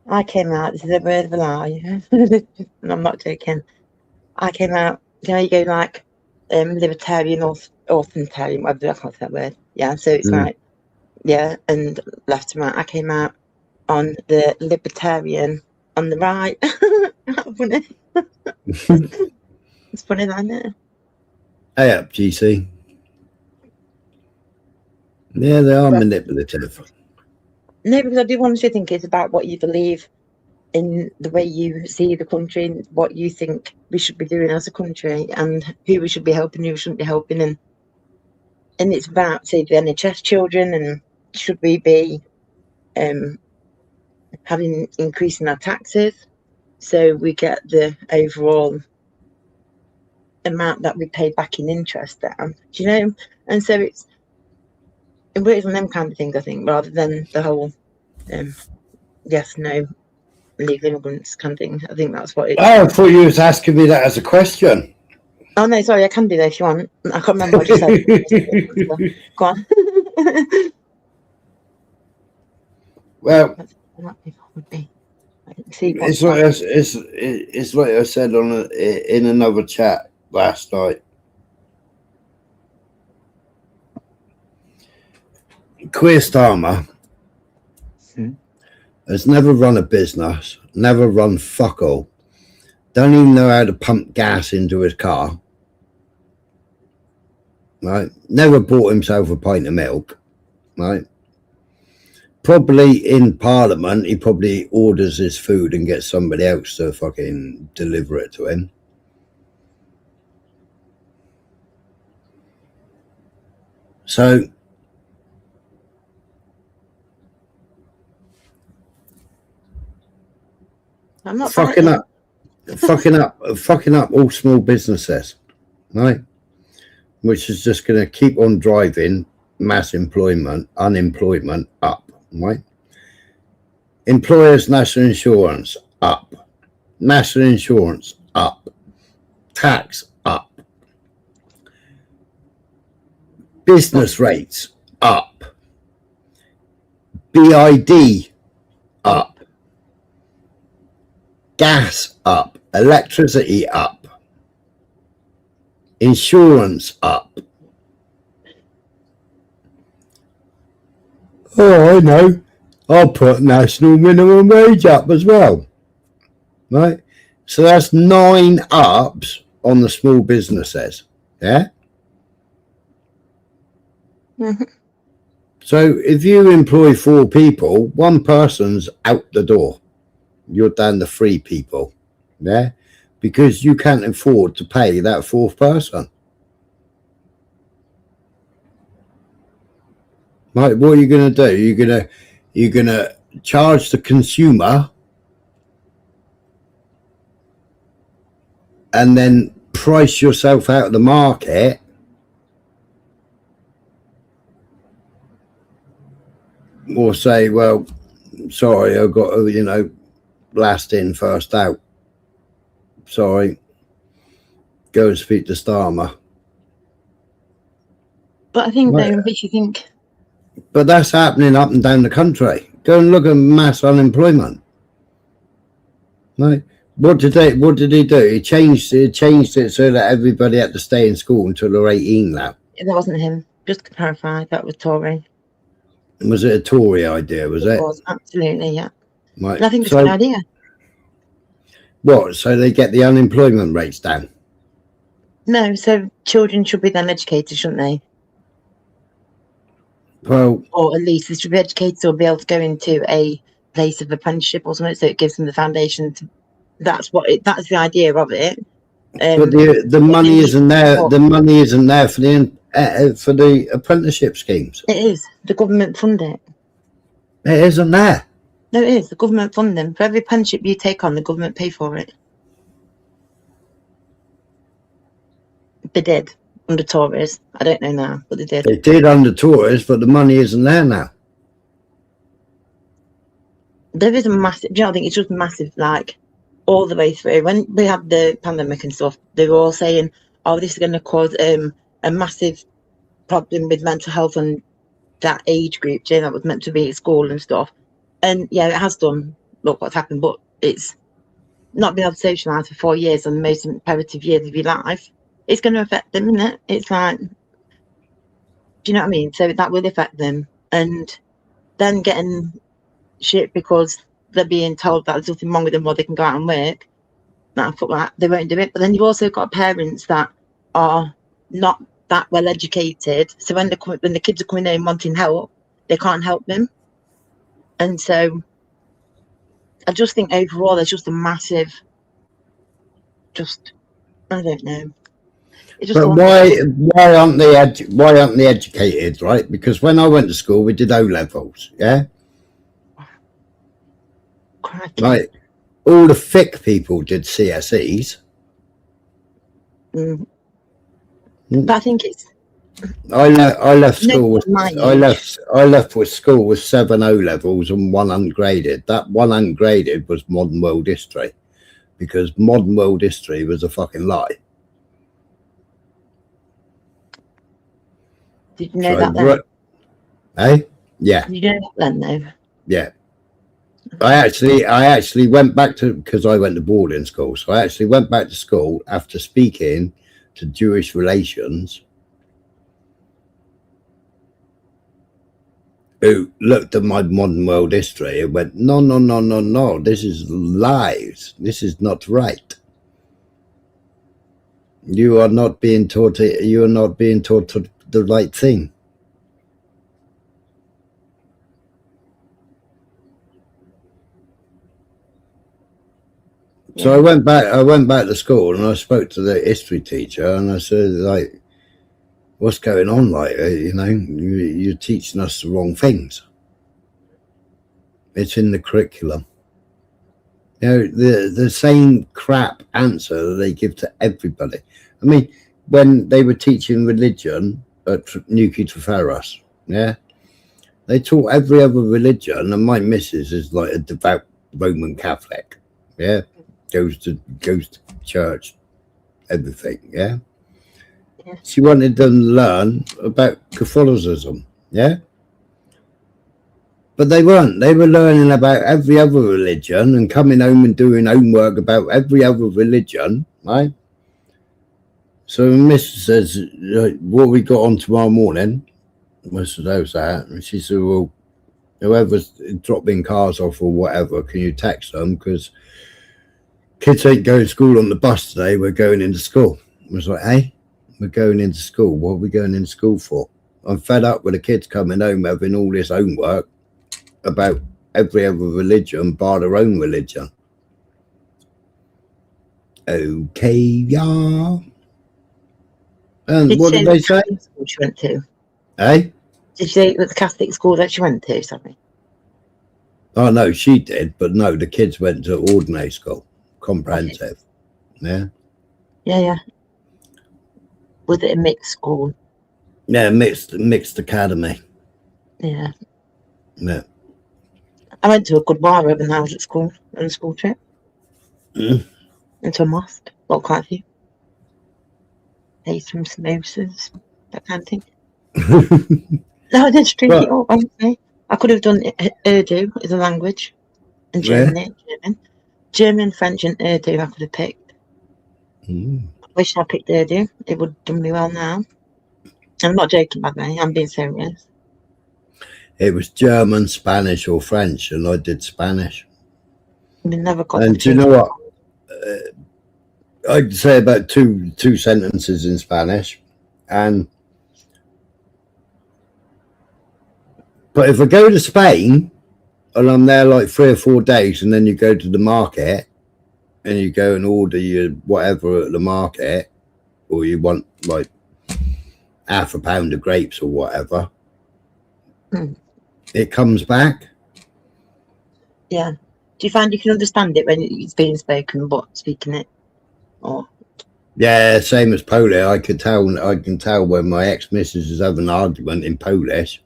I came out, this is a word of a lie. And I'm not joking. I came out, you know, you go like libertarian or authoritarian, whatever, I can't say that word. Yeah, so it's like, yeah, and left to right. I came out on the libertarian on the right. Funny. It's funny, isn't it? Hey up, GC. Yeah, they are manipulative. No, because I do honestly think it's about what you believe in, the way you see the country, and what you think we should be doing as a country, and who we should be helping, who we shouldn't be helping, and it's about, say, the NHS children, and should we be having increasing our taxes so we get the overall amount that we pay back in interest down, do you know? And so it works on them kind of things, I think, rather than the whole yes, no, legal immigrants kind of thing. I think that's what it. Oh, I thought you was asking me that as a question. Oh no, sorry, I can do that if you want. I can't remember what you said. Go on. Well, it's like I said in another chat last night. Keir Starmer has never run a business, never run fuck all, don't even know how to pump gas into his car, right? Never bought himself a pint of milk, right? Probably in Parliament, he probably orders his food and gets somebody else to fucking deliver it to him. So I'm not fucking up all small businesses, right? Which is just going to keep on driving mass unemployment up, right? Employers' national insurance up, national insurance up, tax up, business rates up, BID up, gas up, electricity up, insurance up. Oh, I know. I'll put national minimum wage up as well. Right? So that's 9 ups on the small businesses. Yeah? So if you employ 4 people, one person's out the door. You're down to 3 people. Yeah? Because you can't afford to pay that 4th person. Right, what are you going to do? You're gonna charge the consumer and then price yourself out of the market, or say, well, sorry, I've got to, you know, last in, first out. Sorry, go and speak to Starmer. But I think, Right. though, which you think... But that's happening up and down the country. Go and look at mass unemployment. Right? What did he do? He changed it so that everybody had to stay in school until they're 18 now. That wasn't him. Just to clarify, that was Tory. Was it a Tory idea, was it? It was, absolutely, yeah. Right. And I think it's a good idea. What? So they get the unemployment rates down? No, so children should be then educated, shouldn't they? Well, or at least they should be educated or be able to go into a place of apprenticeship or something, so it gives them the foundation to, that's the idea of it. But the money isn't there. The money isn't there for the apprenticeship schemes. It is. The government fund it. It isn't there. No, it is. The government fund them. For every apprenticeship you take on, the government pay for it. They did under Tories. I don't know now, but they did. They did under Tories, but the money isn't there now. There is a massive, do you know, I think it's just massive, like, all the way through. When we had the pandemic and stuff, they were all saying, oh, this is going to cause a massive problem with mental health and that age group, you know, that was meant to be at school and stuff. And yeah, it has done, look what's happened, but it's not being able to socialise for 4 years and the most imperative years of your life. It's going to affect them, isn't it? It's like, do you know what I mean? So that will affect them. And then getting shit because they're being told that there's nothing wrong with them or they can go out and work. Nah, fuck that, they won't do it. But then you've also got parents that are not that well educated. So when the kids are coming in wanting help, they can't help them. And so I just think overall there's just a massive, I don't know. But why aren't they educated, right? Because when I went to school, we did O levels, yeah. Crikey. Like all the thick people did CSEs. But I think it's. I left school with I left with school with 7 O levels and 1 ungraded. That 1 ungraded was modern world history, because modern world history was a fucking lie. Did you know that then? Eh? Yeah. Did you know that then, though? Yeah. I actually went back to, because I went to boarding school, so I actually went back to school after speaking to Jewish relations who looked at my modern world history and went, no, this is lies. This is not right. You are not being taught the right thing. So I went back to school and I spoke to the history teacher and I said, like, what's going on? Like, you know, you're teaching us the wrong things. It's in the curriculum. You know, the same crap answer that they give to everybody. I mean, when they were teaching religion at Nuki Treferras, yeah, they taught every other religion, and my missus is like a devout Roman Catholic, yeah, goes to church, everything, yeah. She wanted them to learn about Catholicism, yeah. But they weren't. They were learning about every other religion and coming home and doing homework about every other religion, right? So Miss says, what we got on tomorrow morning? I said, how's that? And she said, well, whoever's dropping cars off or whatever, can you text them? Because kids ain't going to school on the bus today. We're going into school. I was like, hey, we're going into school. What are we going into school for? I'm fed up with the kids coming home having all this homework about every other religion bar their own religion. Okay, yeah. And what did they say? School she went to? Eh? Did you say it was the Catholic school that she went to? Sorry. Oh no, she did, but no, the kids went to ordinary school, comprehensive. Okay. Yeah. Yeah. Was it a mixed school? Yeah, mixed academy. Yeah. Yeah. I went to a good bar when I was at school on a school trip. Mm. Into a mosque. Got quite a few. Ate some samosas, that kind of thing. No, I didn't drink it all, honestly. I could have done Urdu as a language and German. German, French and Urdu I could have picked. Mm. I wish I picked Urdu. It would have done me well now. I'm not joking, by the way. I'm being serious. It was German, Spanish or French, and I did Spanish. We never got And do you know what? I'd say about two sentences in Spanish, but if I go to Spain and I'm there like 3 or 4 days, and then you go to the market and you go and order your whatever at the market, or you want like half a pound of grapes or whatever, it comes back. Yeah. Do you find you can understand it when it's being spoken, but speaking it? Or yeah, same as Polish. I can tell when my ex-missus is having an argument in Polish,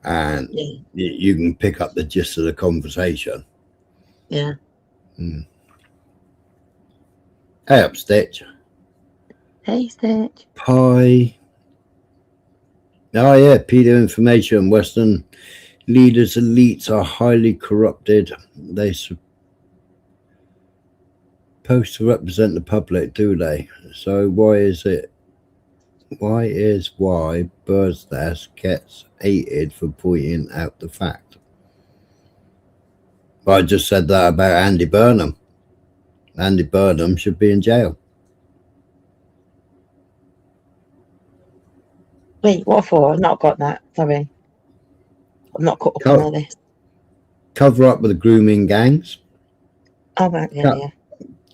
and you can pick up the gist of the conversation. Yeah. Mm. Hey up, Stitch. Hey, Stitch. Pie. Oh yeah, pedo information. Western leaders' elites are highly corrupted. They supposed to represent the public, do they? So why Bird's Nest gets hated for pointing out the fact? I just said that about Andy Burnham. Andy Burnham should be in jail. Wait, what for? I've not got that. Sorry. I'm not caught up on all this. Cover up with the grooming gangs. Oh, right, yeah.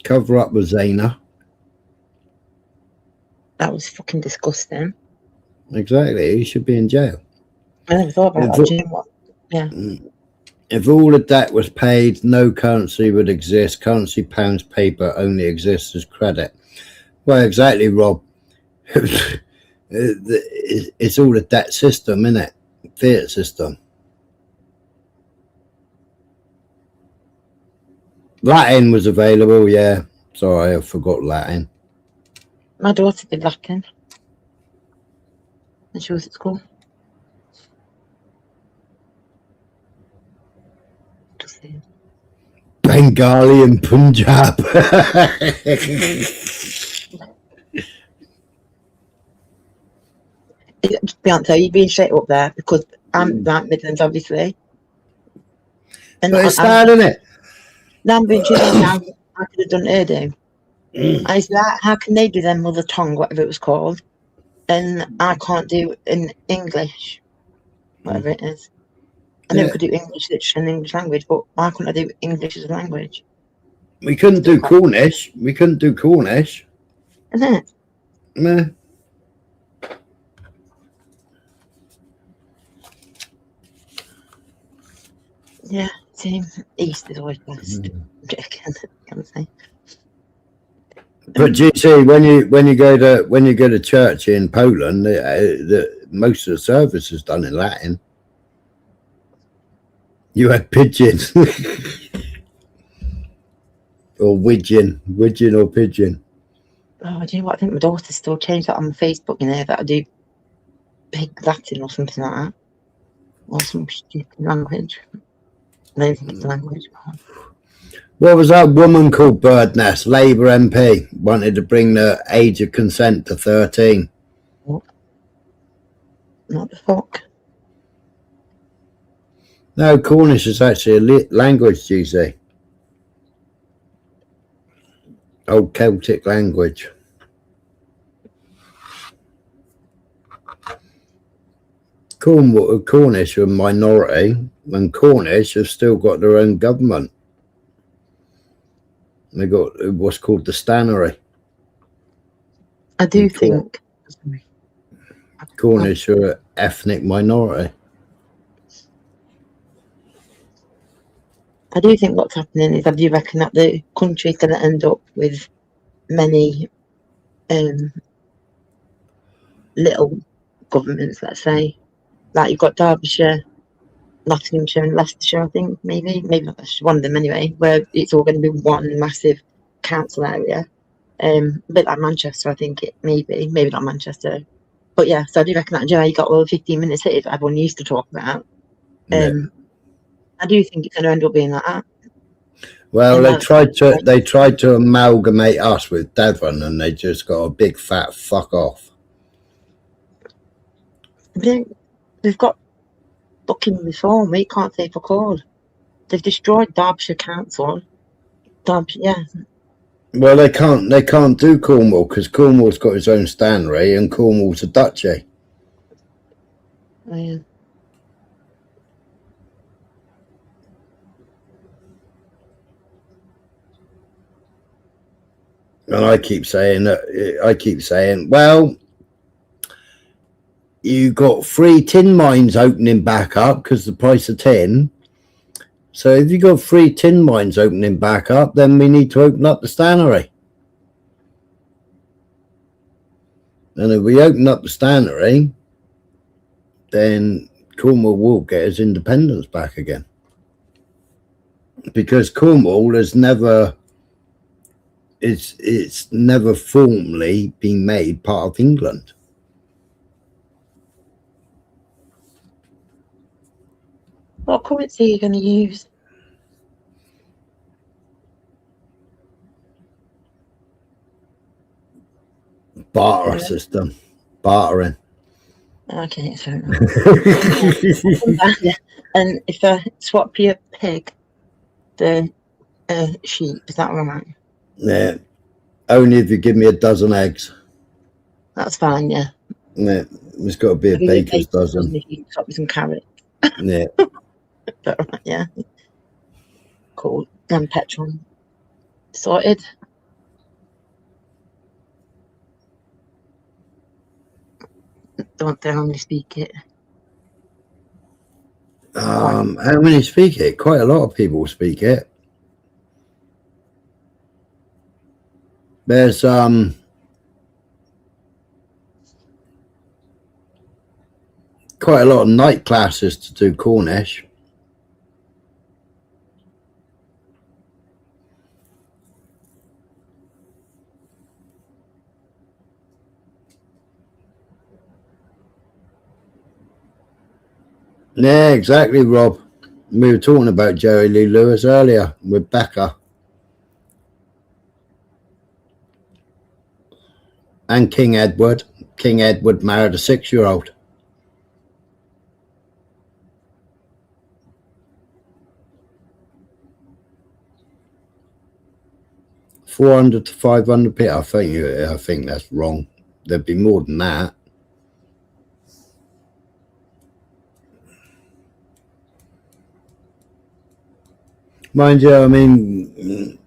Cover up with Zaina. That was fucking disgusting. Exactly, he should be in jail. I never thought about that. Yeah. If all the debt was paid, no currency would exist. Currency, pounds, paper only exists as credit. Well, exactly, Rob. It's all a debt system, isn't it? Fiat system. Latin was available, yeah. Sorry, I forgot Latin. My daughter did Latin when she was at school. Bengali and Punjab. To be honest, you're being straight up there because I'm like Midlands, obviously. And but it's sad, isn't it? No, I'm being truthful. I could have done Urdu. I was like, how can they do their mother tongue, whatever it was called, and I can't do in English, whatever it is. I never could do English literature and English language, but why couldn't I do English as a language? We couldn't do Cornish. We couldn't do Cornish. Isn't it? Nah. Yeah, team East is always best. Can I say? But do you see when you go to church in Poland, most of the service is done in Latin. You had pigeon or widgeon or pigeon. Oh, do you know what? I think my daughter still changed that on Facebook. You know that I do big Latin or something like that, or some stupid language. I don't think it's a language. What was that woman called Birdnest? Labour MP wanted to bring the age of consent to 13. What the fuck? No, Cornish is actually a language, GC. Old Celtic language. Cornish are a minority, and Cornish have still got their own government. They got what's called the Stannery. I do think Cornish are an ethnic minority. I do think what's happening is I do reckon that the country's going to end up with many little governments, let's say. Like you've got Derbyshire, Nottinghamshire and Leicestershire, I think, maybe not Leicestershire, one of them anyway, where it's all going to be one massive council area. A bit like Manchester, I think it maybe not Manchester. But yeah, so I do reckon that, you know, you got all the 15-minute cities that everyone used to talk about. Yeah. I do think it's going to end up being like that. Well, they tried to amalgamate us with Devon, and they just got a big fat fuck off. They've got fucking reform. We can't say fuck all. They've destroyed Derbyshire Council. Yeah. Well, they can't do Cornwall because Cornwall's got its own stanley, and Cornwall's a duchy. Oh, yeah. And I keep saying, well, you got 3 tin mines opening back up because the price of tin. So if you got 3 tin mines opening back up, then we need to open up the stannery. And if we open up the stannery, then Cornwall will get its independence back again. Because Cornwall has never, it's never formally been made part of England. What currency are you going to use? Barter system. Bartering. Okay, fair enough. And if I swap your pig, the sheep, is that right? Yeah. Only if you give me a dozen eggs. That's fine, yeah. Yeah. It's got to be a baker's dozen. If you can swap me some carrots. Yeah. But, right, yeah. Cool. And petrol. Sorted. Don't they only speak it? How many speak it? Quite a lot of people speak it. There's quite a lot of night classes to do Cornish. Yeah, exactly, Rob. We were talking about Jerry Lee Lewis earlier with Becca. And King Edward. King Edward married a 6-year-old. $400 to $500. I think that's wrong. There'd be more than that. Mind you, I mean,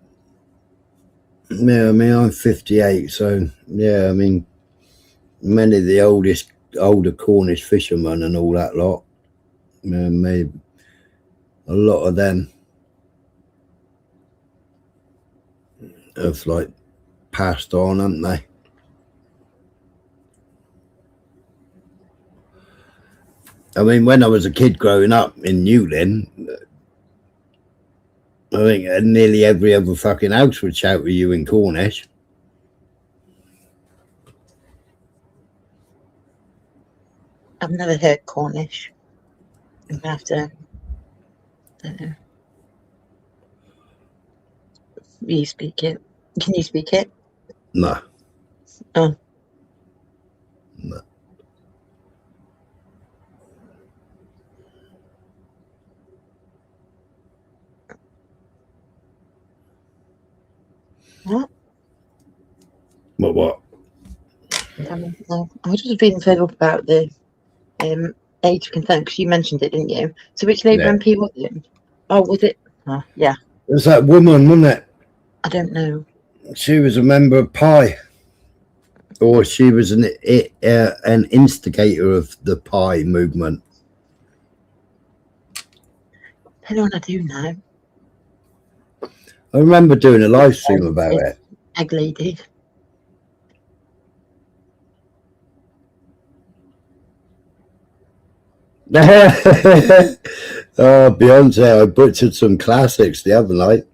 yeah, I mean, I'm 58, so yeah, I mean, many of the older Cornish fishermen and all that lot, maybe a lot of them have like passed on, haven't they? I mean, when I was a kid growing up in Newlyn, I think nearly every other fucking house would shout with you in Cornish. I've never heard Cornish. I'm gonna have to. You speak it? Can you speak it? No. Oh. No. What? What? No. I was just reading further up about the age of consent because you mentioned it, didn't you? So which Labour MP was it? Oh, was it? Yeah. It was that woman, wasn't it? I don't know. She was a member of Pi, or she was an instigator of the Pi movement. Anyone I do know. I remember doing a live stream about it. Egg lady. Oh, Beyonce, I butchered some classics the other night.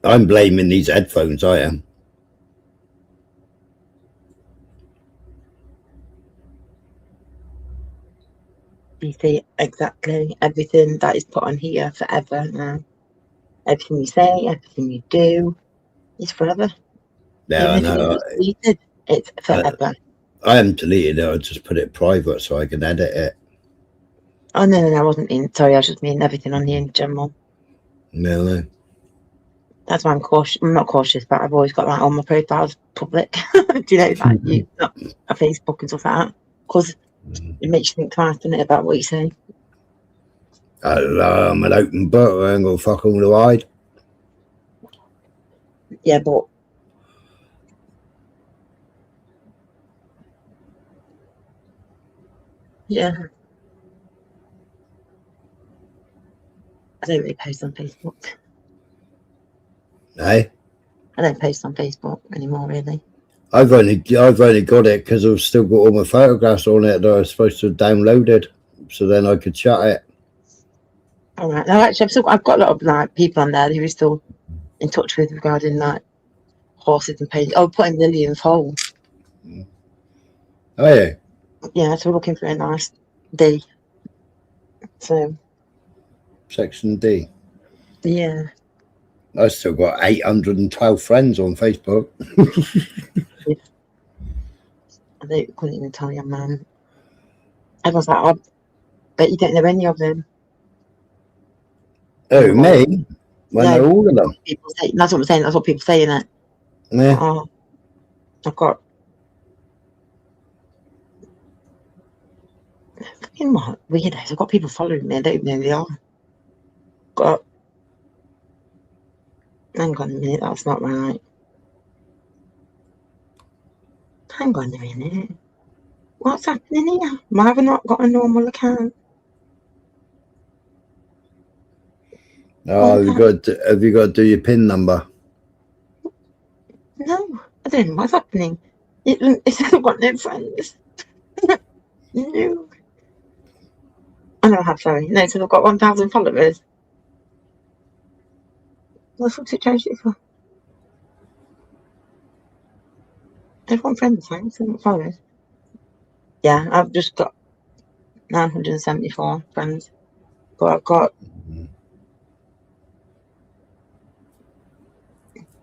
I'm blaming these headphones, I am. You see exactly everything that is put on here forever now. Everything you say, everything you do is forever. Yeah, Even if it's deleted, it's forever. I haven't deleted it, I just put it private so I can edit it. Oh, no, I wasn't mean. Sorry, I was just meaning everything on here in general. No. That's why I'm cautious. I'm not cautious, but I've always got like all my profiles public. Do you know, like you, not a Facebook and stuff like that? Because it makes you think twice, doesn't it, about what you say? I'm an open book, I ain't gonna fuck all to hide. Yeah, but yeah, I don't really post on Facebook. Hey? I don't post on Facebook anymore, really. I've only got it because I've still got all my photographs on it that I was supposed to have downloaded, so then I could shut it. All right. Now, actually, I've got a lot of like people on there who are still in touch with regarding like horses and paintings. Oh, putting Lillian's hole. Oh yeah. Yeah, so we're looking for a nice D. So Section D. yeah. I still got 812 friends on Facebook. I couldn't even tell you, man. Everyone's like, I bet you don't know any of them. Oh, me? I know all of them. People say, that's what I'm saying. That's what people say, innit? Yeah. Oh, I've got fucking what weirdos. I've got people following me. I don't know who they are. Got. Hang on a minute. That's not right. Hang on a minute. What's happening here? Why have I not got a normal account? Oh, have you got to do your PIN number? No, I don't know what's happening. It says I've got no friends. No. I don't have, sorry. No, it says I've got 1,000 followers. What the fuck's it changed it for? I've got friends, thanks, and followers. Yeah, I've just got 974 friends. But I've got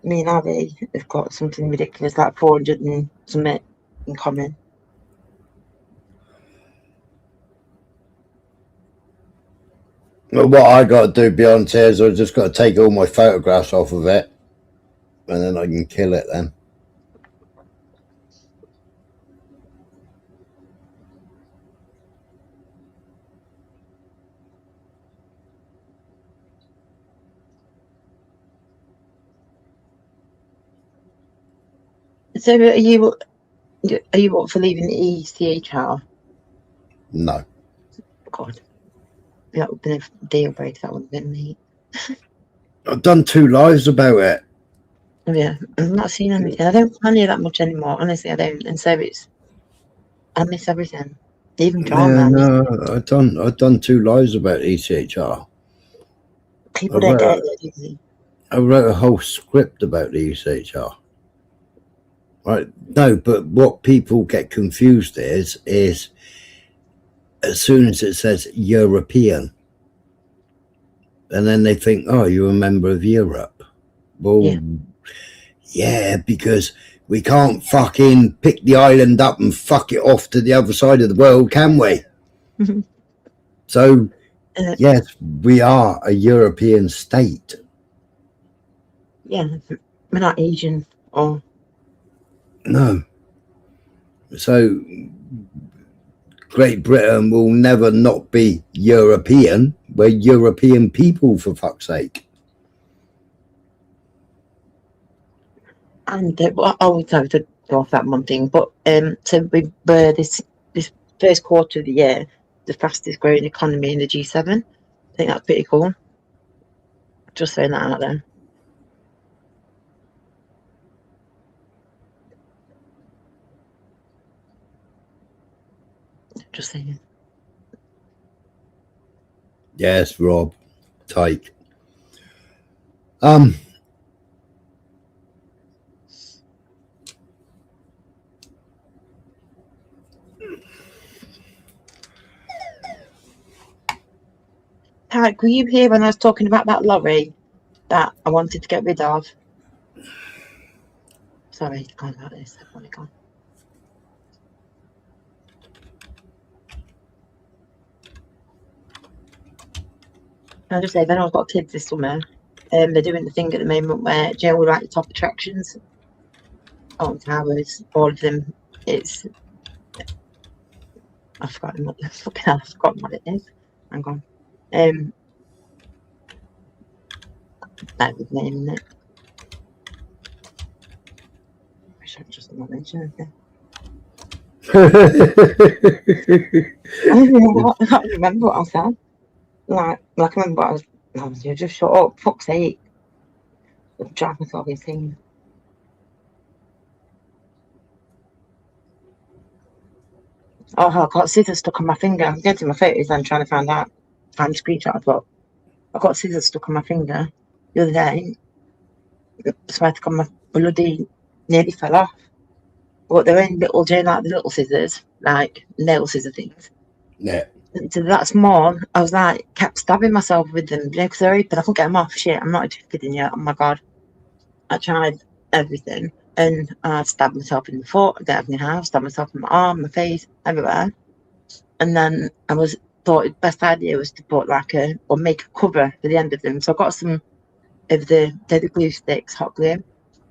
me and Abby have got something ridiculous like 400 and something in common. Well, what I got to do, Beyonce, is I just got to take all my photographs off of it, and then I can kill it then. So are you up for leaving the ECHR? No. God. That would have been a deal breaker, that would have been me. I've done 2 lives about it. Yeah, I've not seen anything. I don't plan you that much anymore. Honestly, I don't. And so I miss everything. Even drama. I've done 2 lives about ECHR. People don't get it, do they? I wrote a whole script about the ECHR. Right? No, but what people get confused is as soon as it says European, and then they think, oh, you're a member of Europe. Well, yeah, because we can't fucking pick the island up and fuck it off to the other side of the world, can we? Mm-hmm. So, yes, we are a European state. Yeah, we're not Asian or... No. So, Great Britain will never not be European. We're European people, for fuck's sake. And sorry to go off that one thing, but so we were this first quarter of the year the fastest growing economy in the G7. I think that's pretty cool. Just throwing that out there. Just saying. Yes, Rob. Tight. Tarek, were you here when I was talking about that lorry that I wanted to get rid of? Sorry, I can't about this. I've already gone. I'll just say, if anyone's got kids this summer, they're doing the thing at the moment where Joe will write the top attractions on towers, all of them. It's I've forgotten what the fucking hell, I've forgotten what it is. Hang on. That was naming it. I should just not mention it. I can't remember what I said. Like I remember what I was just shut up, fuck's sake. I'm trying myself insane. Oh, I've got scissors stuck on my finger. I'm getting my photos and trying to find screenshots, but I've got scissors stuck on my finger the other day. I swear to God, my bloody nearly fell off. But they're in little, like the little scissors, like nail scissor things. Yeah. So that small, I was like, kept stabbing myself with them, because they're open. I couldn't get them off. Shit, I'm not just kidding you. Oh my God. I tried everything, and I stabbed myself in the foot, stabbed myself in my arm, my face, everywhere. And then I thought the best idea was to put or make a cover for the end of them. So I got some of the glue sticks, hot glue.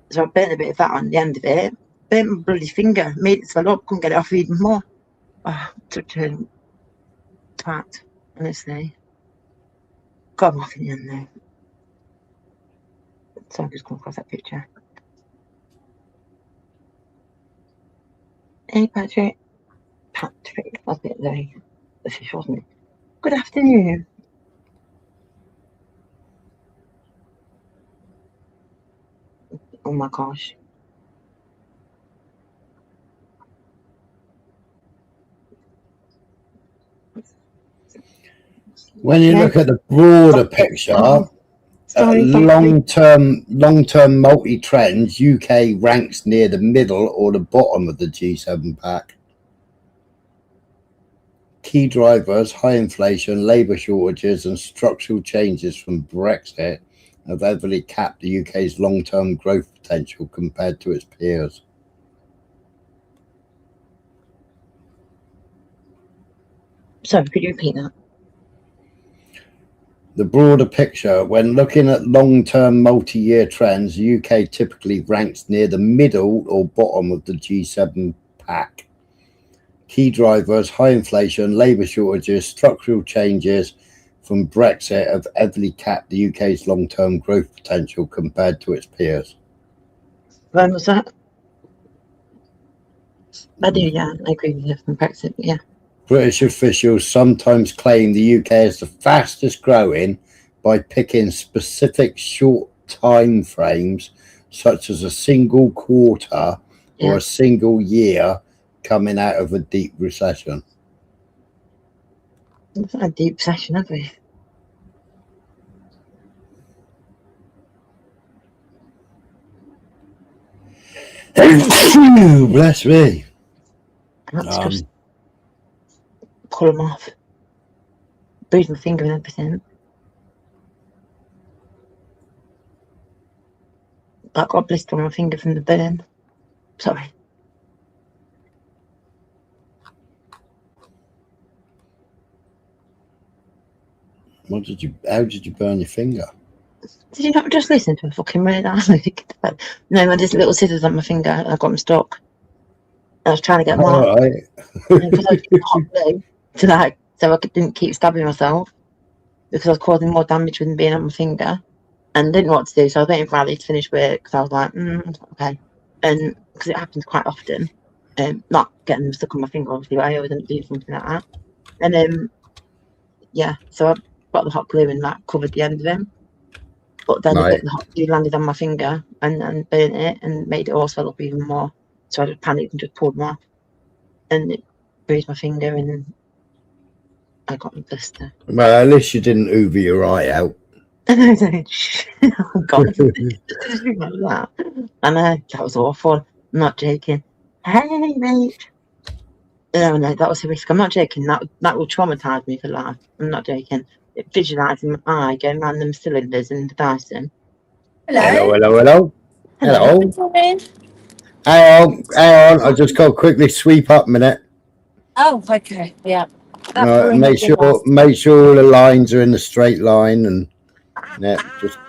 So I burnt a bit of that on the end of it, burnt my bloody finger, made it swell up, couldn't get it off even more. Oh, such a twat, honestly. Got them off in the end though. So I've just come across that picture. Hey Patrick. Patrick, that's a bit very official, wasn't it? Good afternoon. Oh my gosh. When you look at the broader picture, long-term multi-trends, UK ranks near the middle or the bottom of the G7 pack. Key drivers, high inflation, labour shortages and structural changes from Brexit have heavily capped the UK's long-term growth potential compared to its peers. Sorry, could you repeat that? The broader picture, when looking at long-term multi-year trends, the UK typically ranks near the middle or bottom of the G7 pack. Key drivers, high inflation, labour shortages, structural changes from Brexit have heavily capped the UK's long-term growth potential compared to its peers. When was that? I do, yeah, I agree with you from Brexit, yeah. British officials sometimes claim the UK is the fastest growing by picking specific short time frames, such as a single quarter or a single year coming out of a deep recession. It's not a deep recession, have we? Bless me. That's just pull them off. Bruise my finger and everything. I got a blister on my finger from the burn. Sorry. How did you burn your finger? Did you not just listen to a fucking word? No, I just little scissors on my finger. I got them stuck. I was trying to get them off. Right. Because I was using hot glue so I didn't keep stabbing myself, because I was causing more damage with them being on my finger, and didn't know what to do. So I was waiting for Ali to finish work, because I was like, okay. And because it happens quite often, not getting them stuck on my finger, obviously, but I always end up doing something like that. And yeah, so I got the hot glue and that covered the end of him. But then a bit of the hot glue landed on my finger and burnt it and made it all swell up even more. So I just panicked and just pulled them off. And it bruised my finger and I got my blister. Well, at least you didn't hoover your eye out. And I was like, oh God, just remember that. And that was awful. I'm not joking. Hey, mate. No, that was a risk. I'm not joking. That will traumatise me for life. I'm not joking. Visualising my eye going around them cylinders and the Dyson. Hello. Hello. Hang on. I just got to quickly sweep up a minute. Oh, okay. Yeah. Make sure all the lines are in the straight line, and just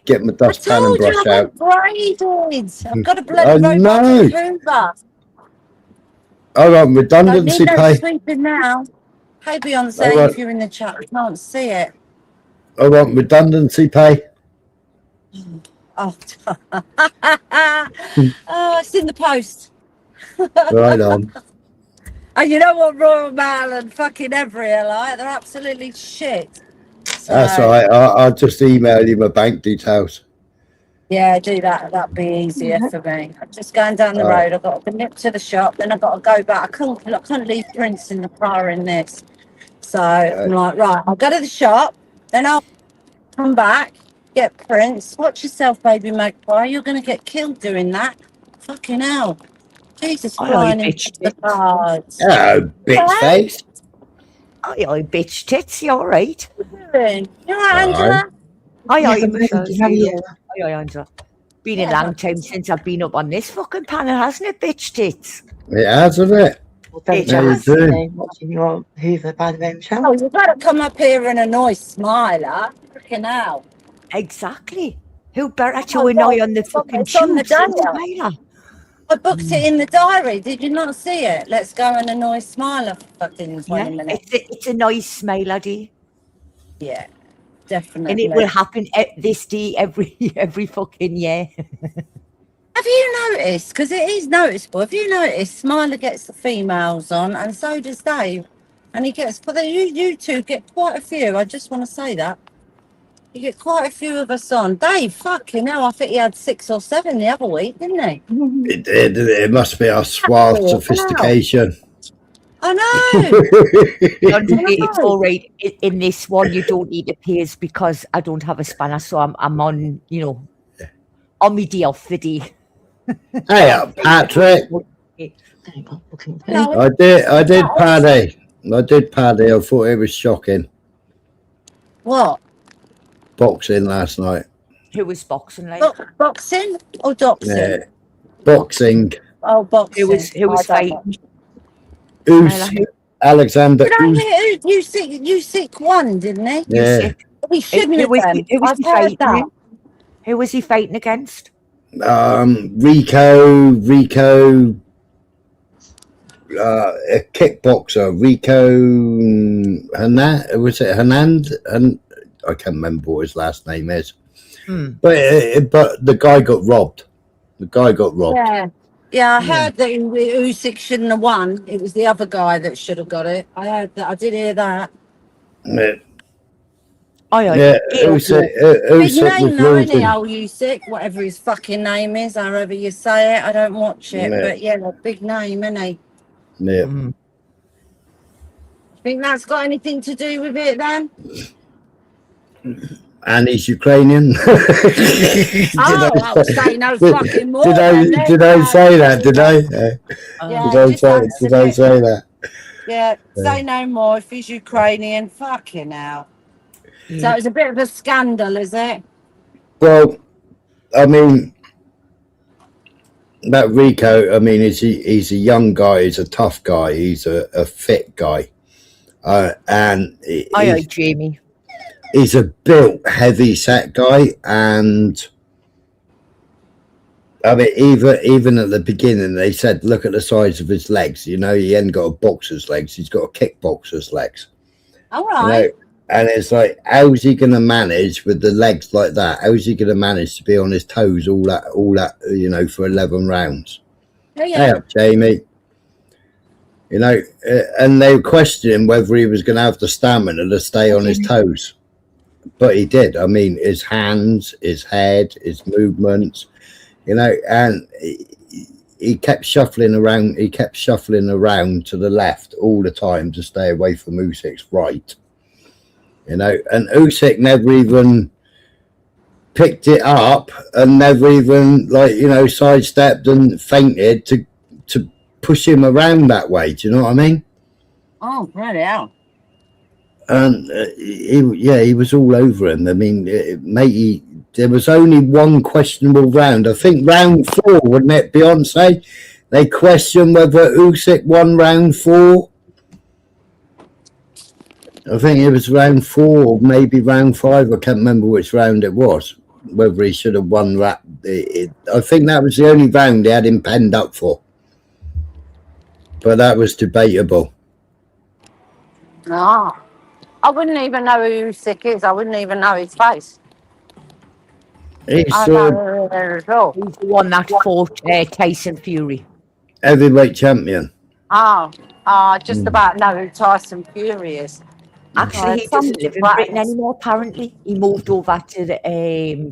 get my dustpan and brush out. I've got a bloody robotic Hoover. Hold on, redundancy pay. Sweeping now. Hey, Beyonce, if you're in the chat, I can't see it. Hold on, redundancy pay. Oh, it's in the post. Right on. And you know what Royal Mail and fucking Every are like? They're absolutely shit. So, That's all right. I'll just email you my bank details. yeah, do that. That'd be easier for me. I'm just going down the road. I've got to nip to the shop. Then I've got to go back. I couldn't leave Prince in the car in this. So I'm like, right, I'll go to the shop. Then I'll come back, get Prince. Watch yourself, baby magpie. You're going to get killed doing that. Fucking hell. Jesus, flying into the cards. Oh, bitch face. Aye, bitch tits, you all right? What are you doing? You all right, Angela? Aye, Michelle. How are you? Aye, Angela. Been a long time since I've been up on this fucking panel, hasn't it, bitch tits? It has, hasn't it? Well, thank How you you for doing? watching your Hoover by the way, Michelle. Oh, you've got to come up here and annoy Smiler. Freaking hell. Exactly. Who better to annoy on the fucking It's on the tubes? dial. I booked it in the diary. Did you not see it? Let's go and annoy Smiler for fucking 20 minutes. It's a nice smile, laddie. Yeah, definitely. And it will happen at this day every fucking year. Have you noticed? Because it is noticeable. Have you noticed? Smiler gets the females on, and so does Dave. And he gets, but you two get quite a few. I just want to say that. You get quite a few of us on. Dave, fucking hell, I think he had 6 or 7 the other week, didn't he? It must be our suave sophistication. I know. It's all right. In this one, you don't need to pay us because I don't have a spanner, so I'm on, on my day off the day. Hey up, Patrick. I did Paddy. I thought it was shocking. What? Boxing last night. Who was boxing like? Boxing or doxing? Yeah. Boxing. Oh, boxing. Who was fighting? Alexander. You sick one, didn't he? Yeah. He shouldn't have done. Who was he fighting against? Rico, a kickboxer, Rico Hernandez, was it Hernandez? I can't remember what his last name is. But the guy got robbed. Yeah, I heard that Usyk shouldn't have won. It was the other guy that should have got it. I heard that. I did hear that. Usyk Big name though, isn't he, old Usyk? Whatever his fucking name is, however you say it. I don't watch it, but yeah, a big name, isn't he? Yeah. Think that's got anything to do with it then? And he's Ukrainian. I'll say no fucking more. Did I say that? Did I? Did I say that? Yeah, say no more. If he's Ukrainian, fucking hell. So it's a bit of a scandal, is it? Well, I mean, that Rico, I mean, he's a young guy, he's a tough guy, he's a fit guy. And Jamie. He's a built, heavy set guy, and I mean, even at the beginning, they said, look at the size of his legs. He ain't got a boxer's legs, he's got a kickboxer's legs. All right. And it's like, how's he going to manage with the legs like that? How's he going to manage to be on his toes all that, for 11 rounds? Yeah. Hey up, Jamie. And they were questioning whether he was going to have the stamina to stay on his toes. But he did. I mean, his hands, his head, his movements, and he kept shuffling around. He kept shuffling around to the left all the time to stay away from Usyk's right. You know, and Usyk never even picked it up and never even, like, you know, sidestepped and feinted to push him around that way. Do you know what I mean? Oh, bloody hell. And he was all over him. I mean, matey, there was only one questionable round. I think round 4, wasn't it, Beyonce? They questioned whether Usyk won round 4. I think it was round 4 or maybe round 5. I can't remember which round it was. Whether he should have won that. I think that was the only round they had him penned up for. But that was debatable. No. I wouldn't even know who Usyk is. I wouldn't even know his face. He's I don't know who there at all. He's the one that fought Tyson Fury. heavyweight champion. Oh, just about know who Tyson Fury is. Actually, he doesn't live in Britain anymore. Apparently, he moved over to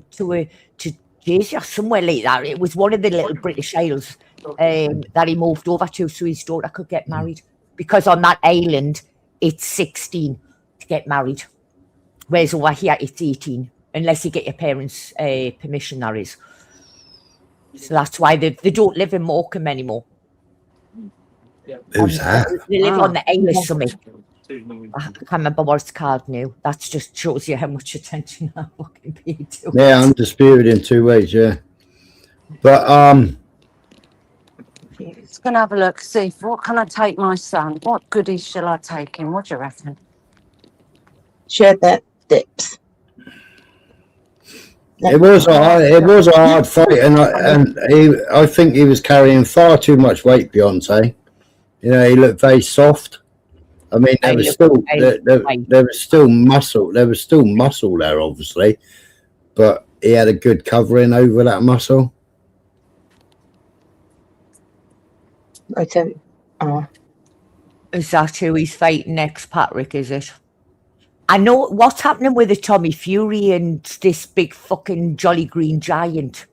Jersey or somewhere like that. It was one of the little British isles that he moved over to, so his daughter could get married. Because on that island, it's 16 to get married, whereas over here it's 18, unless you get your parents' permission. That is. So that's why they don't live in Morecambe anymore. Who's that? They live on the Isle of Summit. I can't remember what it's called now. That just shows you how much attention I fucking pay to it. Yeah, undisputed in 2 ways, yeah. But Just gonna have a look, see what can I take my son? What goodies shall I take him? What do you reckon? Shared that dips. it was a hard fight, and I think he was carrying far too much weight, Beyonce. You know, he looked very soft. I mean, there was still muscle. There was still muscle there, obviously, but he had a good covering over that muscle. I tell you. Is that who he's fighting next, Patrick? Is it? I know what's happening with the Tommy Fury and this big fucking jolly green giant.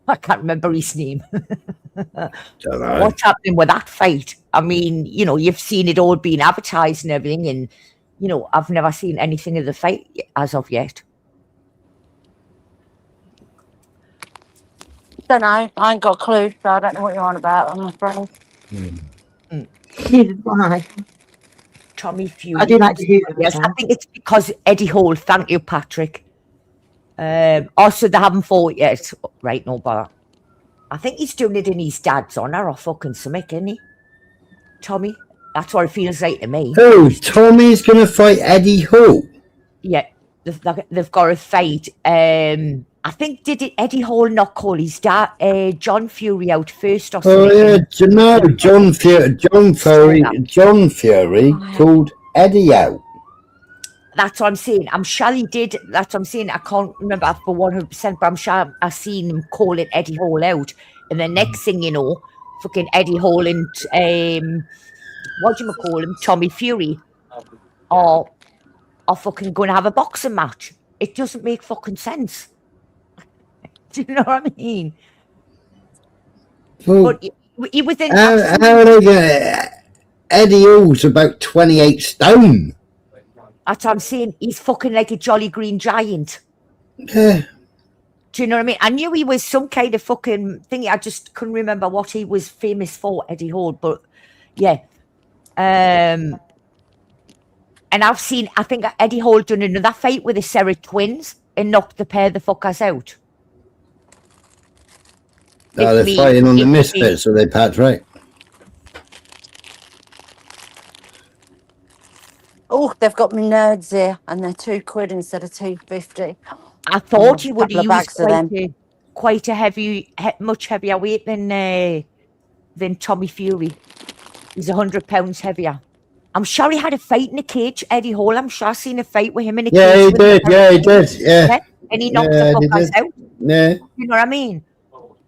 I can't remember his name. Don't know. What's happening with that fight? I mean, you know, you've seen it all being advertised and everything, and you know, I've never seen anything of the fight as of yet. Don't know. I ain't got a clue, so I don't know what you're on about. I'm afraid. Why? Tommy Fury. I do like to hear that. Yes, I think it's because Eddie Hall. Thank you, Patrick. Also, they haven't fought yet, right? No bother. I think he's doing it in his dad's honour or fucking something, isn't he? Tommy. That's what it feels like to me. Oh, Tommy's going to fight Eddie Hall. Yeah, they've got a fight. I think Eddie Hall not call his dad John Fury out first or something? Oh yeah, no, John Fury called Eddie out. That's what I'm saying. I'm sure he did. That's what I'm saying. I can't remember for 100%, but I'm sure I've seen him calling Eddie Hall out. And the next thing you know, fucking Eddie Hall and what do you call him, Tommy Fury, are fucking going to have a boxing match. It doesn't make fucking sense. Do you know what I mean? Well, but he was in. How are they going? Eddie Hall's about 28 stone. That's what I'm saying. He's fucking like a jolly green giant. Yeah. Do you know what I mean? I knew he was some kind of fucking thingy. I just couldn't remember what he was famous for, Eddie Hall. But yeah. And I've seen, I think Eddie Hall done another fight with the Serra twins and knocked the pair the fuckers out. Oh, they're fighting on the Misfits, are they, Patrick? Oh, they've got me nerds here, and they're £2 instead of $2.50. I thought he would use quite a much heavier weight than Tommy Fury. He's 100 pounds heavier. I'm sure he had a fight in a cage, Eddie Hall. I'm sure I seen a fight with him in a cage. Yeah, he did. Yeah, he did. Yeah. And he knocked the fuckers out. Yeah. You know what I mean?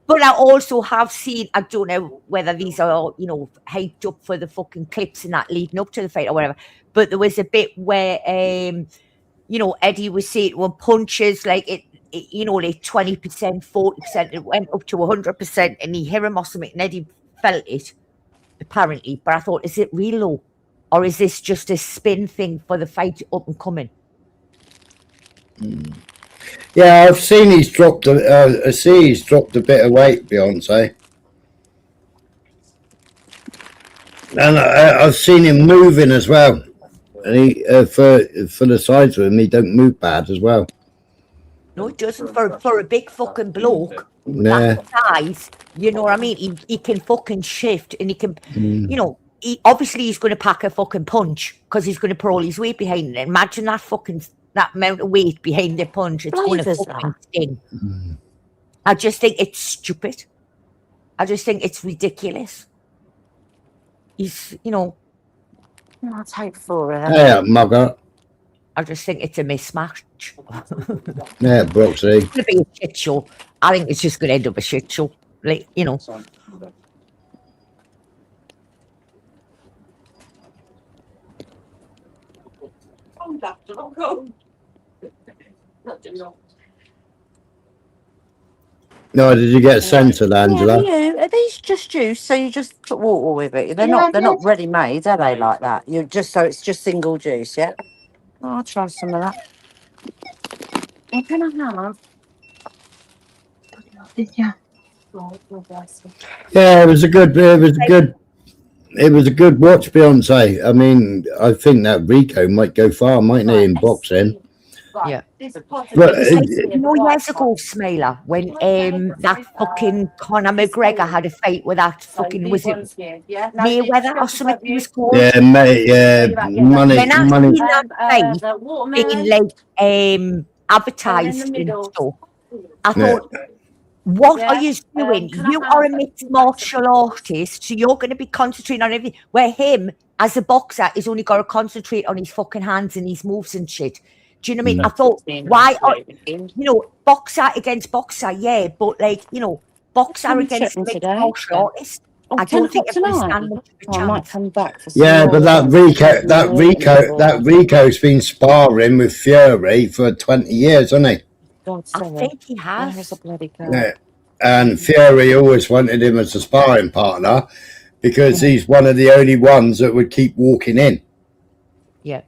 But I also have seen, I don't know whether these are, you know, hyped up for the fucking clips and that leading up to the fight or whatever. But there was a bit where, you know, Eddie was saying, well, punches, like you know, like 20%, 40%, it went up to 100%, and he heard him or something, and Eddie felt it, apparently. But I thought, is it real low? Or is this just a spin thing for the fight up and coming? Yeah, I've seen he's dropped. I see he's dropped a bit of weight, Beyonce, and I've seen him moving as well. And he for the size of him, he don't move bad as well. No, it doesn't. For a big fucking bloke, Yeah. that size, you know what I mean? He can fucking shift, and he can, you know, obviously he's going to pack a fucking punch because he's going to put all his weight behind it. Imagine that amount of weight behind the punch. It's going to fucking sting. I just think it's stupid. I just think it's ridiculous. He's, you know. I'll take for it. Yeah, mugger. I just think it's a mismatch. Yeah, Broxy. It's going to be a shit show. I think it's just going to end up a shit show. Like, you know. No, did you get censored, Angela? Yeah, are these just juice? So you just put water with it? They're not ready made, are they? Like that? You're just so it's just single juice, yeah. Oh, I'll try some of that. What can I have? Yeah. Yeah, it was a good watch, Beyonce. I mean, I think that Rico might go far, mightn't he, in boxing? Yeah. But You know, years ago, Smiler, when that fucking Conor McGregor had a fight with that fucking, was it Mayweather or something he was called? yeah, mate, yeah, money. When I seen that fight being like advertised and stuff, I thought, what are you doing? You are a mixed martial artist, so you're going to be concentrating on everything. Where him, as a boxer, is only got to concentrate on his fucking hands and his moves and shit. Do you know what I mean? I thought, why are, you know, boxer against boxer, yeah, but like, you know, boxer against mixed martial artist. I don't think it will stand much of a chance. I might come back for some Yeah, more but that of Rico's been sparring with Fury for 20 years, hasn't he? I think he has. Yeah. And Fury always wanted him as a sparring partner because he's one of the only ones that would keep walking in. Yeah.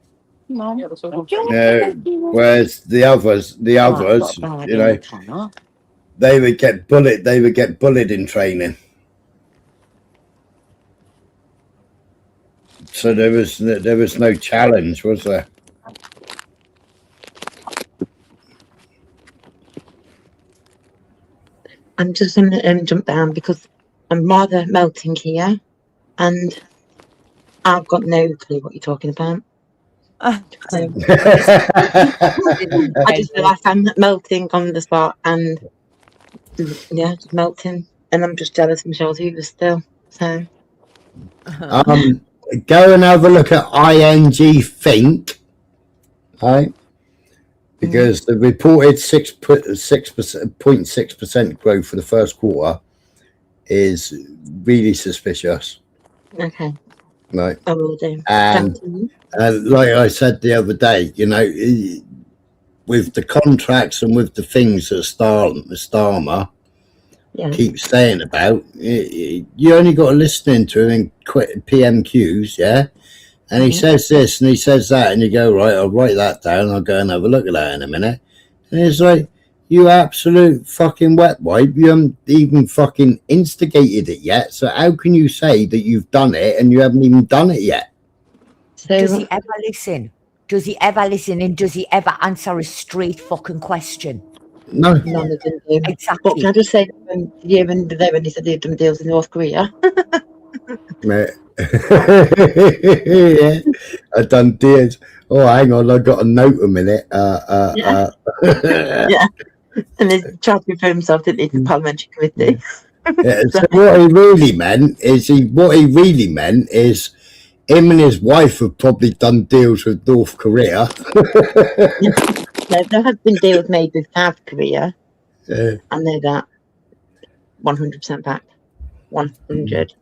Whereas the others, you know, they would get bullied in training. So there was no challenge, was there? I'm just going to jump down because I'm rather melting here, and I've got no clue what you're talking about. So I just feel like I'm melting on the spot, and yeah, just melting, and I'm just jealous of Michelle Hoover still. So go and have a look at ING Think, right? Because the reported 6.6% growth for the first quarter is really suspicious. okay, Right. I will do. And like I said the other day, you know, with the contracts and with the things that Starmer keeps saying about, you only got to listen to him in PMQs, yeah? And he says this and he says that, and you go, right, I'll write that down, I'll go and have a look at that in a minute. And it's like, you absolute fucking wet wipe, you haven't even fucking instigated it yet, so how can you say that you've done it and you haven't even done it yet? So, does he ever listen? Does he ever listen, and does he ever answer a straight fucking question? No. None of them do. Exactly. But can I just say, when he said they'd done deals in North Korea? Yeah, I've done deals. Oh, hang on, I've got a note a minute. Yeah. And he tried to refer himself, didn't he, to the parliamentary committee? Yeah, so what he really meant is him and his wife have probably done deals with North Korea. No, there have been deals made with South Korea. Yeah. I know that. 100% back. 100.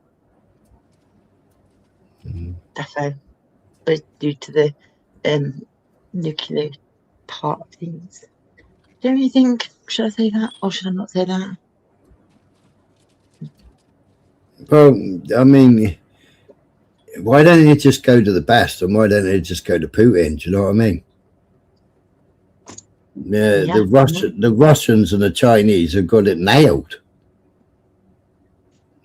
Defo. But due to the nuclear part of things. Don't you think? Should I say that or should I not say that? Well, I mean, why don't you just go to the best, and why don't they just go to Putin? Do you know what I mean? Yeah, Yeah. the Russians and the Chinese have got it nailed.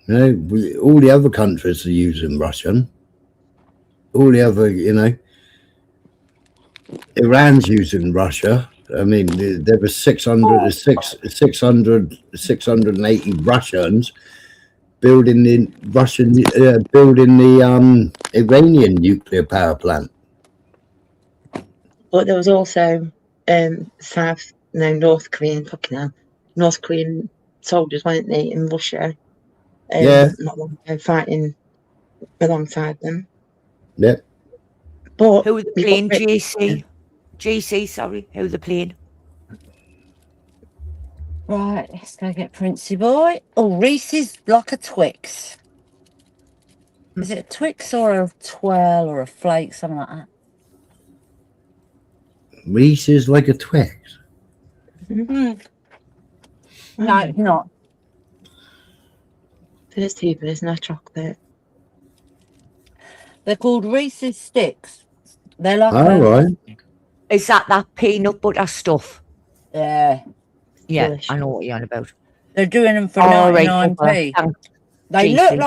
You know, all the other countries are using Russian. All the other, you know, Iran's using Russia. I mean, there were 680 Russians building the Iranian nuclear power plant. But there was also North Korean soldiers, weren't they, in Russia? Yeah. Not long ago, fighting alongside them. Yep. But Who were the playing? GC, sorry. Who were the playing? Right, let's go get Princey boy. Oh, Reese's like a Twix. Is it a Twix or a twirl or a flake, something like that? Reese's like a Twix. Mm. No, it's not. There's two, but there's no chocolate. They're called Reese's Sticks. They're like right. Is that peanut butter stuff? Yeah. Yeah, Delicious. I know what you're on about. They're doing them for All right, 99p. thanks, They GC. look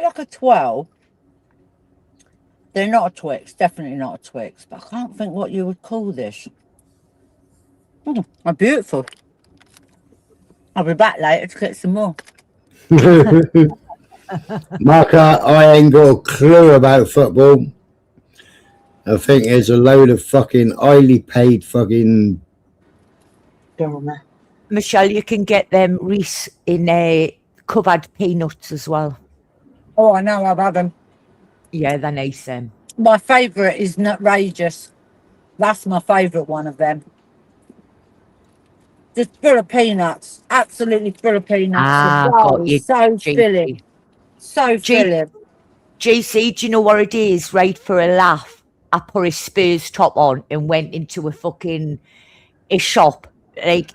like a 12. They're not a Twix, definitely not a Twix, but I can't think what you would call this. They're beautiful. I'll be back later to get some more. Mark, I ain't got a clue about football. I think there's a load of fucking highly paid fucking. Michelle, you can get them Reese in covered peanuts as well. Oh, I know, I've had them. Yeah, they're nice. My favourite is Nutrageous. That's my favourite one of them. Just full of peanuts. Absolutely full of peanuts. Got you, So GC. filling. So filling. GC, do you know what it is? Right, for a laugh, I put a Spurs top on and went into a shop, like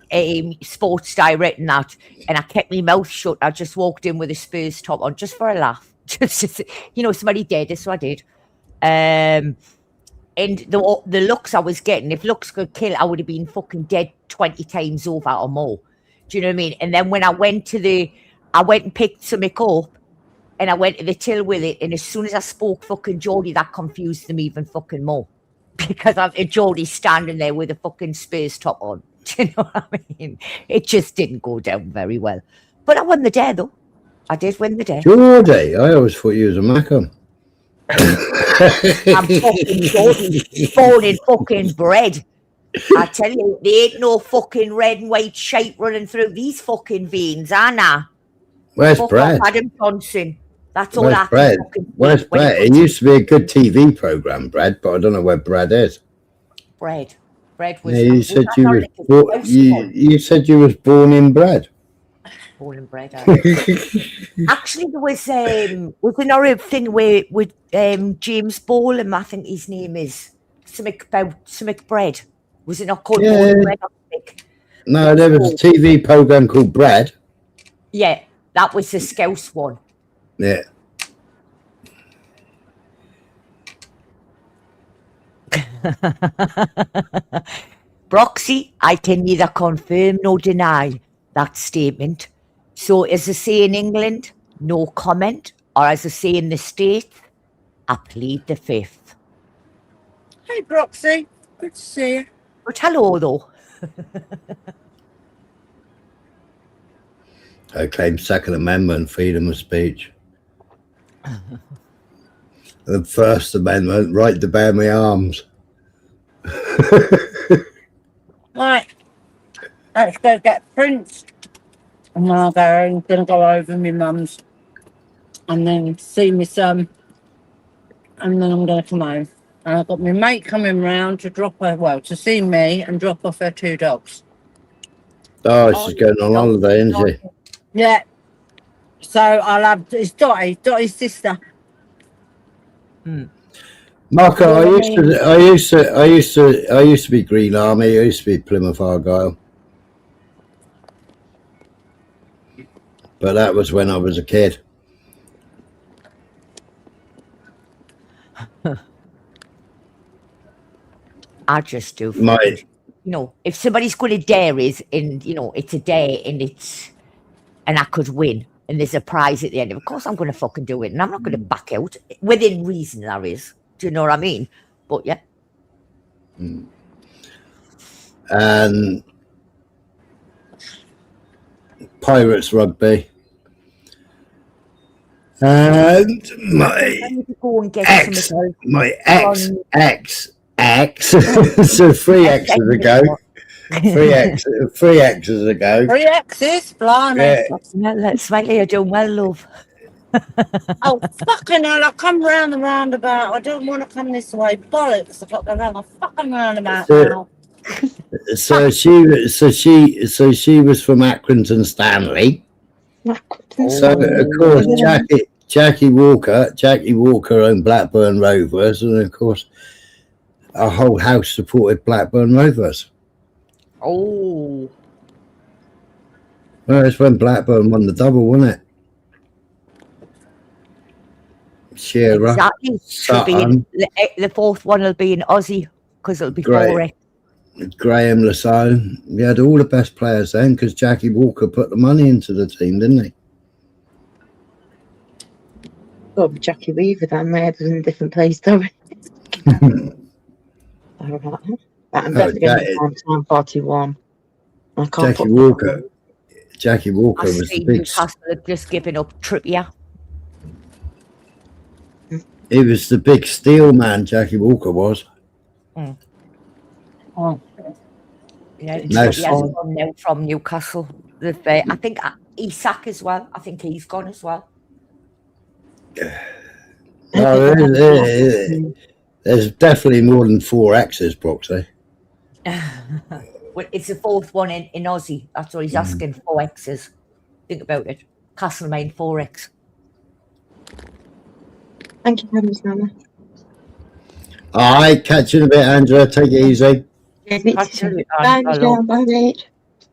Sports Direct and that, and I kept my mouth shut. I just walked in with a Spurs top on just for a laugh. Just somebody did, so I did. And the looks I was getting, if looks could kill, I would have been fucking dead 20 times over or more. Do you know what I mean? And then when I went and picked something up, and I went to the till with it, and as soon as I spoke fucking Geordie, that confused them even fucking more. Because Geordie's standing there with a fucking Spurs top on. Do you know what I mean? It just didn't go down very well. But I won the day, though. I did win the day. Geordie? I always thought you was a Mackham. I'm fucking Geordie, born in fucking bread. I tell you, there ain't no fucking red and white shape running through these fucking veins, Anna. Where's Brad? Adam Johnson. That's all Where's I Brad? can Where's Brad? It used to be a good TV program, Brad, but I don't know where Brad is. Bread was. Yeah, you said you said you was born in bread. Born and bred. Actually, there was another thing with James Bolam, I think his name is, something bread. Was it not called Born and Bred? No, there was a TV program called Bread. Yeah, that was the Scouse one. Yeah. Broxy, I can neither confirm nor deny that statement. So as I say in England, no comment, or as I say in the States, I plead the fifth. Hey, Broxy. Good to see you. But hello, though. I claim Second Amendment, freedom of speech. The First Amendment, right to bear my arms. Right. Let's go get Prince. And I'll go. I'm going to go over my mum's and then see my son. And then I'm going to come home. And I've got my mate coming round to to see me and drop off her 2 dogs. Oh, she's going on holiday, isn't she? Yeah. So I'll have, it's Dottie's sister. Marco, I used to be Green Army. I used to be Plymouth Argyle, but that was when I was a kid. I just do. My If somebody's going to dare is, and it's a dare, and I could win, and there's a prize at the end. Of course, I'm going to fucking do it, and I'm not going to back out within reason. There is. Do you know what I mean? But yeah. And Pirates rugby. And my ex. So 3 X's ago. 3 X's ago. 3 X's? Blimey. Yeah. Let's smile, you're doing well, love. Oh, fucking hell, I come round the roundabout. I don't want to come this way. Bollocks, I've got to go round the fucking roundabout now. So she was from Accrington Stanley. So of course Jackie Walker owned Blackburn Rovers, and of course our whole house supported Blackburn Rovers. Oh. Well, it's when Blackburn won the double, wasn't it? Shearer, exactly. The fourth one will be in Aussie because it'll be Graham Lasone. We had all the best players then because Jackie Walker put the money into the team, didn't he? Oh, Jackie Weaver then, my head was in a different place, though. I'm definitely going to be time 41. I can't Jackie Walker was the big. Newcastle had just given up Trippier. He was the big steel man, Jackie Walker was. Oh. Yeah, Trippier's gone now from Newcastle. I think Isak as well. I think he's gone as well. No, there's definitely more than 4 X's, Broxy. Well, it's the fourth one in Aussie. That's what he's asking. 4 X's. Think about it. Castlemaine 4X. Thank you very much, Mama. All right, catch you in a bit, Angela. Take it easy. Bye, Michelle. Bye, mate.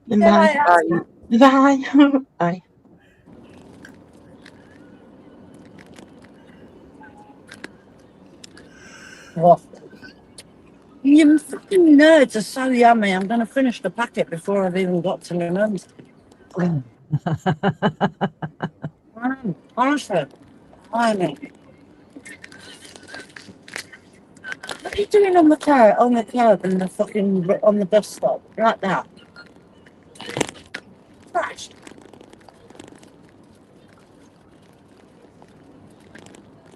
Bye. Bye. Bye. What? You fucking nerds are so yummy. I'm going to finish the packet before I've even got to the nuns. Honestly. What are you doing on the curb and the fucking on the bus stop like that? Christ.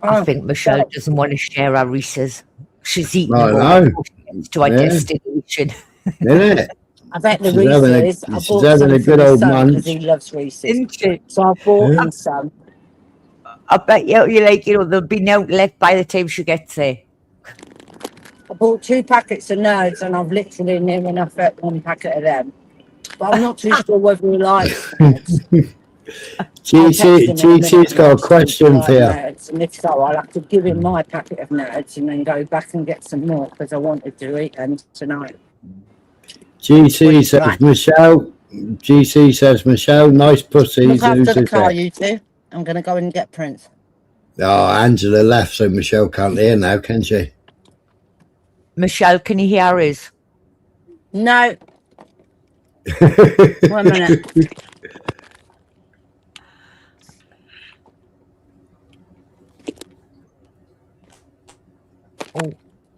I think Michelle doesn't want to share her Reese's. She's eating to her destination. Isn't it? I bet the Reese's. She's having a good old munch. Because he loves Reese's. So I bought him some. I bet there'll be no left by the time she gets there. I bought 2 packets of Nerds and I've literally near enough ate 1 packet of them. But I'm not too sure whether he likes Nerds. GT's got a question for you. Nerds, and if so, I'll have to give him my packet of Nerds and then go back and get some more because I wanted to eat them tonight. GC says Michelle. GC says Michelle. Nice pussy. Look after the car, you two. I'm going to go and get Prince. Oh, Angela left, so Michelle can't hear now, can she? Michelle, can you hear us? No. 1 minute.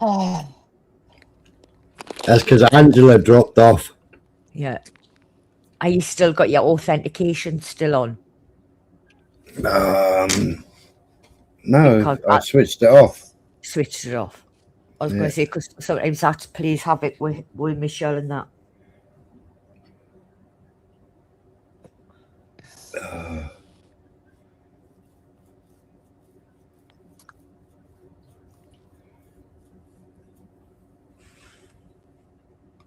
Oh. That's because Angela dropped off. Yeah. Are you still got your authentication still on? No, I switched it off. Switched it off. I was going to say, because sometimes that's please have it with Michelle and that.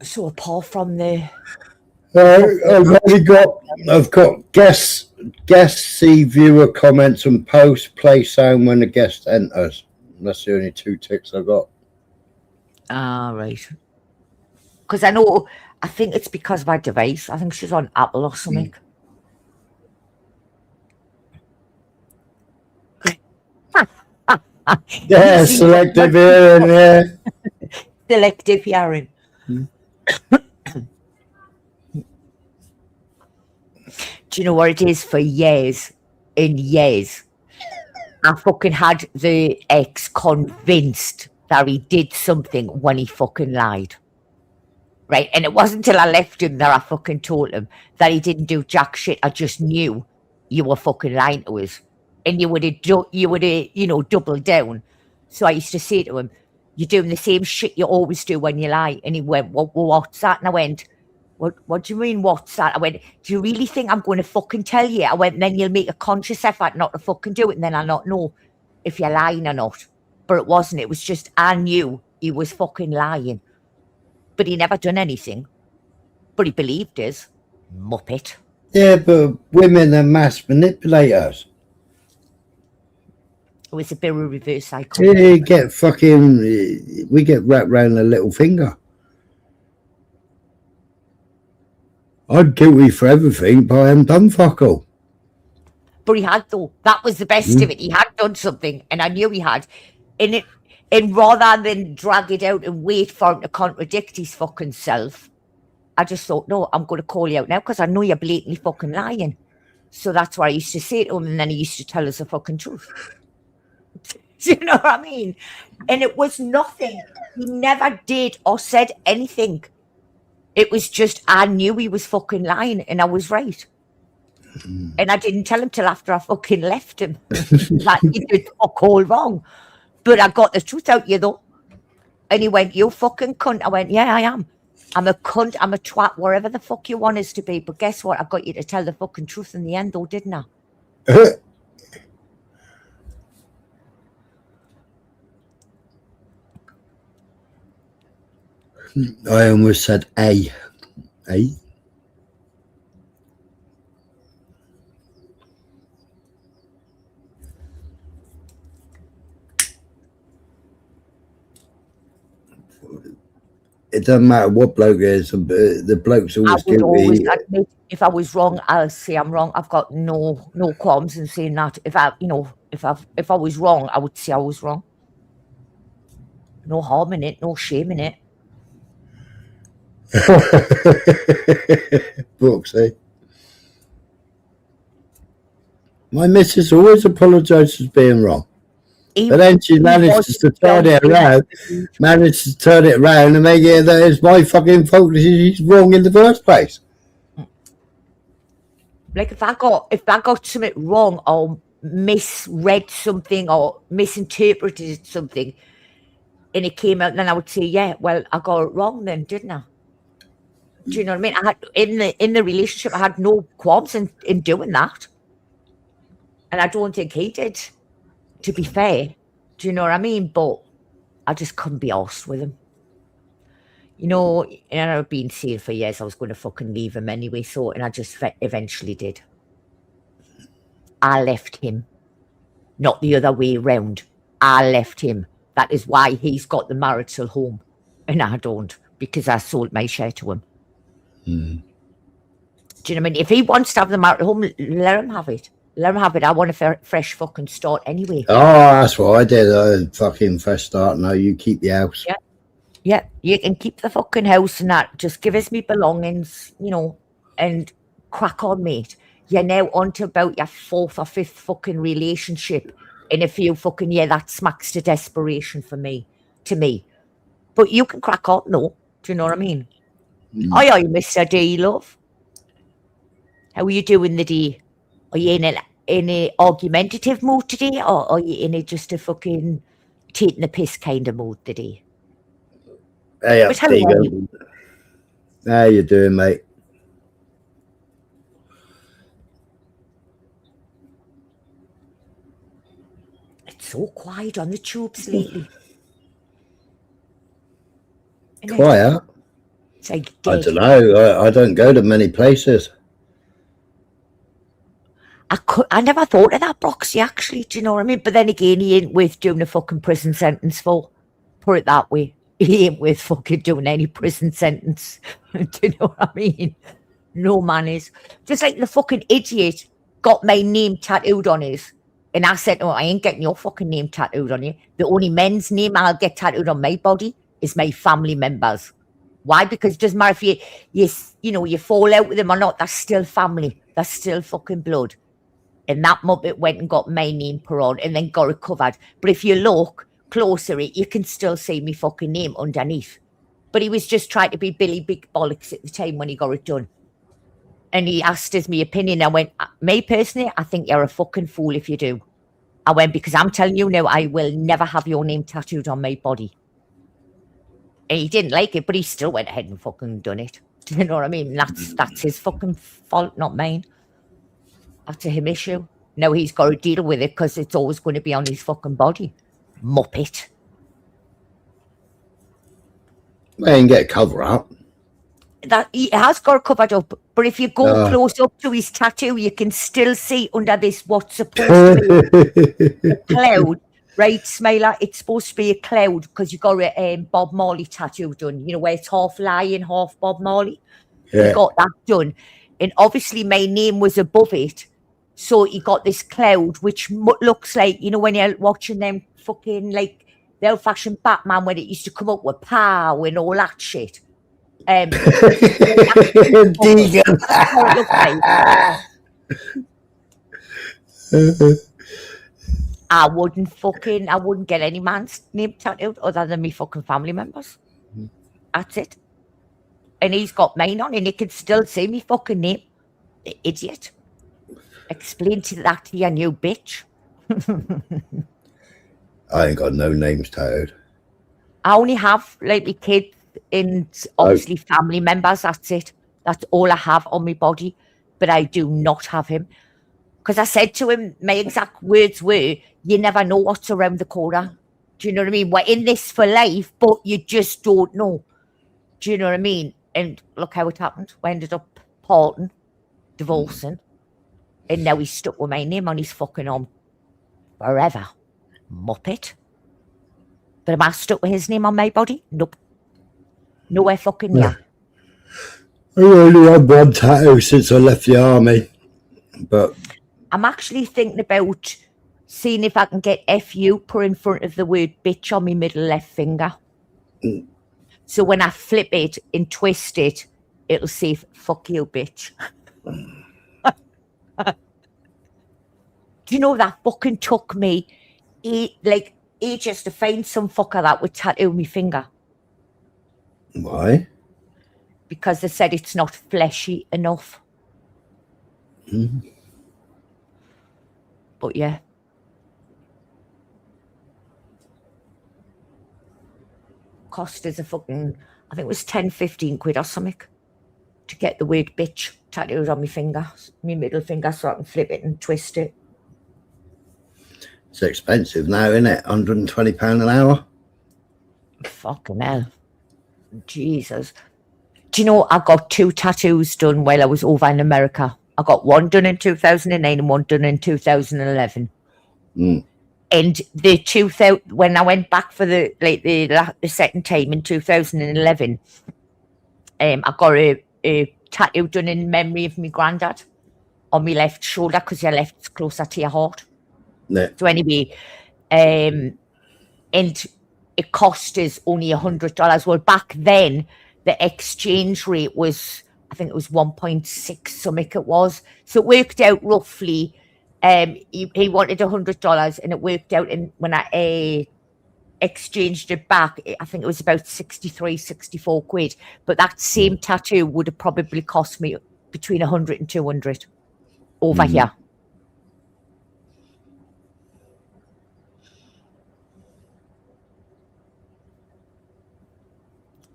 So apart from the I've got guests see viewer comments and post play sound when the guest enters. That's the only 2 ticks I got. Ah, right. Because I think it's because of my device. I think she's on Apple or something. Yeah, selective hearing, yeah. Selective hearing. Do you know what it is? For years and years, I fucking had the ex convinced that he did something when he fucking lied. Right? And it wasn't until I left him that I fucking told him that he didn't do jack shit. I just knew you were fucking lying to us. And you would have, doubled down. So I used to say to him, "You're doing the same shit you always do when you lie." And he went, "What's that?" And I went, What do you mean, what's that? I went, "Do you really think I'm going to fucking tell you?" I went, "Then you'll make a conscious effort not to fucking do it, and then I'll not know if you're lying or not." But it wasn't. It was just I knew he was fucking lying. But he never done anything. But he believed us. Muppet. Yeah, but women are mass manipulators. It was a bit of reverse psychology. Yeah, we get wrapped around a little finger. I'm guilty for everything, but I haven't done fuck all. But he had, though. That was the best of it. He had done something, and I knew he had. And rather than drag it out and wait for him to contradict his fucking self, I just thought, no, I'm going to call you out now because I know you're blatantly fucking lying. So that's what I used to say to him, and then he used to tell us the fucking truth. Do you know what I mean? And it was nothing. He never did or said anything. It was just I knew he was fucking lying, and I was right. And I didn't tell him till after I fucking left him that he did fuck all wrong. But I got the truth out you, though. And he went, "You fucking cunt." I went, "Yeah, I am. I'm a cunt, I'm a twat, wherever the fuck you want us to be. But guess what? I got you to tell the fucking truth in the end, though, didn't I?" I almost said A. It doesn't matter what bloke it is, the bloke's always guilty. Always admit if I was wrong, I'll say I'm wrong. I've got no qualms in saying that. If I was wrong, I would say I was wrong. No harm in it, no shame in it. Books, eh? My missus always apologises for being wrong. But then she manages to turn it around, and make it that it's my fucking fault that she's wrong in the first place. Like if I got something wrong or misread something or misinterpreted something and it came out, then I would say, "Yeah, well, I got it wrong then, didn't I?" Do you know what I mean? I had in the relationship I had no qualms in doing that. And I don't think he did, to be fair. Do you know what I mean? But I just couldn't be arsed with him. You know, and I've been saying for years I was going to fucking leave him anyway, and I just eventually did. I left him, not the other way round. I left him. That is why he's got the marital home, and I don't, because I sold my share to him. Do you know what I mean? If he wants to have the marital home, let him have it. Let him have it. I want a fresh fucking start anyway. Oh, that's what I did. A fucking fresh start. No, you keep the house. Yeah. Yeah, you can keep the fucking house and that. Just give us me belongings, and crack on, mate. You're now on to about your 4th or 5th fucking relationship. And if you fucking, that smacks to desperation to me. But you can crack on, though. Do you know what I mean? Aye, Mr. D, love. How are you doing the day? Are you in an argumentative mood today, or are you in just a fucking taking the piss kind of mood today? Hey, up, Deegan. How you doing, mate? It's so quiet on the tubes lately. Quiet? It's like I don't know. I don't go to many places. I never thought of that, Broxy, actually. Do you know what I mean? But then again, he ain't worth doing a fucking prison sentence for. Put it that way. He ain't worth fucking doing any prison sentence. Do you know what I mean? No man is. Just like the fucking idiot got my name tattooed on his. And I said, oh, I ain't getting your fucking name tattooed on you. The only men's name I'll get tattooed on my body is my family members. Why? Because it doesn't matter if you fall out with them or not, that's still family. That's still fucking blood. And that muppet went and got my name put on and then got it covered. But if you look closer, you can still see me fucking name underneath. But he was just trying to be Billy Big Bollocks at the time when he got it done. And he asked us my opinion. I went, me personally, I think you're a fucking fool if you do. I went, because I'm telling you now, I will never have your name tattooed on my body. And he didn't like it, but he still went ahead and fucking done it. Do you know what I mean? That's his fucking fault, not mine. That's a him issue. Now he's got to deal with it because it's always going to be on his fucking body. Muppet. They ain't get a cover up. That he has got it covered up, but if you go close up to his tattoo, you can still see under this what's supposed to be a cloud, right, Smiler? It's supposed to be a cloud because you got a Bob Marley tattoo done. You know where it's half lion, half Bob Marley. Yeah. He got that done, and obviously my name was above it, so he got this cloud which looks like, you know, when you're watching them fucking like the old-fashioned Batman when it used to come up with pow and all that shit. I wouldn't get any man's name tattooed other than me fucking family members. That's it. And he's got mine on and he can still see me fucking name. Idiot. Explain that to your new bitch. I ain't got no names tattooed. I only have like my kids and obviously family members. That's it. That's all I have on my body. But I do not have him. Because I said to him, my exact words were, you never know what's around the corner. Do you know what I mean? We're in this for life, but you just don't know. Do you know what I mean? And look how it happened. We ended up parting, divorcing. And now he's stuck with my name on his fucking arm forever. Muppet. But am I stuck with his name on my body? Nope. Nowhere fucking near. I only had one tattoo since I left the army. But I'm actually thinking about seeing if I can get FU put in front of the word bitch on my middle left finger. So when I flip it and twist it, it'll say fuck you, bitch. Do you know that fucking took me ages to find some fucker that would tattoo my finger? Why? Because they said it's not fleshy enough. Mm-hmm. But yeah. Cost us a fucking, I think it was 10, 15 quid or something to get the word bitch tattooed on my finger, my middle finger, so I can flip it and twist it. It's expensive now, isn't it? £120 an hour? Fucking hell. Jesus. Do you know, I got 2 tattoos done while I was over in America. I got one done in 2009 and one done in 2011. And the when I went back for the second time in 2011, I got a tattoo done in memory of my granddad on my left shoulder because your left's closer to your heart. Yeah. So anyway, and it cost us only $100. Well, back then the exchange rate was, I think it was 1.6 something it was. So it worked out roughly. He wanted $100 and it worked out, and when I exchanged it back, I think it was about 63, 64 quid. But that same tattoo would have probably cost me between 100 and 200 over here.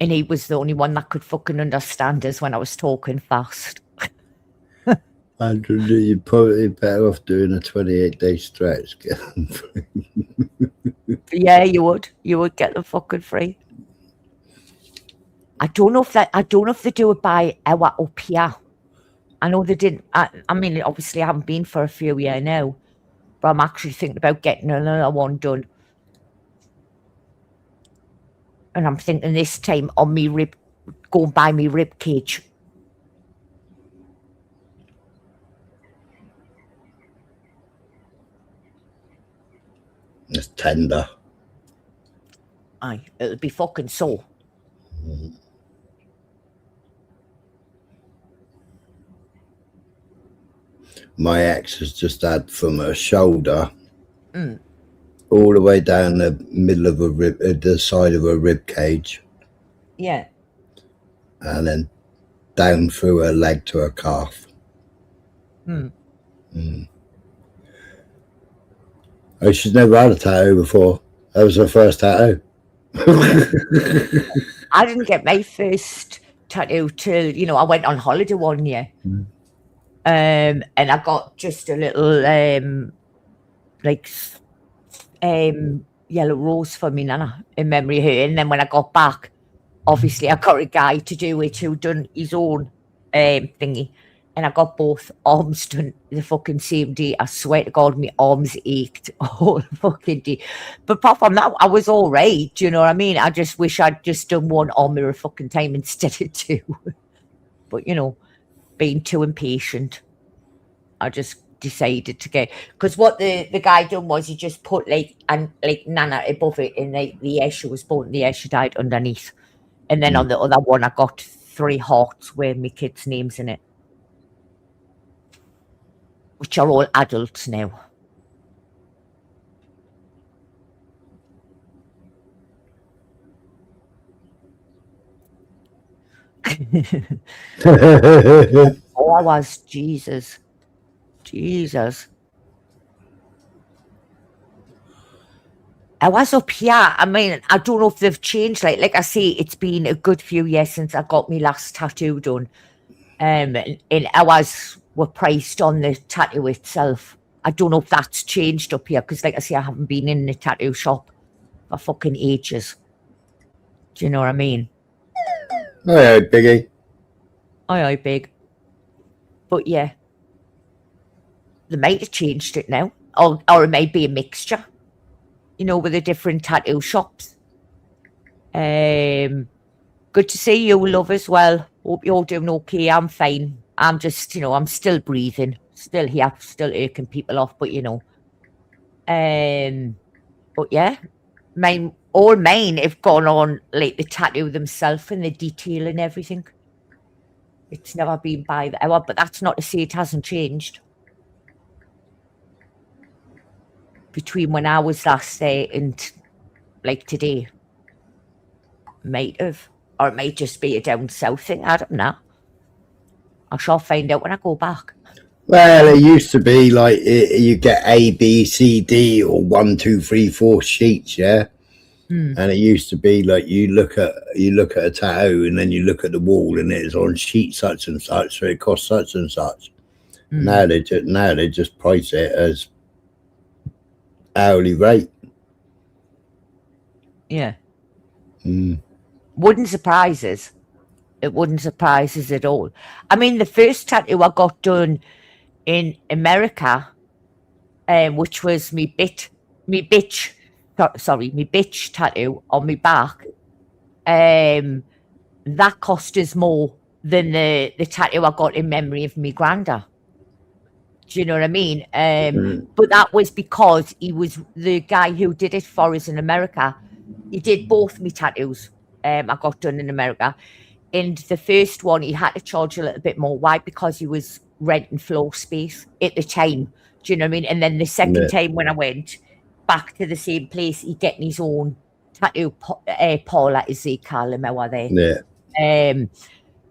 And he was the only one that could fucking understand us when I was talking fast. Andrew, you're probably better off doing a 28-day stretch. Yeah, you would. You would get them fucking free. I don't know if they do it by hour up here. I know they didn't. I mean, obviously, I haven't been for a few years now, but I'm actually thinking about getting another one done. And I'm thinking this time on me rib, go and buy me rib cage. It's tender. Aye, it'll be fucking sore. My ex has just had from her shoulder Mm. all the way down the middle of a rib, the side of her rib cage, Yeah. and then down through her leg to her calf. Mm. Oh, she's never had a tattoo before. That was her first tattoo. I didn't get my first tattoo till, you know, I went on holiday one year. And I got just a little yellow rose for me nana in memory of her. And then when I got back, obviously I got a guy to do it who done his own thingy. And I got both arms done the fucking same day. I swear to God, my arms ached all fucking day. But apart from that, I was all right. Do you know what I mean? I just wish I'd just done one arm at a fucking time instead of two. But, you know, being too impatient, I just decided to get, because what the guy done was he just put like Nana above it, and like the air she was born, the air she died underneath. And then on the other one, I got 3 hearts with my kids' names in it, which are all adults now. Oh, I was, Jesus. I was up here. I mean, I don't know if they've changed. Like I say, it's been a good few years since I got my last tattoo done. And hours were priced on the tattoo itself. I don't know if that's changed up here, because like I say, I haven't been in the tattoo shop for fucking ages. Do you know what I mean? Hey, Biggie. Aye, big. But yeah, they might have changed it now, or it might be a mixture, you know, with the different tattoo shops. Good to see you, love, as well. Hope you're doing okay. I'm fine. I'm just, you know, I'm still breathing, still here, still irking people off, but you know. But yeah, all mine have gone on like the tattoo themselves and the detail and everything. It's never been by the hour, but that's not to say it hasn't changed between when I was last there and like today. Might have, or it might just be a down south thing. I don't know. I shall find out when I go back. Well, it used to be like you get A, B, C, D, or 1, 2, 3, 4 sheets, yeah. And it used to be like you look at a tattoo, and then you look at the wall, and it's on sheet such and such, so it costs such and such. Now they just price it as hourly rate. Yeah. Wouldn't surprise us. It wouldn't surprise us at all. I mean, the first tattoo I got done in America, which was me bitch tattoo on my back, that cost us more than the tattoo I got in memory of me granda. Do you know what I mean? But that was because he was the guy who did it for us in America. He did both me tattoos. I got done in America. And the first one, he had to charge a little bit more. Why? Because he was renting floor space at the time. Do you know what I mean? And then the second time when I went back to the same place, he getting his own tattoo parlor, as they call him over there. Yeah.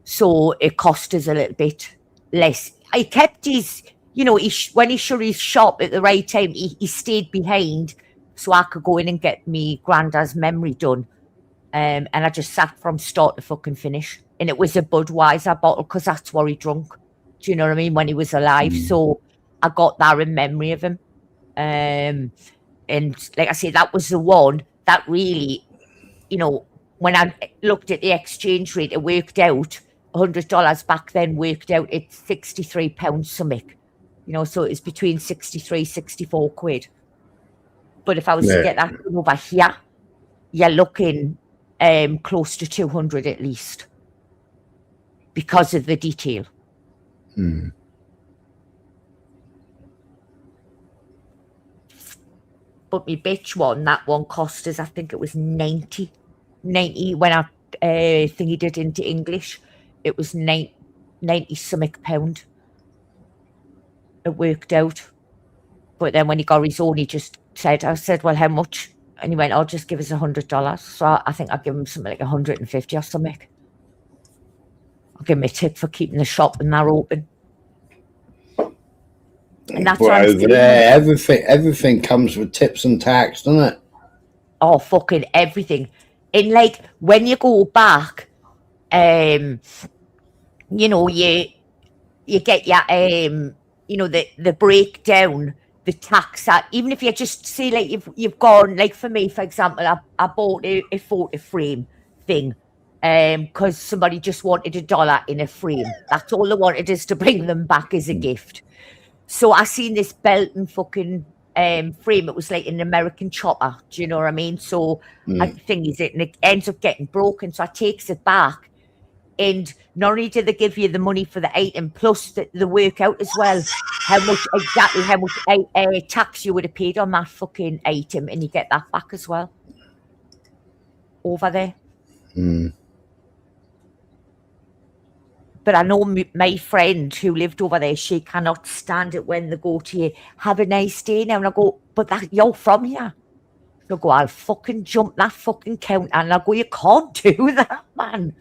So it cost us a little bit less. I kept his, you know, when he shut his shop at the right time, he stayed behind so I could go in and get me granddad's memory done. And I just sat from start to fucking finish. And it was a Budweiser bottle, because that's what he drunk. Do you know what I mean? When he was alive. So I got that in memory of him. And like I say, that was the one that really, you know, when I looked at the exchange rate, it worked out $100 back then worked out at £63 something, you know, so it's between 63, 64 quid. But if I was to get that over here, you're looking close to 200 at least because of the detail. Mm. But my bitch one, that one cost us, I think it was 90 when I thingy did into English. It was 90 something pound. It worked out. But then when he got his own, he just said, I said, well, how much? And he went, oh, just give us $100. So I think I'll give him something like 150 or something. I'll give him a tip for keeping the shop and they're open. And that's what I'm saying. Everything comes with tips and tax, doesn't it? Oh, fucking everything. And like when you go back, you know, you get your you know, the breakdown, the tax, even if you just say like you've gone, like for me, for example, I bought a photo frame thing because somebody just wanted $1 in a frame. That's all they wanted, is to bring them back as a gift. So I seen this belt and fucking frame. It was like an American chopper. Do you know what I mean? So I think it ends up getting broken. So I takes it back. And not only do they give you the money for the item, plus the work out as well, how much tax you would have paid on that fucking item, and you get that back as well over there. Mm. But I know my friend who lived over there, she cannot stand it when they go to you, have a nice day now. And I go, but you're from here. She'll go, I'll fucking jump that fucking counter. And I go, you can't do that, man.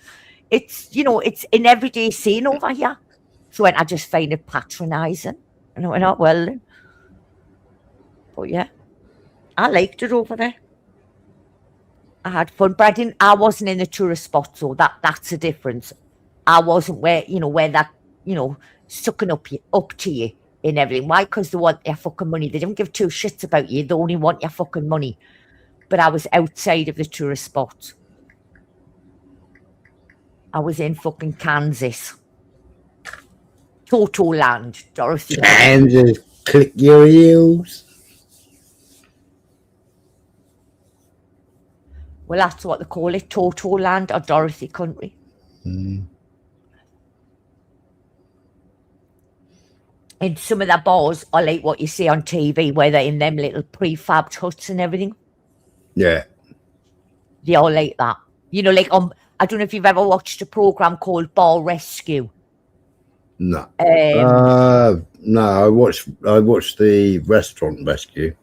It's, you know, it's an everyday scene over here. So I just find it patronising. And I went, oh, well then. But yeah, I liked it over there. I had fun, but I wasn't in the tourist spot, so that's the difference. I wasn't where that, you know, sucking up to you and everything. Why? Because they want your fucking money. They don't give two shits about you. They only want your fucking money. But I was outside of the tourist spot. I was in fucking Kansas. Toto land, Dorothy. Kansas, click your heels. Well, that's what they call it, Toto land or Dorothy country. Mm. And some of the bars are like what you see on TV, where they're in them little prefabbed huts and everything. Yeah. They all like that. You know, like I don't know if you've ever watched a program called Bar Rescue. No. No, I watched the Restaurant Rescue.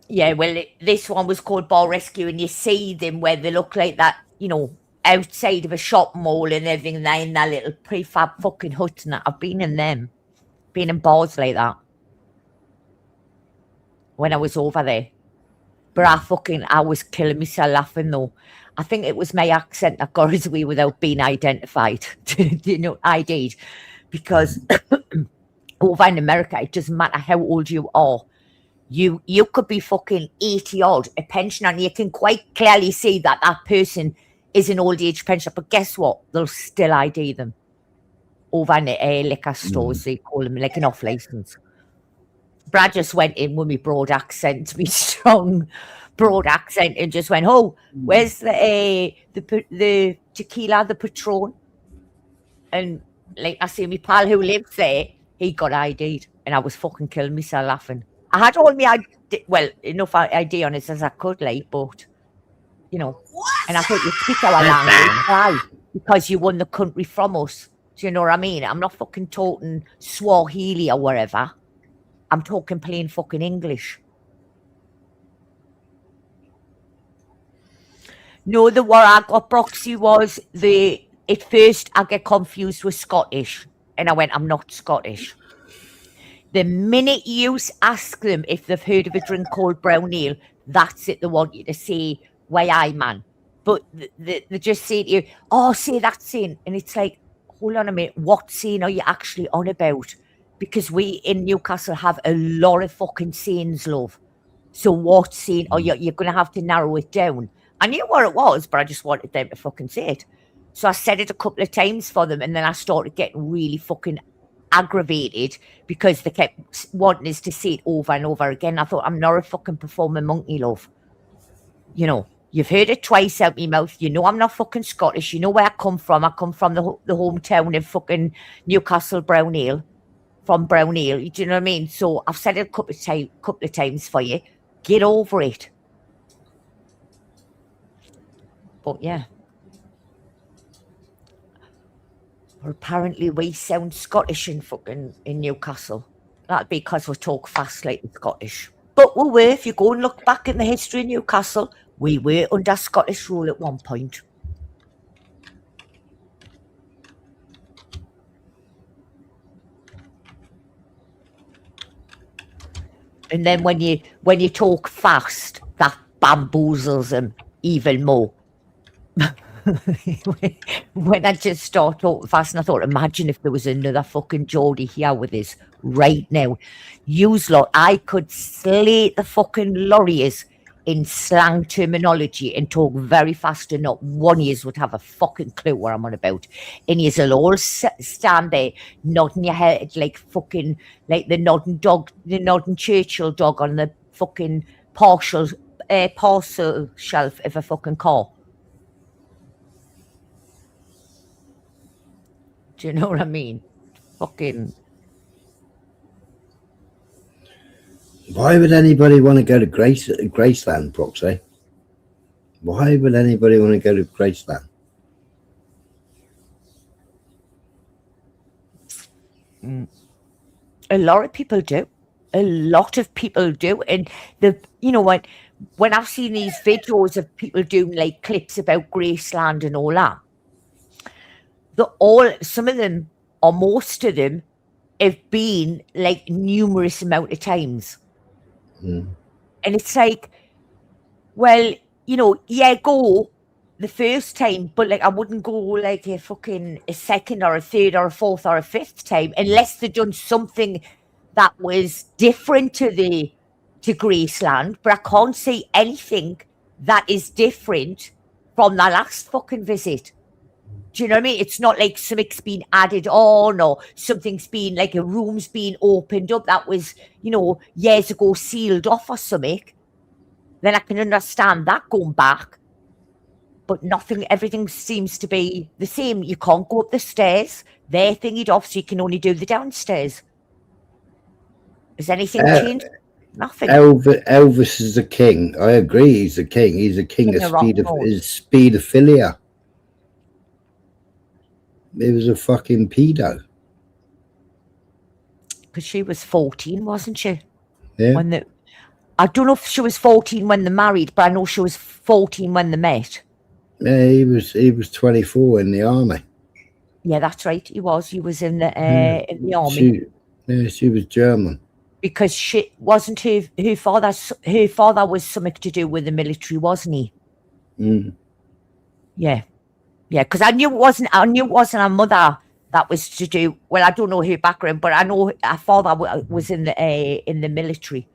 Yeah, well, this one was called Bar Rescue, and you see them where they look like that, you know, outside of a shop mall and everything, and they're in that little prefab fucking hut and that. I've been in them. Been in bars like that when I was over there. But I was killing myself laughing though. I think it was my accent that got us away without being identified, you know, ID'd. Because over in America, it doesn't matter how old you are. You could be fucking 80 odd, a pensioner, and you can quite clearly see that person is an old age pensioner. But guess what? They'll still ID them. Over in the liquor stores, they call them like an off license. But I just went in with my broad accent, my strong broad accent, and just went, "Oh, where's the tequila, the Patron?" And like I see my pal who lives there, he got ID'd, and I was fucking killing myself laughing. I had all my enough ID on it as I could, like, but you know, and I thought you speak our language, why? Because you won the country from us. Do you know what I mean? I'm not fucking talking Swahili or whatever. I'm talking plain fucking English. No, the what I got, Broxy, was at first I get confused with Scottish. And I went, I'm not Scottish. The minute you ask them if they've heard of a drink called brown ale, that's it. They want you to say, why I man. But they just say to you, oh, say that scene. And it's like, hold on a minute, what scene are you actually on about? Because we in Newcastle have a lot of fucking scenes, love. So what scene? Or you're going to have to narrow it down. I knew what it was, but I just wanted them to fucking say it. So I said it a couple of times for them, and then I started getting really fucking aggravated because they kept wanting us to say it over and over again. I thought, I'm not a fucking performing monkey, love. You know, you've heard it twice out my mouth. You know I'm not fucking Scottish. You know where I come from. I come from the hometown of fucking Newcastle Brown Ale. From Brown Ale. Do you know what I mean? So I've said it a couple of times for you. Get over it. But yeah. Or apparently we sound Scottish in Newcastle. That'd be because we talk fast like the Scottish. But we were, if you go and look back in the history of Newcastle, we were under Scottish rule at one point. And then when you talk fast, that bamboozles them even more. When I just start talking fast, and I thought, imagine if there was another fucking Geordie here with us right now. Use lot, I could slate the fucking lorries in slang terminology and talk very fast, and not one of yous would have a fucking clue what I'm on about. And yous will all stand there nodding your head like fucking, like the nodding Churchill dog on the fucking parcel shelf of a fucking car. Do you know what I mean? Fucking. Why would anybody want to go to Graceland, Proxy? Why would anybody want to go to Graceland? A lot of people do. A lot of people do. And when I've seen these videos of people doing like clips about Graceland and all that, some of them, or most of them, have been like numerous amount of times. And it's like, well, go the first time, but like I wouldn't go like a second or a third or a fourth or a fifth time unless they'd done something that was different to Graceland. But I can't see anything that is different from the last fucking visit. Do you know what I mean? It's not like something's been added on or something's been like a room's been opened up that was, years ago sealed off or something. Then I can understand that going back. But nothing, everything seems to be the same. You can't go up the stairs. They're thingied off, so you can only do the downstairs. Has anything changed? Nothing. Elvis is the king. I agree, he's the king. He's the king of speedophilia. He was a fucking pedo. Because she was 14, wasn't she? Yeah. I don't know if she was 14 when they married, but I know she was 14 when they met. Yeah, he was 24 in the army. Yeah, that's right. He was in the army. She was German. Because she wasn't her father. Her father was something to do with the military, wasn't he? Yeah. Yeah, because I knew it wasn't her mother that was to do. Well, I don't know her background, but I know her father was in the military.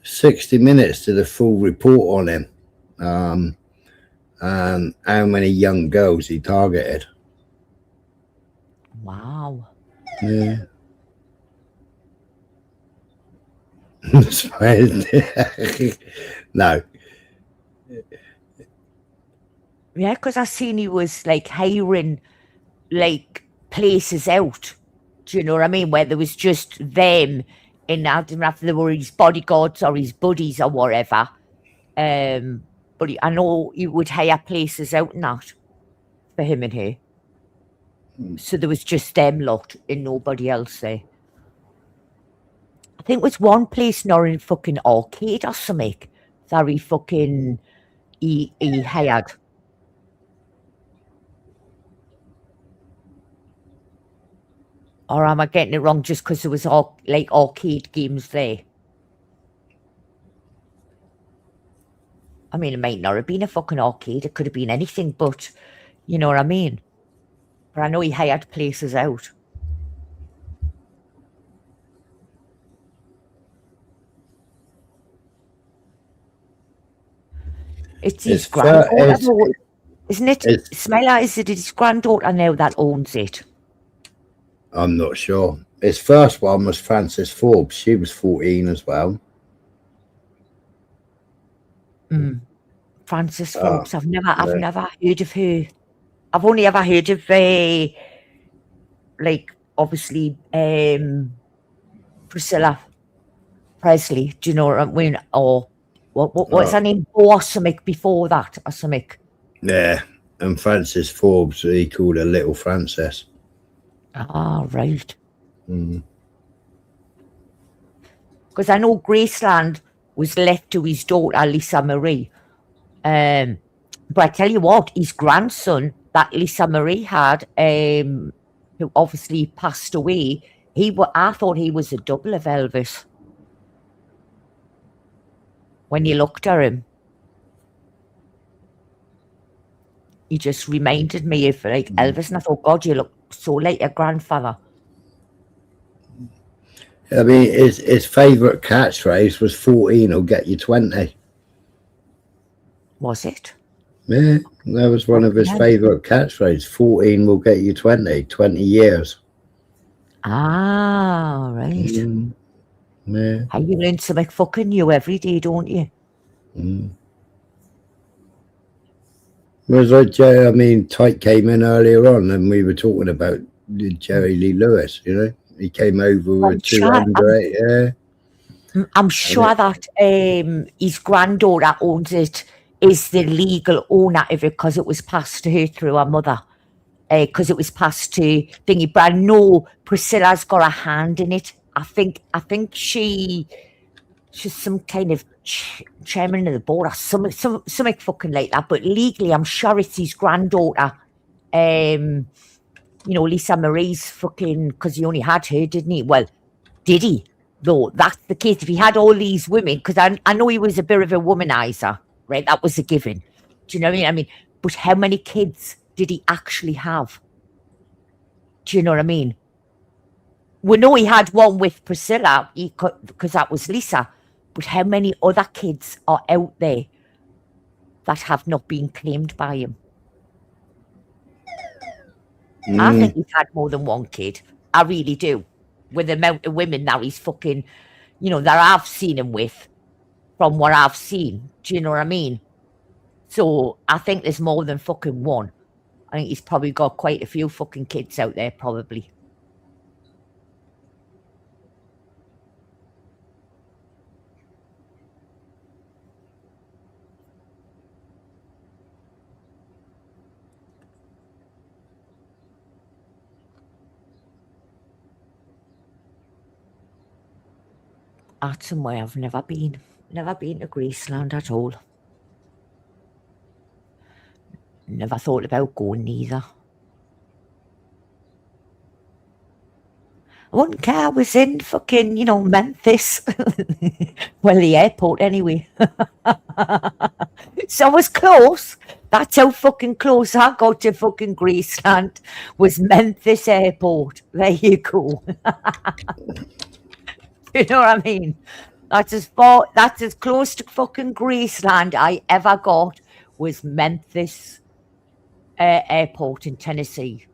60 Minutes did a full report on him, and how many young girls he targeted. Wow. Yeah. No. Yeah, because I seen he was like hiring like places out. Do you know what I mean? Where there was just them, and I didn't know if they were his bodyguards or his buddies or whatever. But I know he would hire places out and that for him and her. So there was just them lot and nobody else there. I think it was one place not in fucking arcade or something that he hired. Or am I getting it wrong just because there was like arcade games there? I mean, it might not have been a fucking arcade. It could have been anything, but you know what I mean? But I know he hired places out. It's his grand. Isn't it? Smeller, is it his granddaughter now that owns it? I'm not sure. His first one was Frances Forbes. She was 14 as well. Frances Forbes. I've never heard of her. I've only ever heard of like obviously Priscilla Presley. Do you know what I mean? Or what's her name? Or something before that, or something. Yeah, and Frances Forbes, he called her Little Frances. Ah, right. Because I know Graceland was left to his daughter Lisa Marie. But I tell you what, his grandson that Lisa Marie had, who obviously passed away, I thought he was a double of Elvis. When you looked at him, he just reminded me of like Elvis, and I thought, God, you look so like your grandfather. I mean, his favourite catchphrase was 14 will get you 20. Was it? Yeah, that was one of his favourite catchphrases. 14 will get you 20, 20 years. Ah, right. Yeah. How you learn something fucking new every day, don't you? Whereas I mean, Tyke came in earlier on and we were talking about Jerry Lee Lewis, you know? He came over with 200, yeah. I'm sure that his granddaughter owns it, is the legal owner of it because it was passed to her through her mother. Because it was passed to thingy. But I know Priscilla's got a hand in it. I think she's some kind of chairman of the board or something fucking like that. But legally, I'm sure it's his granddaughter. You know, Lisa Marie's fucking, because he only had her, didn't he? Well, did he? Though that's the case. If he had all these women, because I know he was a bit of a womanizer, right? That was a given. Do you know what I mean? But how many kids did he actually have? Do you know what I mean? We know he had one with Priscilla because that was Lisa. But how many other kids are out there that have not been claimed by him? I think he's had more than one kid. I really do. With the amount of women that he's fucking, you know, that I've seen him with, from what I've seen. Do you know what I mean? So I think there's more than fucking one. I think he's probably got quite a few fucking kids out there, probably. At somewhere I've never been. Never been to Graceland at all. Never thought about going either. I wouldn't care. I was in fucking, you know, Memphis. Well, the airport anyway. So I was close. That's how fucking close I got to fucking Graceland, was Memphis Airport. There you go. You know what I mean? That's as close to fucking Graceland I ever got, was Memphis Airport in Tennessee.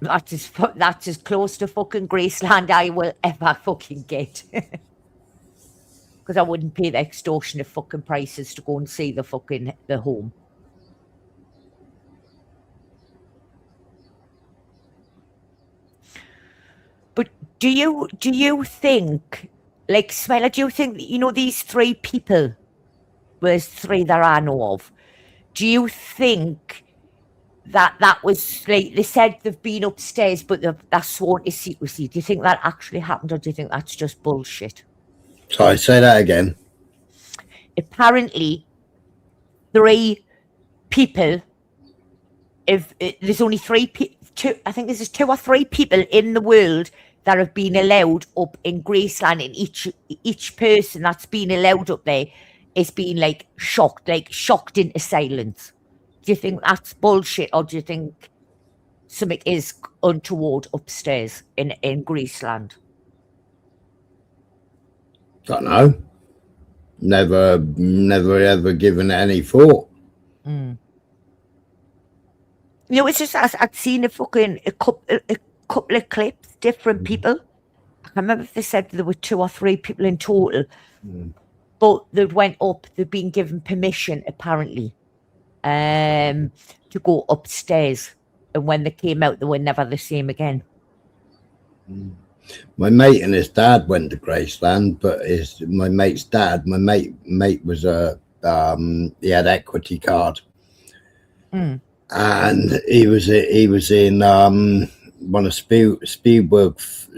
That's as close to fucking Graceland I will ever fucking get. Because I wouldn't pay the extortionate fucking prices to go and see the home. But do you think, like, Smeller, do you think, you know, these three people, there's three that I know of, do you think that was, like, they said they've been upstairs, but they're sworn to secrecy? Do you think that actually happened, or do you think that's just bullshit? Sorry, say that again. Apparently, three people, there's only I think there's 2 or 3 people in the world that have been allowed up in Graceland, and each person that's been allowed up there is being shocked into silence. Do you think that's bullshit, or do you think something is untoward upstairs in Graceland? Don't know. Never ever given it any thought. Mm. You know, it's just I'd seen a couple of clips, different people. I can't remember if they said there were 2 or 3 people in total, but they went up. They'd been given permission apparently, to go upstairs, and when they came out, they were never the same again. My mate and his dad went to Graceland, but my mate's dad, my mate was he had equity card, and he was in one of Spielberg's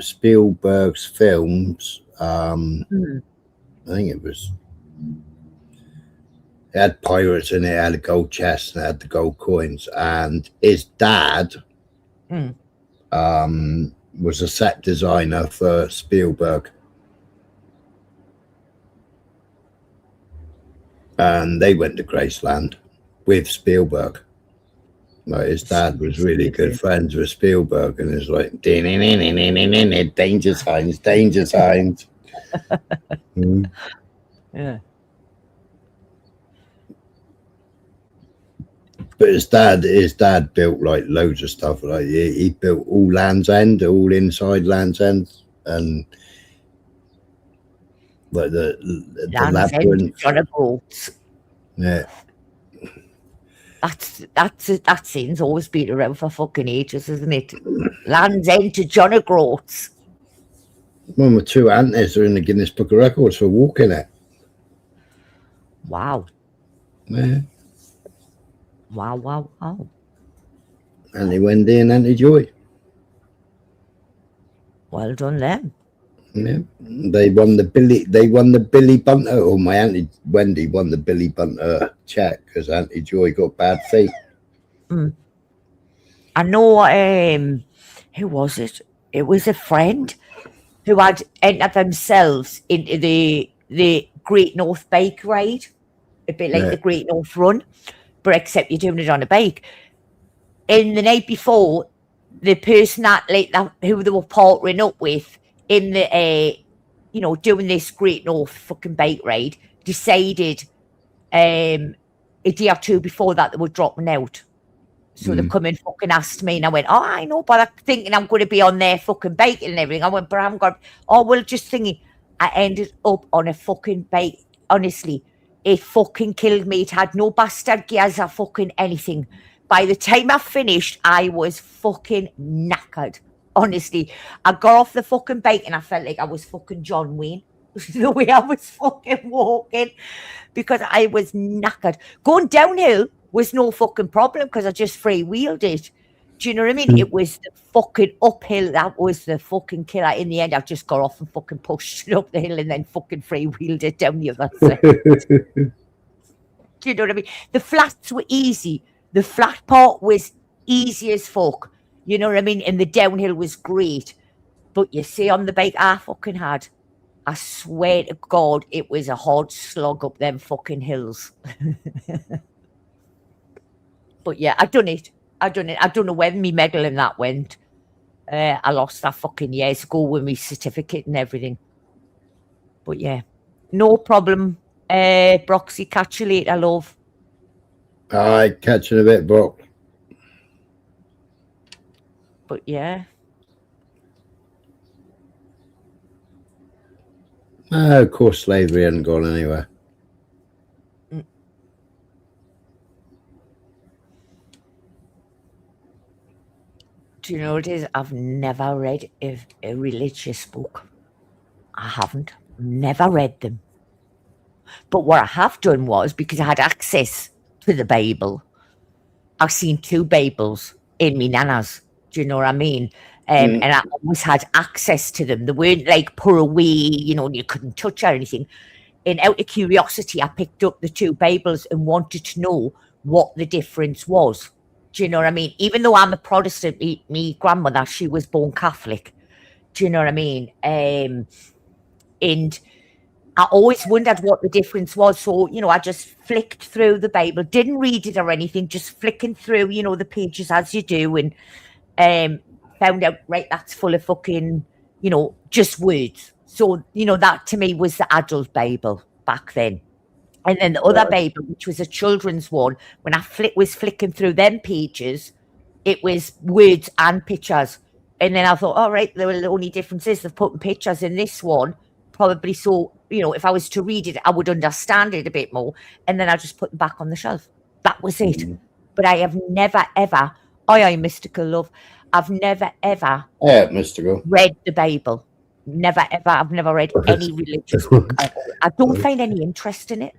films. I think it was. It had pirates in it, it had a gold chest, and it had the gold coins, and his dad was a set designer for Spielberg, and they went to Graceland with Spielberg. Like, his dad was really good friends with Spielberg, and it's like danger signs, danger signs. Yeah. But his dad built like loads of stuff. Like he built all Land's End, all inside Land's End, and like the labyrinth. Yeah, that scene's always been around for fucking ages, isn't it? Land's End to John O'Groats. One with 2 aunties are in the Guinness Book of Records for walking it. Wow. Yeah. Wow. Auntie Wendy and Auntie Joy. Well done them. Yeah. They won the Billy Bunter, or my Auntie Wendy won the Billy Bunter check because Auntie Joy got bad feet. I know who was it? It was a friend who had entered themselves into the Great North Bike Ride, a bit like the Great North Run, but except you're doing it on a bike. And the night before, the person who they were partnering up with in the doing this Great North fucking bike ride decided a day or 2 before that they were dropping out. So they come and fucking asked me, and I went, I know, but I'm thinking I'm going to be on their fucking bike and everything. I went, but I'm going, just thinking. I ended up on a fucking bike. Honestly, it fucking killed me. It had no bastard gears or fucking anything. By the time I finished, I was fucking knackered. Honestly, I got off the fucking bike and I felt like I was fucking John Wayne. The way I was fucking walking, because I was knackered. Going downhill was no fucking problem because I just freewheeled it. Do you know what I mean? It was the fucking uphill that was the fucking killer. In the end, I just got off and fucking pushed it up the hill and then fucking freewheeled it down the other side. Do you know what I mean? The flats were easy. The flat part was easy as fuck. You know what I mean? And the downhill was great. But you see on the bike I fucking had, I swear to God, it was a hard slog up them fucking hills. But yeah, I done it. I don't know when me medal and that went. I lost that fucking years ago with me certificate and everything. But yeah, no problem. Broxy, catch you later, love. Alright, catch you in a bit, Brock. But yeah. Of course, slavery hadn't gone anywhere. Do you know what it is? I've never read a religious book. I haven't. Never read them. But what I have done was, because I had access to the Bible, I've seen 2 Bibles in me nana's. Do you know what I mean? And I always had access to them. They weren't like put away, you couldn't touch or anything. And out of curiosity, I picked up the 2 Bibles and wanted to know what the difference was. Do you know what I mean? Even though I'm a Protestant, me grandmother, she was born Catholic. Do you know what I mean? And I always wondered what the difference was. So, I just flicked through the Bible, didn't read it or anything, just flicking through, the pages as you do, and found out, right, that's full of fucking, just words. So, that to me was the adult Bible back then. And then the other Bible, which was a children's one, when I was flicking through them pages, it was words and pictures. And then I thought, all right, the only difference is they've put pictures in this one, probably so, if I was to read it, I would understand it a bit more. And then I just put them back on the shelf. That was it. But I have never, ever, mystical love, I've never, ever mystical. read the Bible. Never, ever. I've never read any religious book. I don't find any interest in it.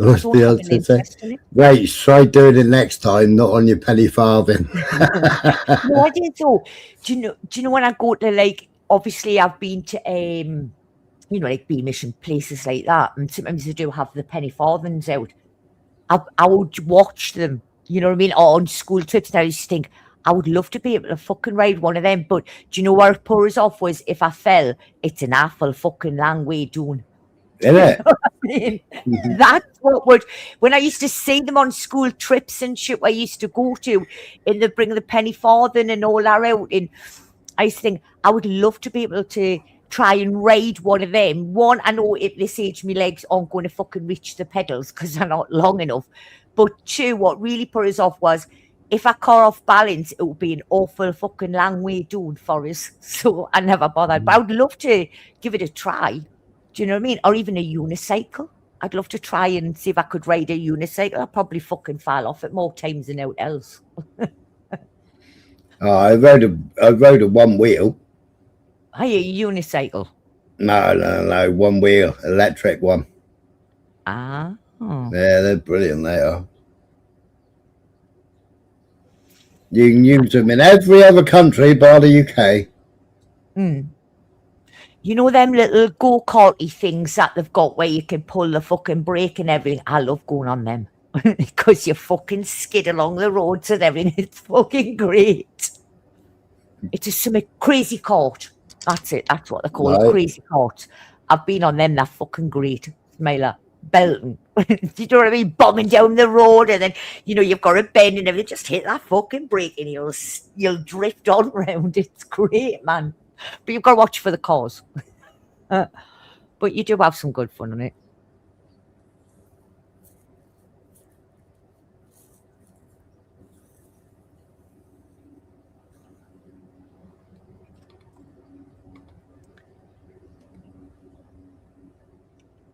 Right, try doing it next time, not on your penny farthing. No, I did so. Do you know when I go to, obviously I've been to Bee Mission, places like that, and sometimes they do have the penny farthings out. I would watch them, you know what I mean, or on school trips, and I used to think, I would love to be able to fucking ride one of them, but do you know where it put us off was if I fell, it's an awful fucking long way down. Isn't it? That's what would, when I used to see them on school trips and shit I used to go to, and they bring the penny farthing and all that out, and I used to think, I would love to be able to try and ride one of them. One, I know at this age my legs aren't going to fucking reach the pedals because they're not long enough, but two, what really put us off was if I car off balance, it would be an awful fucking long way down for us. So I never bothered, but I would love to give it a try. Do you know what I mean? Or even a unicycle. I'd love to try and see if I could ride a unicycle. I'd probably fucking fall off it more times than out else. I rode a one wheel. Hey, a unicycle? No, one wheel, electric one. Ah. Oh. Yeah, they're brilliant, they are. You can use them in every other country bar the UK. You know them little go-karty things that they've got where you can pull the fucking brake and everything? I love going on them. Because you fucking skid along the roads and everything. It's fucking great. It's a some crazy cart. That's it. That's what they call it. Crazy cart. I've been on them. They're fucking great. Smiler. Belting. You know what I mean? Bombing down the road, and then you've got a bend and everything. Just hit that fucking brake and you'll drift on round. It's great, man. But you've got to watch for the cars. But you do have some good fun on it.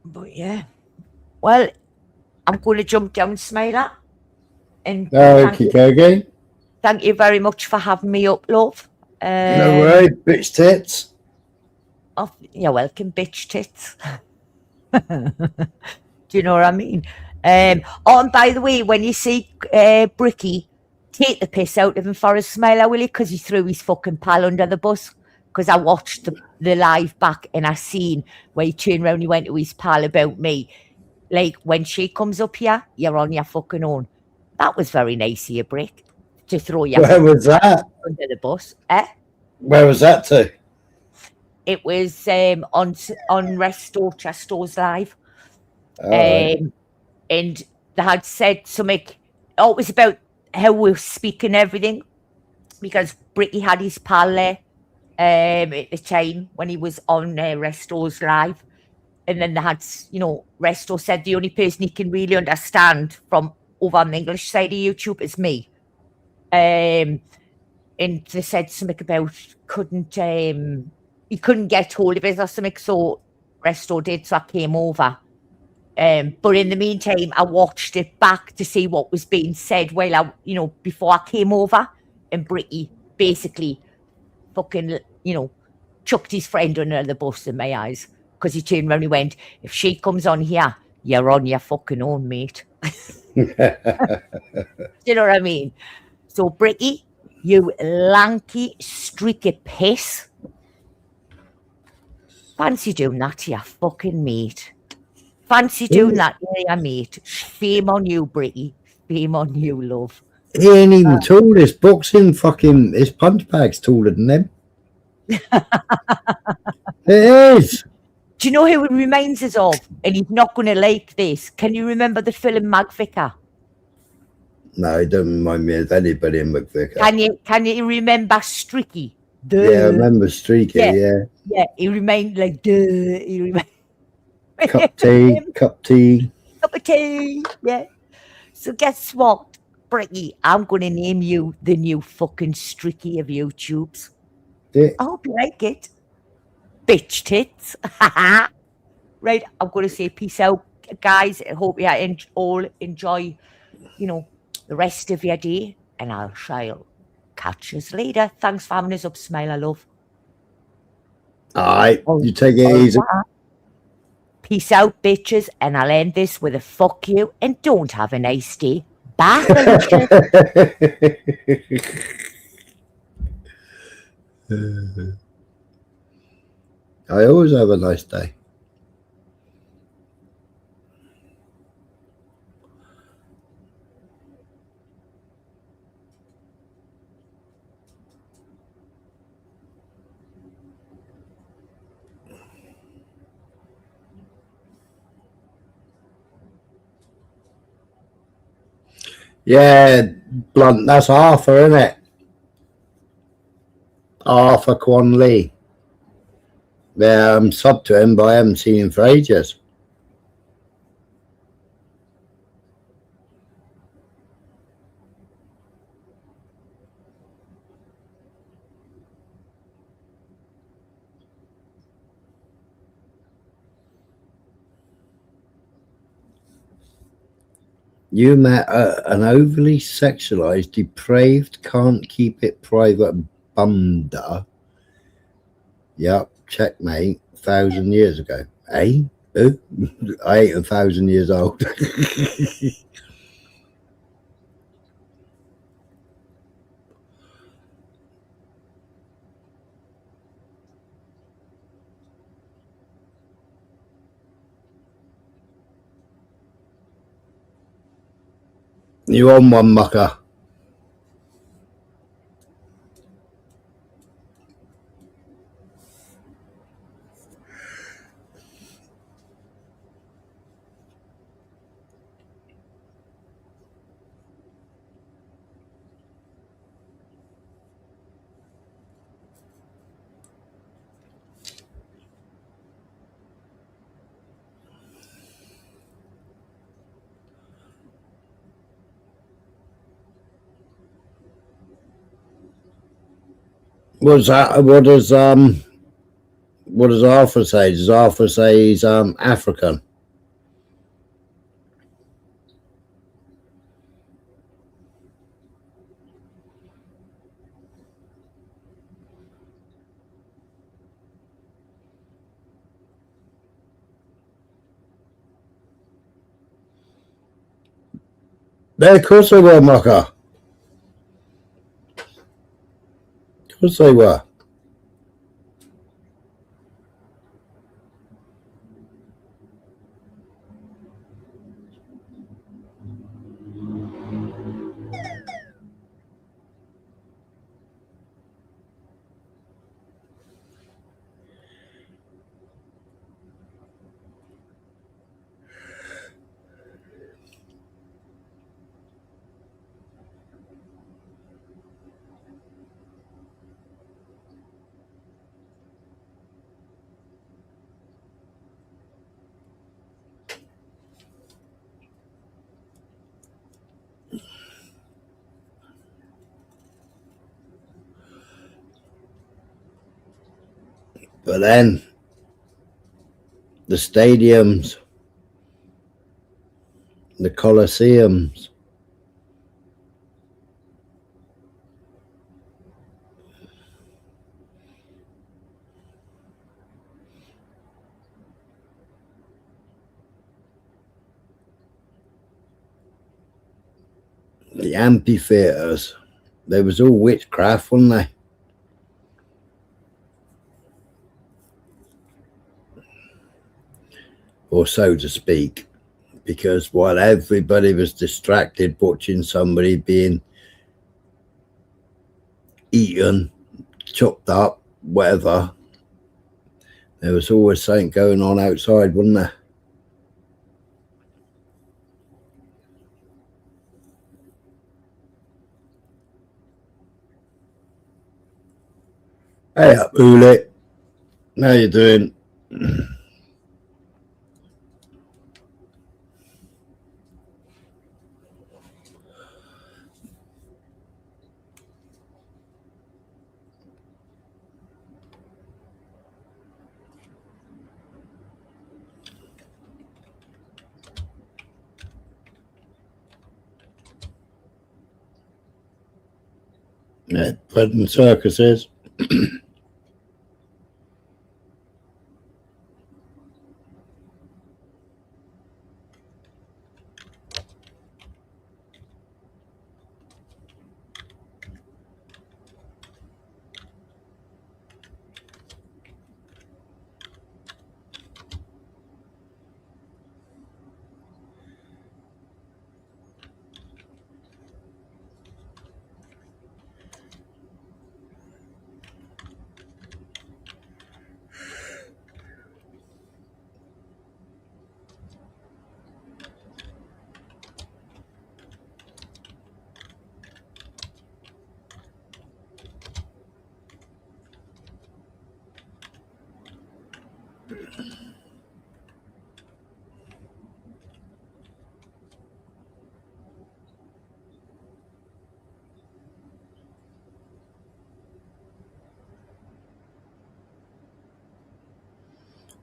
But yeah. Well, I'm going to jump down, Smiler. And thank you very much for having me up, love. No way, bitch tits. Oh, you're welcome, bitch tits. Do you know what I mean? And by the way, when you see Bricky, take the piss out of him for a Smiler, will you? Because he threw his fucking pal under the bus. Because I watched the live back and I seen where he turned around, he went to his pal about me. Like, when she comes up here, you're on your fucking own. That was very nice of you, Brick, to throw your Where was that? Under the bus. Eh? Where was that to? It was on Resto Chesto's live. Right. And they had said something, it was about how we're speaking everything, because Bricky had his pal there at the time when he was on Resto's live. And then they had, Resto said the only person he can really understand from over on the English side of YouTube is me. And they said something about he couldn't get hold of it or something, so Resto did, so I came over. But in the meantime, I watched it back to see what was being said while before I came over, and Bricky basically fucking, chucked his friend under the bus in my eyes, because he turned around and he went, if she comes on here, you're on your fucking own, mate. You know what I mean? So, Bricky, you lanky, streaky piss. Fancy doing that to your fucking mate. Fancy doing that to your mate. Shame on you, Bricky. Shame on you, love. He ain't even tall. His boxing his punch bag's taller than them. It is. Do you know who it reminds us of? And he's not going to like this. Can you remember the film Magvicar? No, it doesn't remind me of anybody in McVicker. Can you remember Streaky? Yeah, I remember Streaky, yeah. Yeah, he remained like, Cup tea. cup of tea. Yeah. So guess what, Bricky? I'm going to name you the new fucking Stricky of YouTubes. Yeah. I hope you like it. Bitch tits. Right, I'm going to say peace out, guys. I hope you all enjoy, the rest of your day, and I shall catch you later. Thanks for having us up, Smile, love. All right, Oh, you take it easy. Peace out, bitches, and I'll end this with a fuck you and don't have a nice day. Bye, Felicia. I always have a nice day. Yeah, Blunt, that's Arthur, isn't it? Arthur Quan Lee. Yeah, I'm sub to him, but I haven't seen him for ages. You met an overly sexualized, depraved, can't keep it private bumder. Yep, checkmate, 1,000 years ago. Eh? Who? I ain't 1,000 years old. You on one, mucker? What's that? What does Arthur say? Does Arthur say he's African? Yeah, of course they were, mucker. Of course they were. But then the stadiums, the coliseums, the amphitheaters, they was all witchcraft, weren't they? Or so to speak, because while everybody was distracted watching somebody being eaten, chopped up, whatever, there was always something going on outside, wasn't there? Hey up, Uli. How you doing? Yeah, bread and circuses.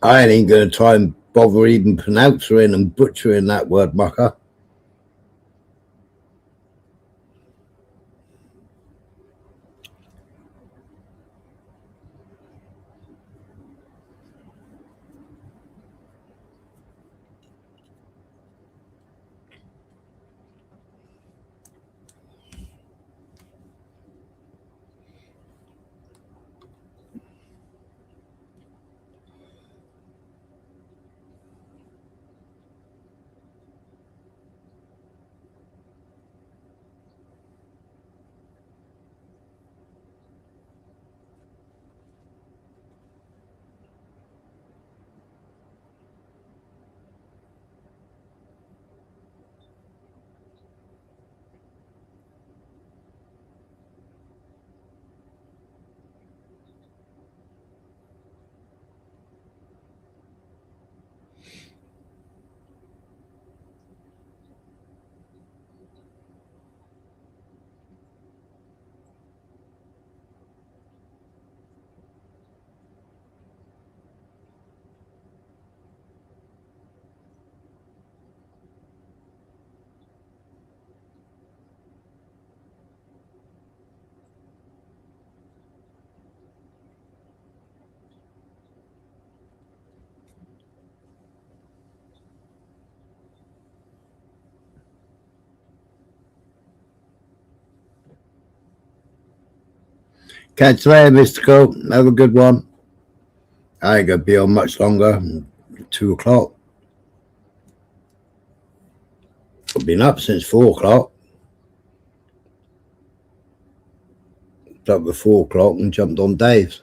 I ain't going to try and bother even pronouncing and butchering that word, mucker. Catch you later, Mystical. Have a good one. I ain't going to be on much longer. 2 o'clock. I've been up since 4 o'clock. Up at 4 o'clock and jumped on Dave's.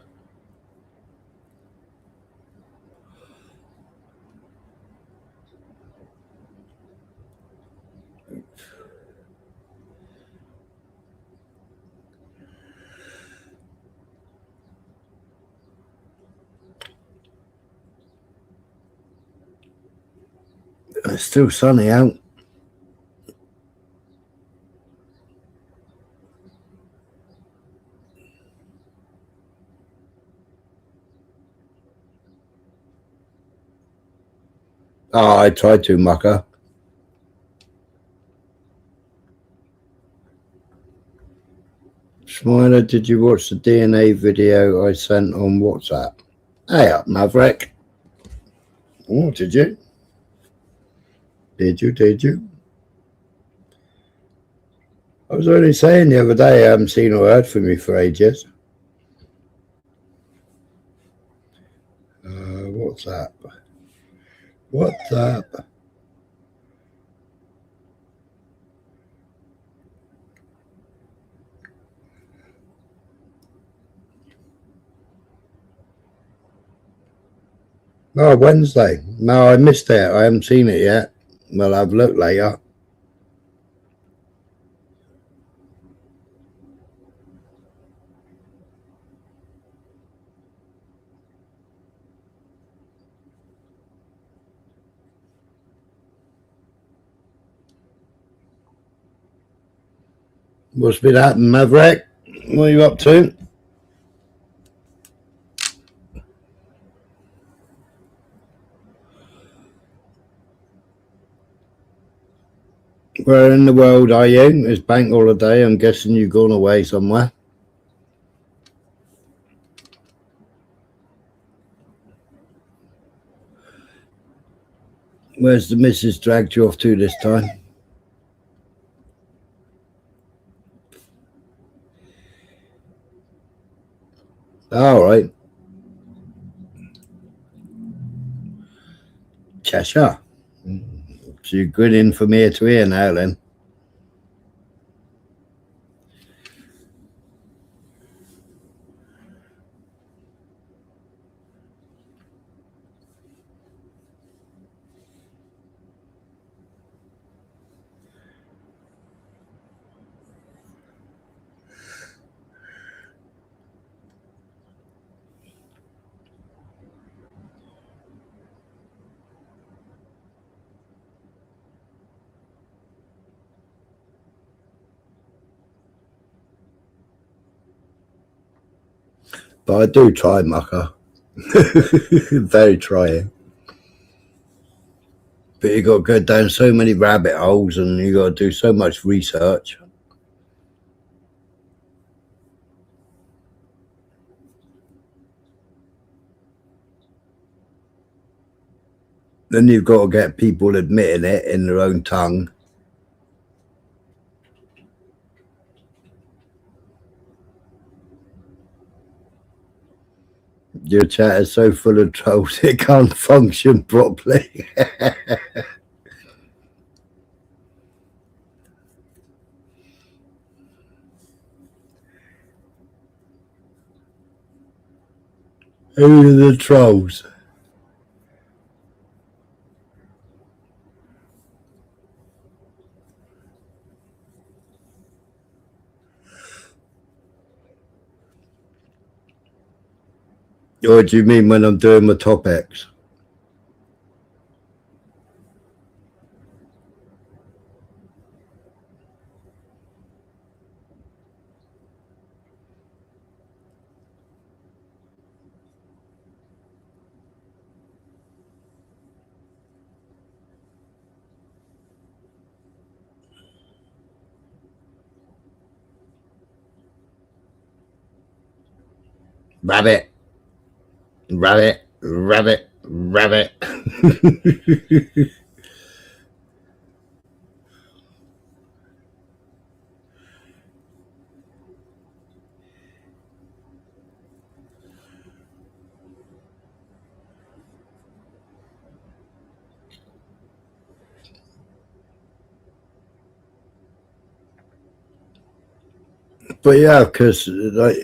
It's still sunny out. Oh, I tried to, mucker. Smiler, did you watch the DNA video I sent on WhatsApp? Hey up, Maverick. Oh, did you? Did you? I was only saying the other day I haven't seen or heard from you for ages. WhatsApp. Oh, Wednesday. No, I missed it. I haven't seen it yet. Well, I've looked later. What's been happening, Maverick? What are you up to? Where in the world are you? It's bank holiday. I'm guessing you've gone away somewhere. Where's the missus dragged you off to this time? All right. Cheshire. So you're grinning from ear to ear now then. But I do try, mucker. Very trying. But you got to go down so many rabbit holes and you got to do so much research. Then you've got to get people admitting it in their own tongue. Your chat is so full of trolls it can't function properly. Who are the trolls? Or do you mean when I'm doing my topics? Rabbit. Rabbit. Rabbit. Rabbit. But yeah, because like,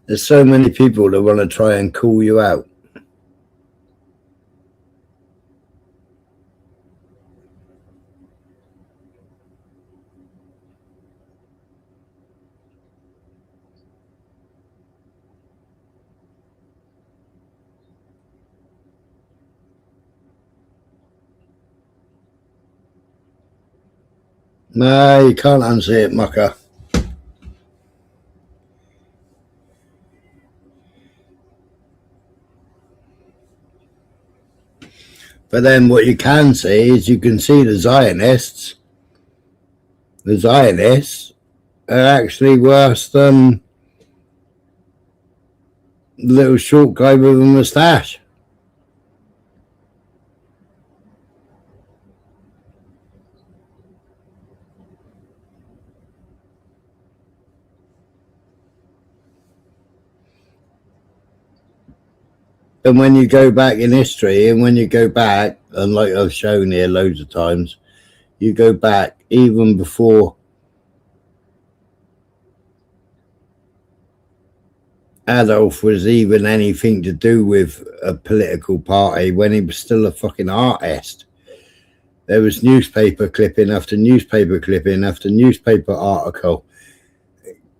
there's so many people that want to try and call you out. No, you can't answer it, mucker. But then what you can see is you can see the Zionists. The Zionists are actually worse than the little short guy with a moustache. And when you go back in history, and when you go back, and like I've shown here loads of times, you go back even before Adolf was even anything to do with a political party, when he was still a fucking artist. There was newspaper clipping after newspaper clipping after newspaper article.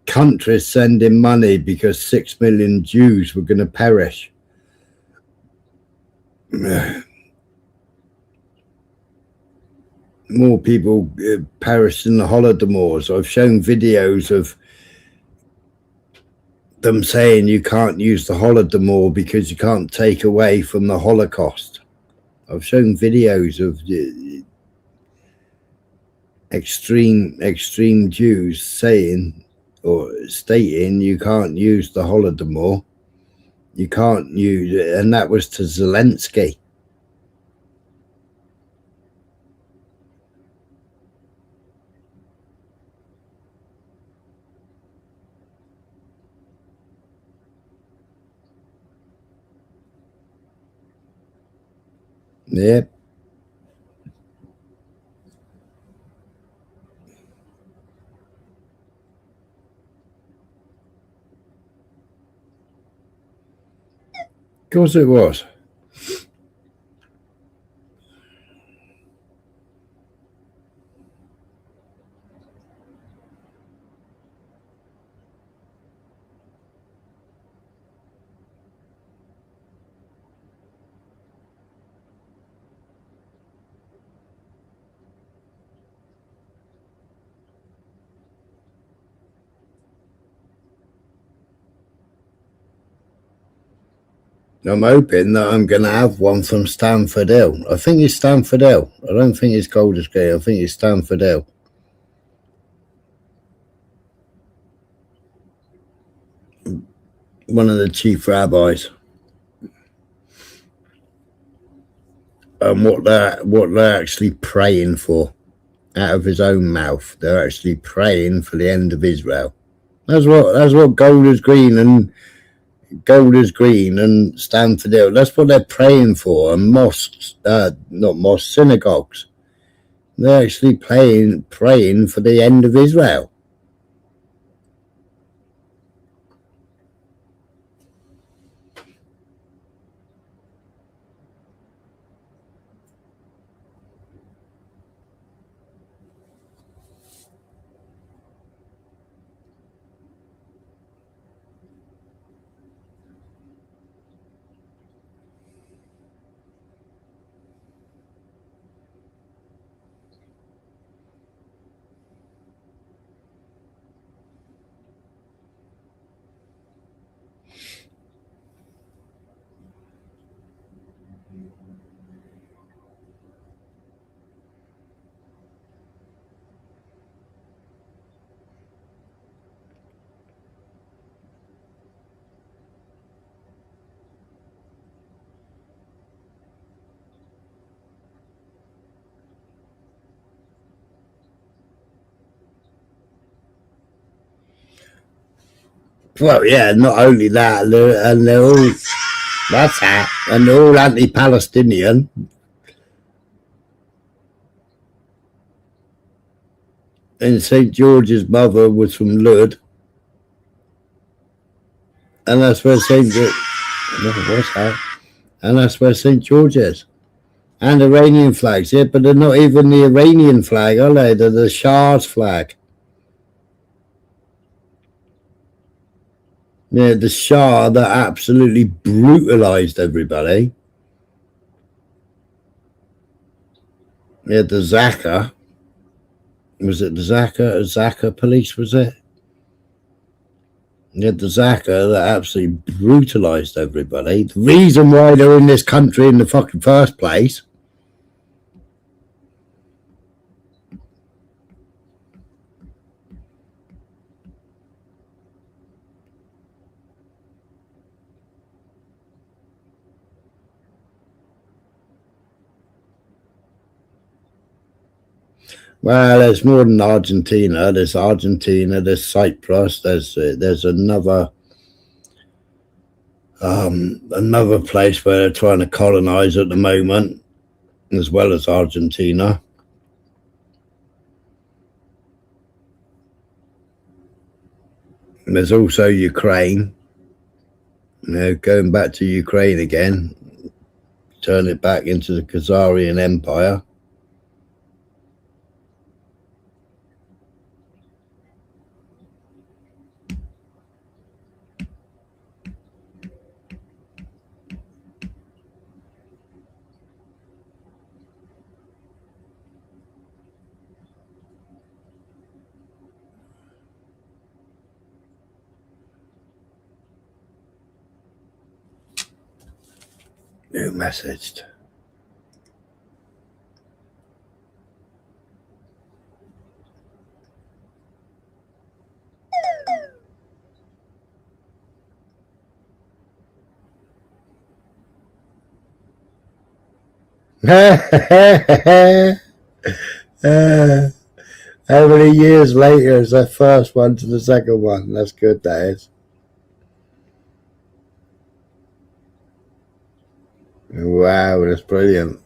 Countries sending money because 6 million Jews were going to perish. More people perished in the Holodomors. I've shown videos of them saying you can't use the Holodomor because you can't take away from the Holocaust. I've shown videos of extreme Jews saying or stating you can't use the Holodomor. You can't use it, and that was to Zelensky. Yep. Of course it was. I'm hoping that I'm going to have one from Stanford Hill. I think it's Stanford Hill. I don't think it's Golders Green. I think it's Stanford Hill. One of the chief rabbis. And what they're actually praying for out of his own mouth. They're actually praying for the end of Israel. That's what Golders Green and Stanford Hill, that's what they're praying for. And mosques, not mosques, synagogues, they're actually praying for the end of Israel. Well, yeah, not only that, and they're all, that's that, and they're all anti-Palestinian. And St. George's mother was from Lud. And that's where St. George, what's that? And that's where St. George is. And Iranian flags, yeah, but they're not even the Iranian flag, are they? They're the Shah's flag. Yeah, the Shah that absolutely brutalized everybody. Yeah, the Zaka. Was it the Zaka police, was it? Yeah, the Zaka that absolutely brutalized everybody. The reason why they're in this country in the fucking first place. Well, there's more than Argentina. There's Argentina. There's Cyprus. There's another place where they're trying to colonize at the moment, as well as Argentina. And there's also Ukraine. You know, going back to Ukraine again, turn it back into the Khazarian Empire. New messaged. How many years later is that first one to the second one? That's good, that is. Wow, that's brilliant.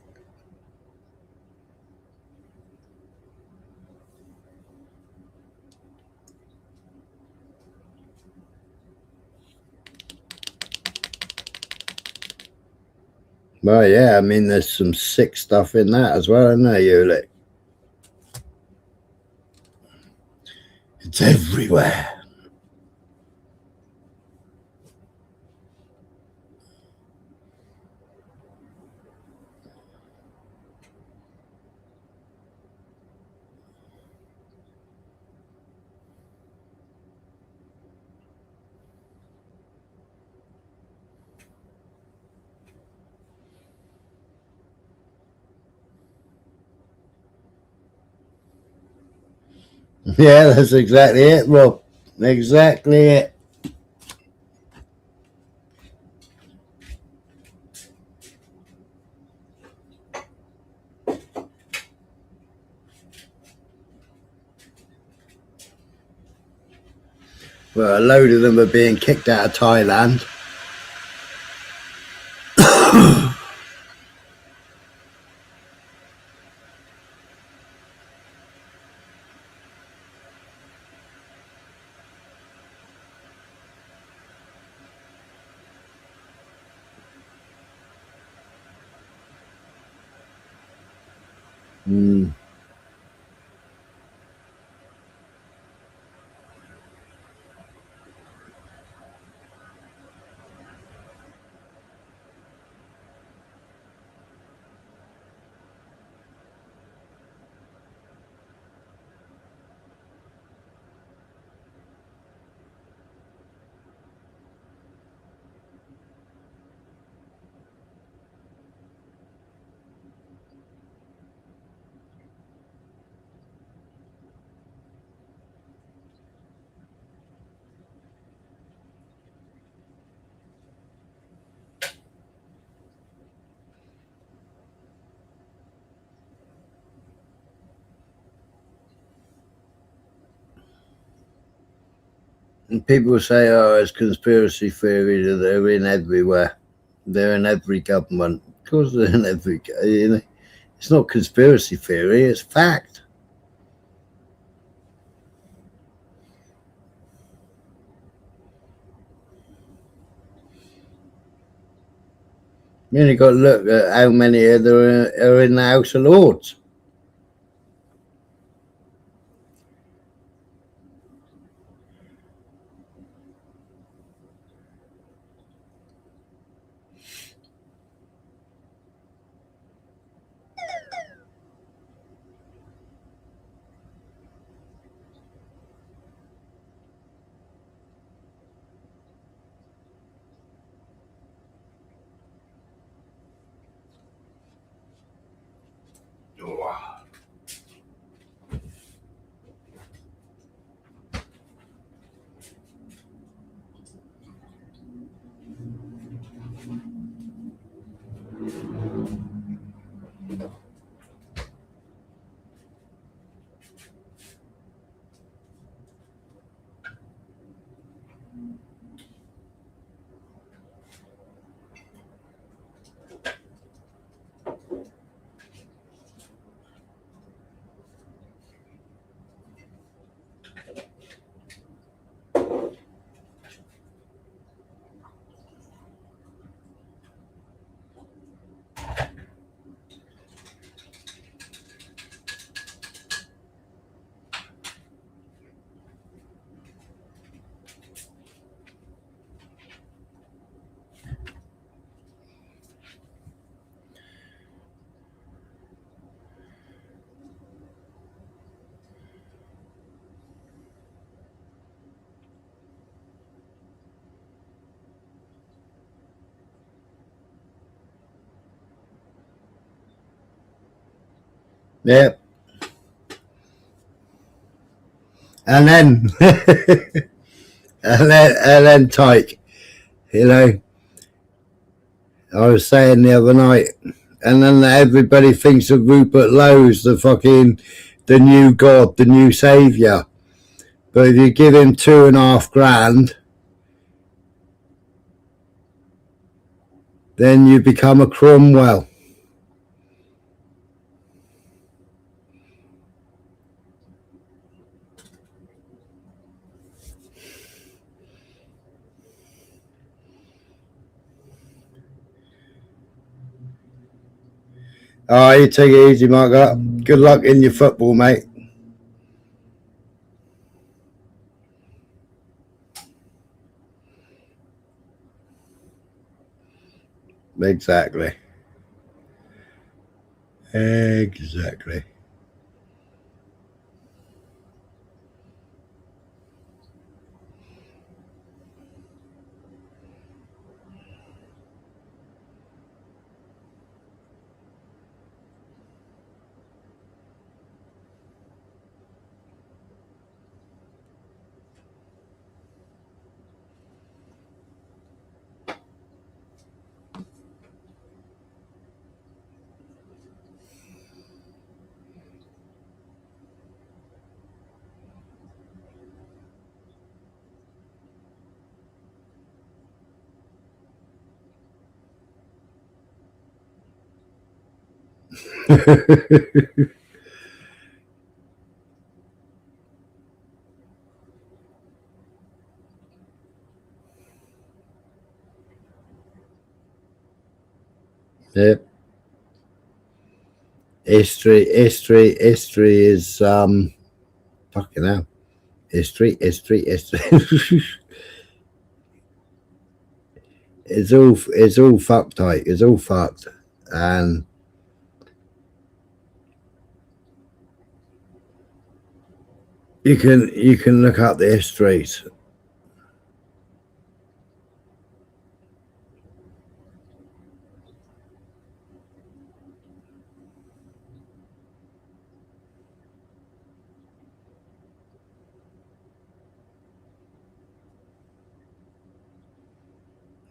Well, yeah, I mean, there's some sick stuff in that as well, isn't there, Yulik? It's everywhere. Yeah, that's exactly it, Rob. Exactly it. Well, a load of them are being kicked out of Thailand. Mm. And people say, oh, it's conspiracy theories, that they're in everywhere. They're in every government. Of course they're in every, you know. It's not conspiracy theory, it's fact. You only got to look at how many are in the House of Lords. Yep. And then, and then Tyke, you know, I was saying the other night, and then everybody thinks of Rupert Lowe as the new God, the new saviour. But if you give him $2.5 grand, then you become a Cromwell. All right, you take it easy, Mark. Good luck in your football, mate. Exactly. Exactly. Yep. History is fucking hell. History. It's all fucked, tight. It's all fucked, and you can look up the histories.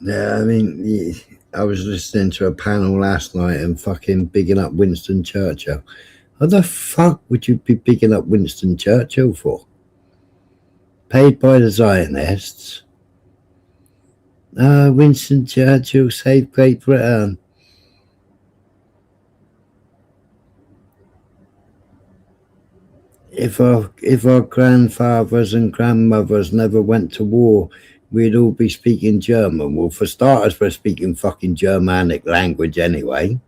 Yeah, I mean, I was listening to a panel last night and fucking bigging up Winston Churchill. What the fuck would you be bigging up Winston Churchill for? Paid by the Zionists. Winston Churchill saved Great Britain. If our grandfathers and grandmothers never went to war, we'd all be speaking German. Well, for starters, we're speaking fucking Germanic language anyway.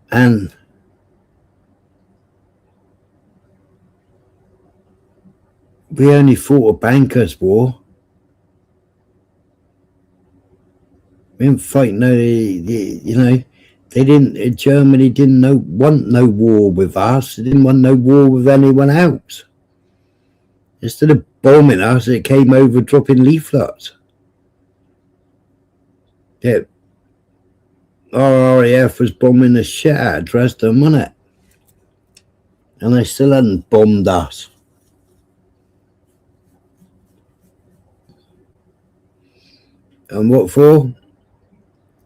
And we only fought a bankers' war. We didn't fight Germany didn't want no war with us. They didn't want no war with anyone else. Instead of bombing us, it came over dropping leaflets. Yeah. Our RAF was bombing the shit out of Dresden, wasn't it? And they still hadn't bombed us. And what for?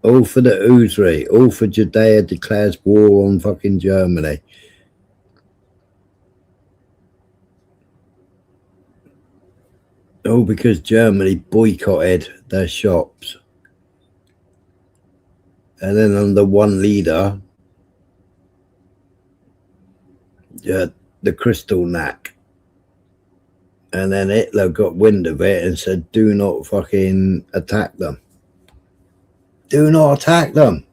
All for the Uzri. All for Judea declares war on fucking Germany. All because Germany boycotted their shops. And then under one leader, the crystal knack. And then Hitler got wind of it and said, do not fucking attack them. Do not attack them.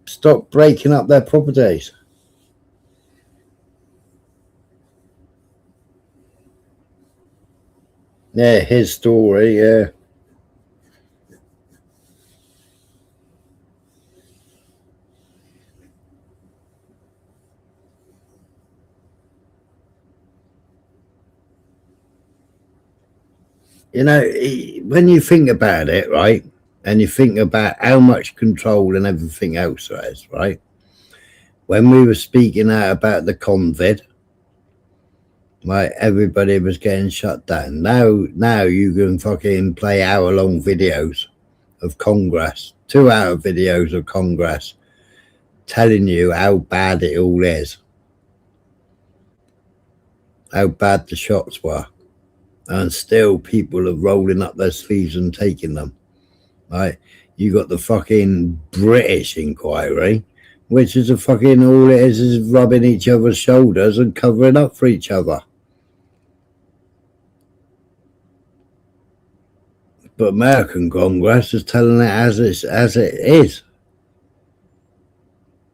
Stop breaking up their properties. Yeah, his story, yeah. You know, when you think about it, right, and you think about how much control and everything else there is, right? When we were speaking out about the COVID, right, everybody was getting shut down. Now you can fucking play hour-long videos of Congress, 2-hour videos of Congress, telling you how bad it all is, how bad the shots were. And still people are rolling up their sleeves and taking them, right? You got the fucking British inquiry, which is all it is rubbing each other's shoulders and covering up for each other. But American Congress is telling it as it is.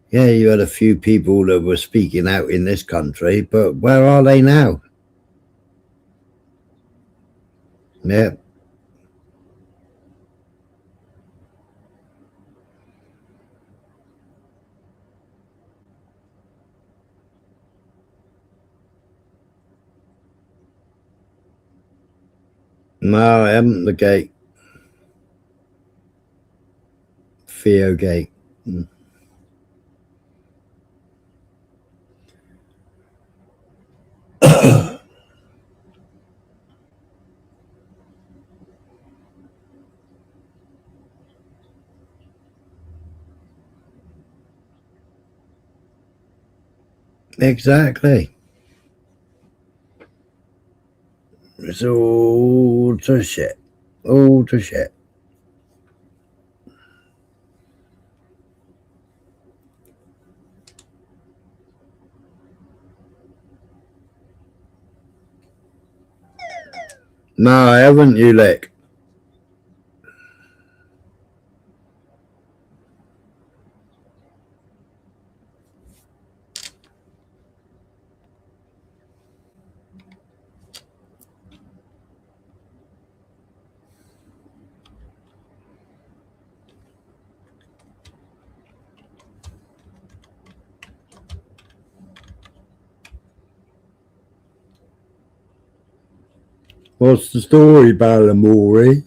Yeah, you had a few people that were speaking out in this country, but where are they now? Yeah. No, I haven't. The gate. Theo gate. Exactly. It's all to shit. All to shit. No, I haven't, you lick. What's the story, Balamori?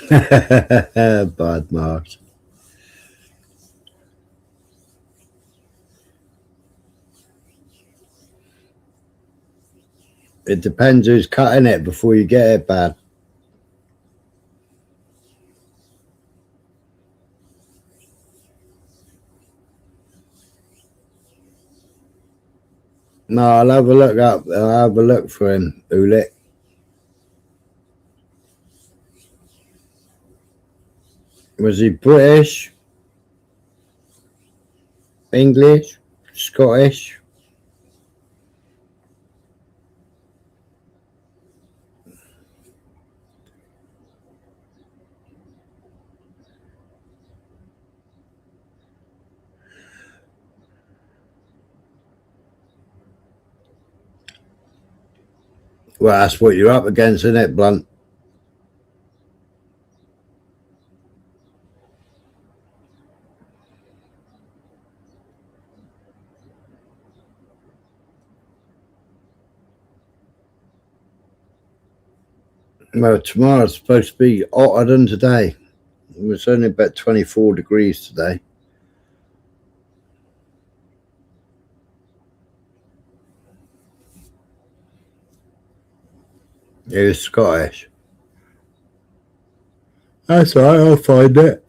Bad marks. It depends who's cutting it before you get it bad. No, I'll have a look up. I'll have a look for him, Ulick. Was he British? English? Scottish? Well, that's what you're up against, isn't it, Blunt? Well, tomorrow's supposed to be hotter than today. It was only about 24 degrees today. It was Scottish. That's all right, I'll find it.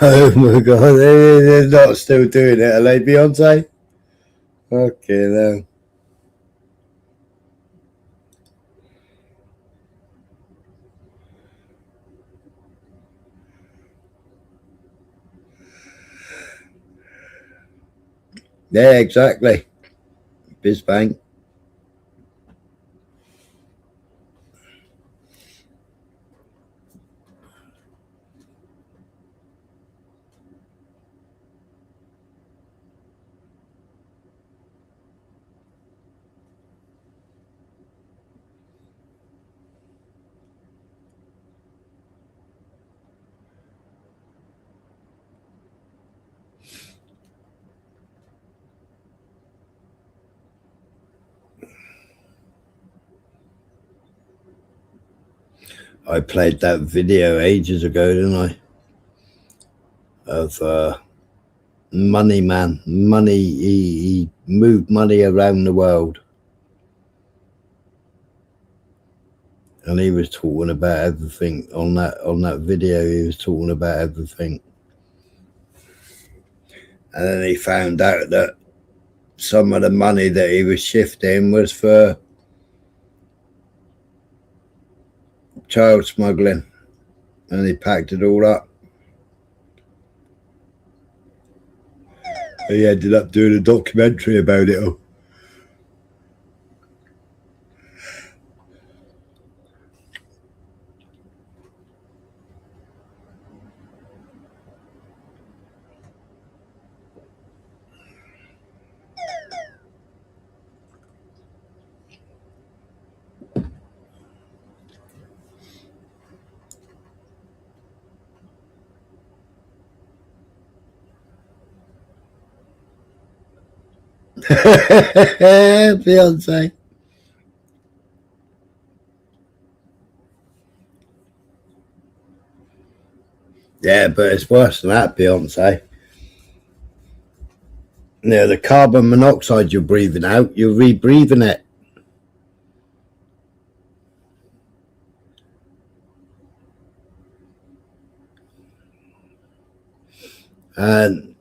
Oh my god, they're not still doing it, are they, Beyonce? Okay, then. Yeah, exactly. Bizbang. I played that video ages ago, didn't I? Of Money Man. Money, he moved money around the world. And he was talking about everything on that video. He was talking about everything. And then he found out that some of the money that he was shifting was for child smuggling. And he packed it all up. He ended up doing a documentary about it all. Beyonce. Yeah, but it's worse than that, Beyonce. Yeah, the carbon monoxide you're breathing out, you're rebreathing it. And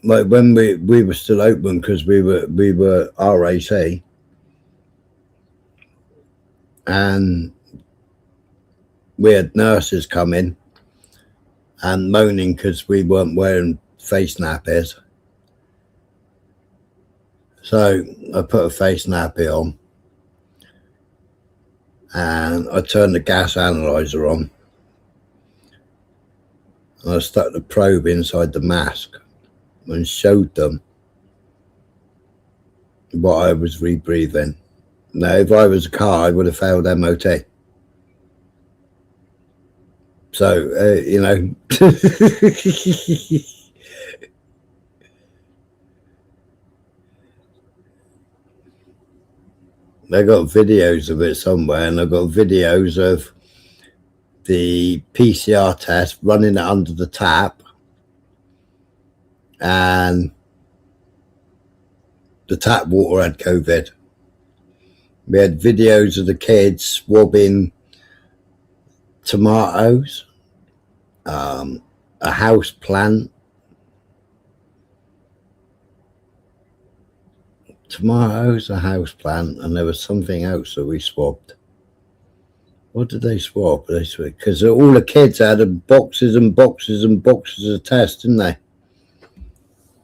like when we were still open, because we were RAC, and we had nurses come in and moaning because we weren't wearing face nappies. So I put a face nappy on and I turned the gas analyzer on and I stuck the probe inside the mask and showed them what I was rebreathing. Now, if I was a car, I would have failed MOT. So, you know, I got videos of it somewhere, and I got videos of the PCR test running it under the tap, and the tap water had COVID. We had videos of the kids swabbing tomatoes, a house plant, tomatoes, a house plant, and there was something else that we swabbed. What did they swab? Because all the kids had boxes and boxes and boxes of tests, didn't they?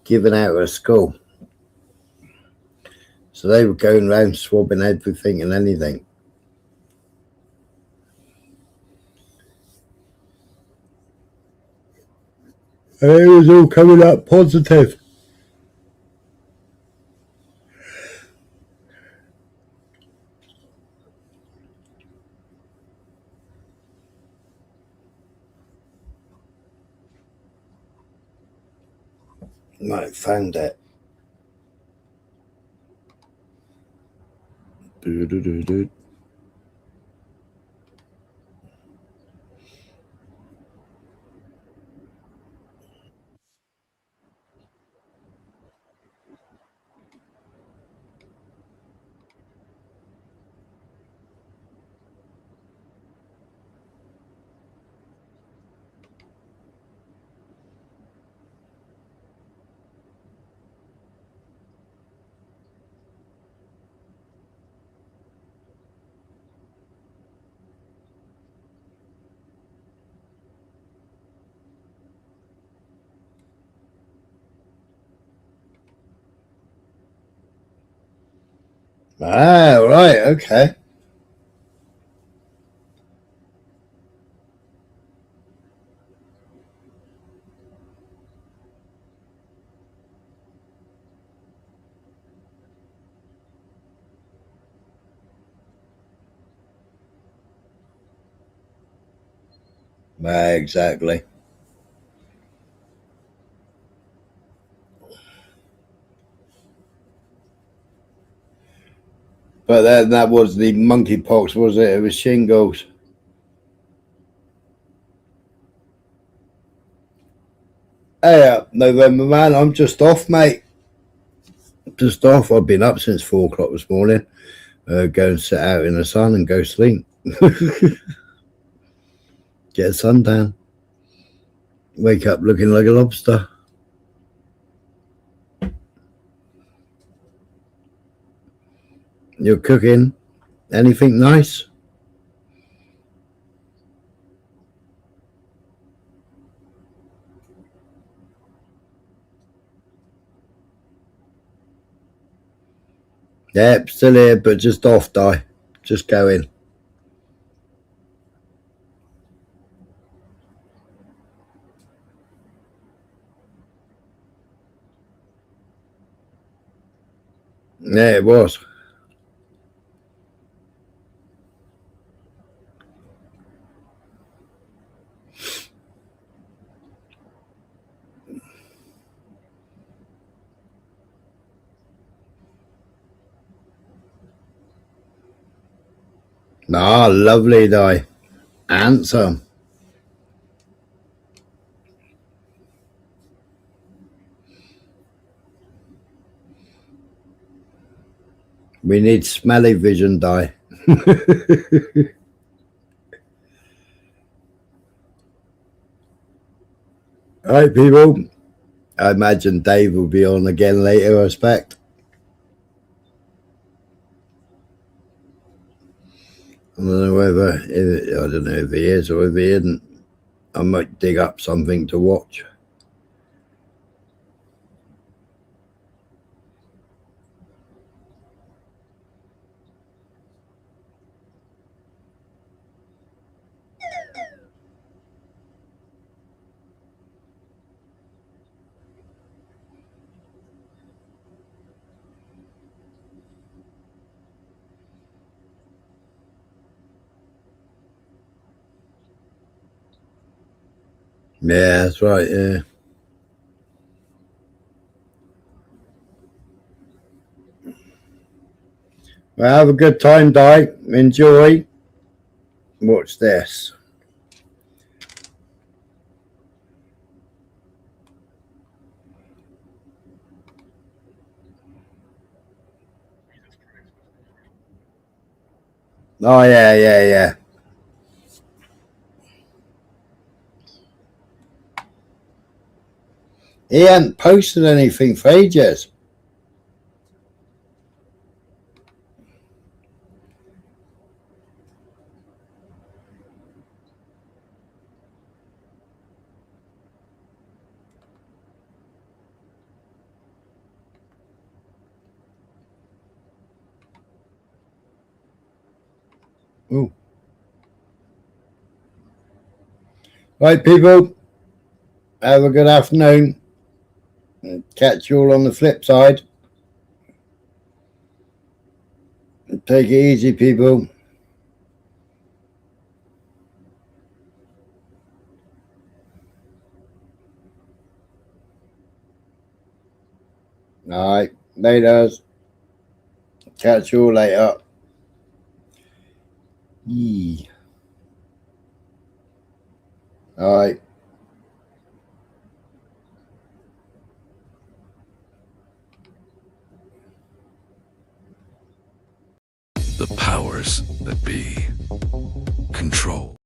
Given out at school. So they were going around swabbing everything and anything. And it was all coming up positive. Right, found it. Do-do-do-do. Ah, right, okay. Exactly. But then that was the monkeypox, was it? It was shingles. Hey, November man, I'm just off, mate. Just off. I've been up since 4 o'clock this morning. Go and sit out in the sun and go sleep. Get a suntan. Wake up looking like a lobster. You're cooking? Anything nice? Yep, still here, but just off, Di. Just go in. Yeah, it was. Ah, lovely, Di. Handsome. We need smelly vision, Di. Alright, people. I imagine Dave will be on again later, I expect. I don't know if he is or if he isn't. I might dig up something to watch. Yeah, that's right, yeah. Well, have a good time, Di. Enjoy. Watch this. Oh, yeah. He hadn't posted anything for ages. Ooh. Right, people. Have a good afternoon. Catch you all on the flip side. Take it easy, people. All right. Later. Catch you all later. Yee. All right. The powers that be. Control.